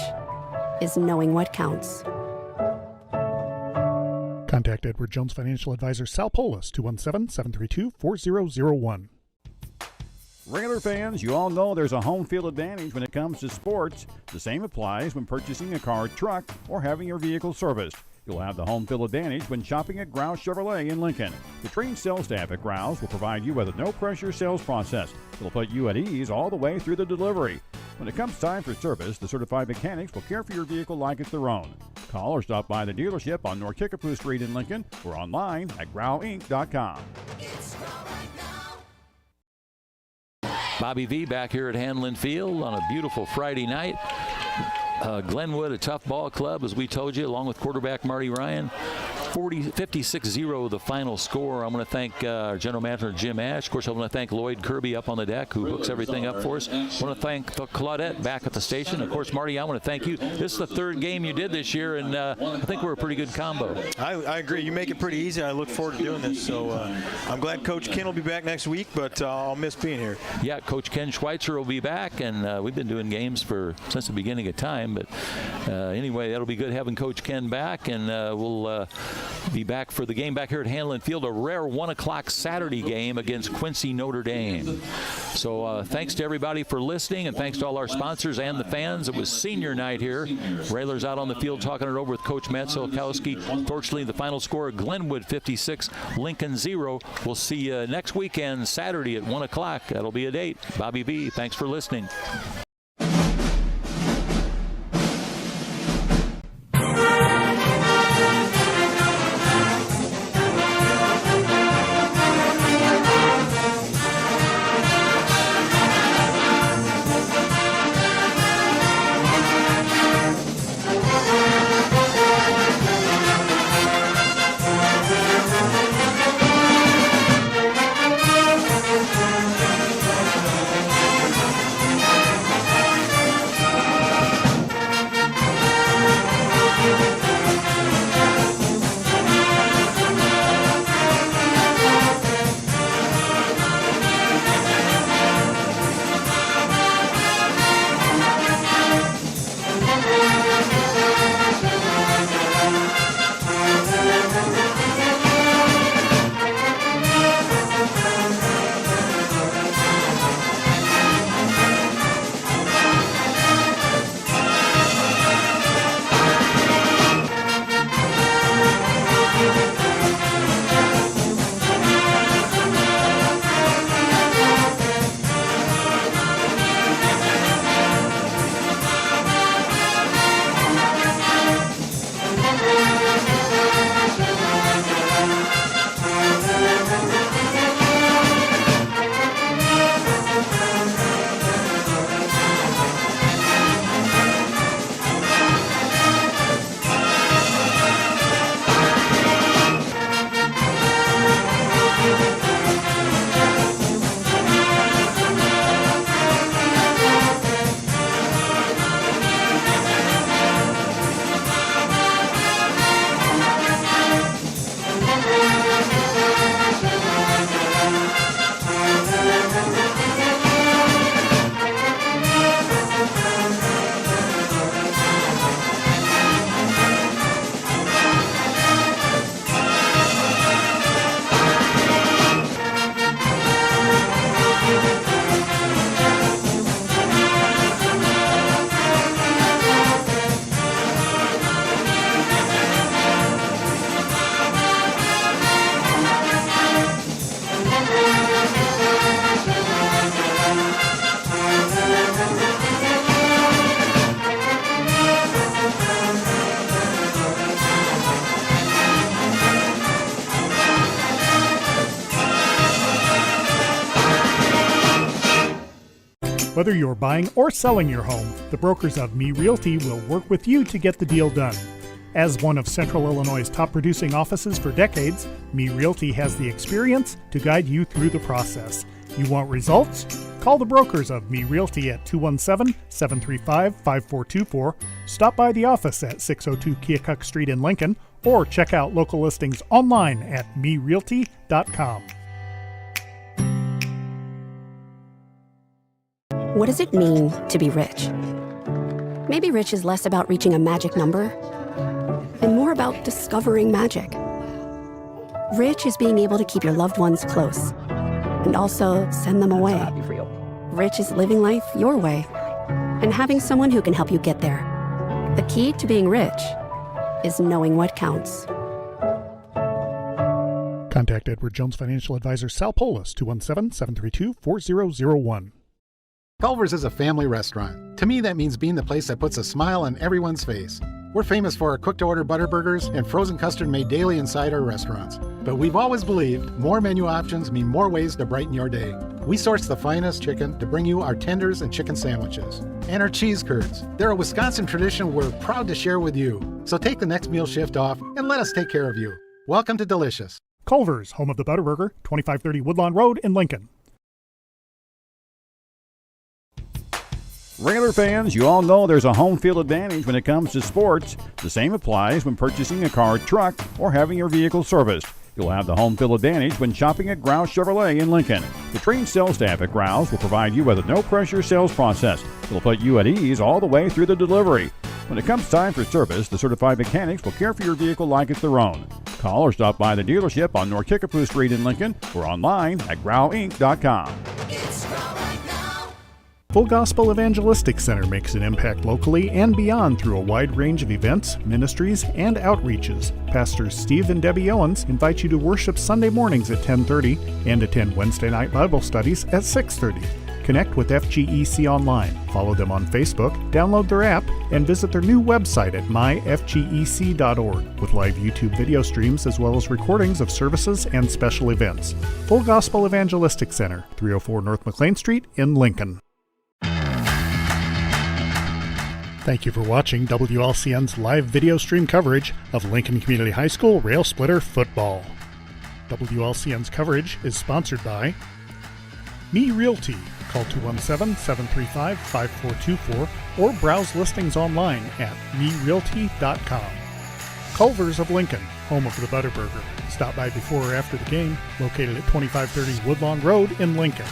is knowing what counts. Contact Edward Jones Financial Advisor Sal Polis, 217-732-4001. Railer fans, you all know there's a home field advantage when it comes to sports. The same applies when purchasing a car, truck, or having your vehicle serviced. You'll have the home field advantage when shopping at Roush Chevrolet in Lincoln. The trained sales staff at Roush will provide you with a no-pressure sales process. It'll put you at ease all the way through the delivery. When it comes time for service, the certified mechanics will care for your vehicle like it's their own. Call or stop by the dealership on North Kickapoo Street in Lincoln or online at growinc.com. Bobby V back here at Hanlon Field on a beautiful Friday night. Glenwood, a tough ball club, as we told you, along with quarterback Marty Ryan. 56-0 the final score. I want to thank our general manager Jim Ash. Of course, I want to thank Lloyd Kirby up on the deck, who hooks everything up for us. I want to thank Claudette back at the station. Of course, Marty, I want to thank you. This is the 3rd game you did this year, and I think we're a pretty good combo. I agree. You make it pretty easy. I look forward to doing this. So I'm glad Coach Ken will be back next week, but I'll miss being here. Yeah, Coach Ken Schweitzer will be back, and we've been doing games since the beginning of time. But anyway, that'll be good having Coach Ken back, and we'll be back for the game back here at Hanlon Field, a rare 1 o'clock Saturday game against Quincy Notre Dame. So thanks to everybody for listening, and thanks to all our sponsors and the fans. It was senior night here. Railers out on the field talking it over with Coach Matt Solkowski. Fortunately, the final score, Glenwood 56, Lincoln 0. We'll see you next weekend, Saturday at 1 o'clock. That'll be a date. Bobby B, thanks for listening. Whether you're buying or selling your home, the brokers of Me Realty will work with you to get the deal done. As one of Central Illinois' top producing offices for decades, Me Realty has the experience to guide you through the process. You want results? Call the brokers of Me Realty at 217-735-5424, stop by the office at 602 Keokuk Street in Lincoln, or check out local listings online at merealty.com. What does it mean to be rich? Maybe rich is less about reaching a magic number and more about discovering magic. Rich is being able to keep your loved ones close and also send them away. Rich is living life your way and having someone who can help you get there. The key to being rich is knowing what counts. Contact Edward Jones Financial Advisor Sal Polis, 217-732-4001. Culver's is a family restaurant. To me, that means being the place that puts a smile on everyone's face. We're famous for our cooked-to-order butter burgers and frozen custard made daily inside our restaurants. But we've always believed more menu options mean more ways to brighten your day. We source the finest chicken to bring you our tenders and chicken sandwiches. And our cheese curds. They're a Wisconsin tradition we're proud to share with you. So take the next meal shift off and let us take care of you. Welcome to Delicious. Culver's, home of the Butterburger, 2530 Woodlawn Road in Lincoln. Railer fans, you all know there's a home field advantage when it comes to sports. The same applies when purchasing a car, truck, or having your vehicle serviced. You'll have the home field advantage when shopping at Grouse Chevrolet in Lincoln. The trained sales staff at Grouse will provide you with a no-pressure sales process. It'll put you at ease all the way through the delivery. When it comes time for service, the certified mechanics will care for your vehicle like it's their own. Call or stop by the dealership on North Kickapoo Street in Lincoln or online at growinc.com. Full Gospel Evangelistic Center makes an impact locally and beyond through a wide range of events, ministries, and outreaches. Pastors Steve and Debbie Owens invite you to worship Sunday mornings at 10:30 and attend Wednesday night Bible studies at 6:30. Connect with FGEC online, follow them on Facebook, download their app, and visit their new website at myfgec.org with live YouTube video streams as well as recordings of services and special events. Full Gospel Evangelistic Center, 304 North McLean Street in Lincoln. Thank you for watching WLCN's live video stream coverage of Lincoln Community High School Rail Splitter football. WLCN's coverage is sponsored by Me Realty. Call 217-735-5424 or browse listings online at merealty.com. Culver's of Lincoln, home of the Butterburger. Stop by before or after the game, located at 2530 Woodlawn Road in Lincoln.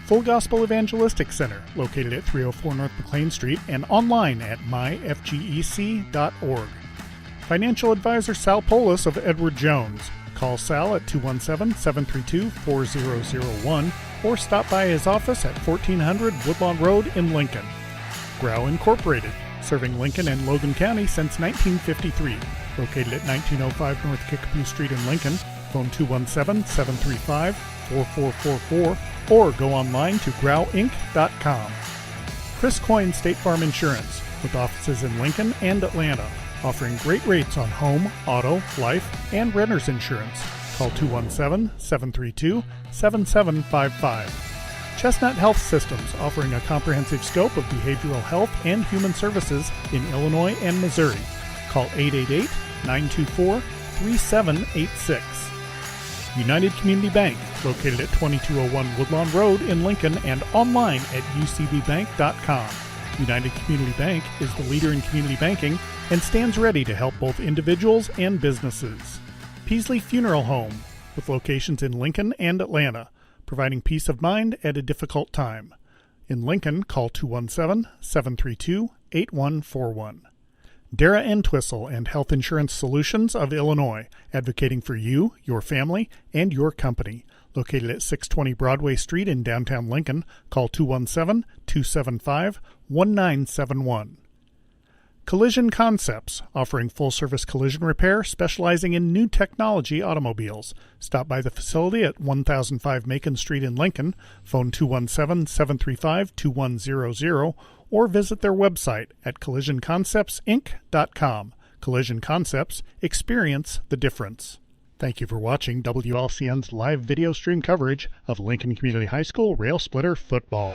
Full Gospel Evangelistic Center, located at 304 North McLean Street and online at myfgec.org. Financial advisor Sal Polis of Edward Jones. Call Sal at 217-732-4001 or stop by his office at 1400 Woodlawn Road in Lincoln. Grow Incorporated, serving Lincoln and Logan County since 1953. Located at 1905 North Kickapoo Street in Lincoln. Phone 217-735-4444 or go online to growinc.com. Chris Coyne State Farm Insurance, with offices in Lincoln and Atlanta, offering great rates on home, auto, life, and renter's insurance. Call 217-732-7755. Chestnut Health Systems, offering a comprehensive scope of behavioral health and human services in Illinois and Missouri. Call 888-924-3786. United Community Bank, located at 2201 Woodlawn Road in Lincoln and online at ucbbank.com. United Community Bank is the leader in community banking and stands ready to help both individuals and businesses. Peasley Funeral Home, with locations in Lincoln and Atlanta, providing peace of mind at a difficult time. In Lincoln, call 217-732-8141. Dara Entwistle and Health Insurance Solutions of Illinois, advocating for you, your family, and your company. Located at 620 Broadway Street in downtown Lincoln, call 217-275-1971. Collision Concepts, offering full-service collision repair, specializing in new technology automobiles. Stop by the facility at 1005 Macon Street in Lincoln, phone 217-735-2100, or visit their website at collisionconceptsinc.com. Collision Concepts, experience the difference. Thank you for watching WLCN's live video stream coverage of Lincoln Community High School Rail Splitter football.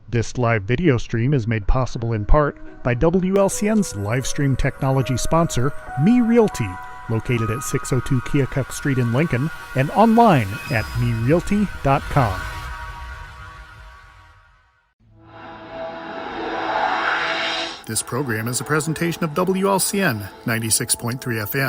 This live video stream is made possible in part by WLCN's live stream technology sponsor, Me Realty, located at 602 Keokuk Street in Lincoln and online at merealty.com. This program is a presentation of WLCN 96.3 FM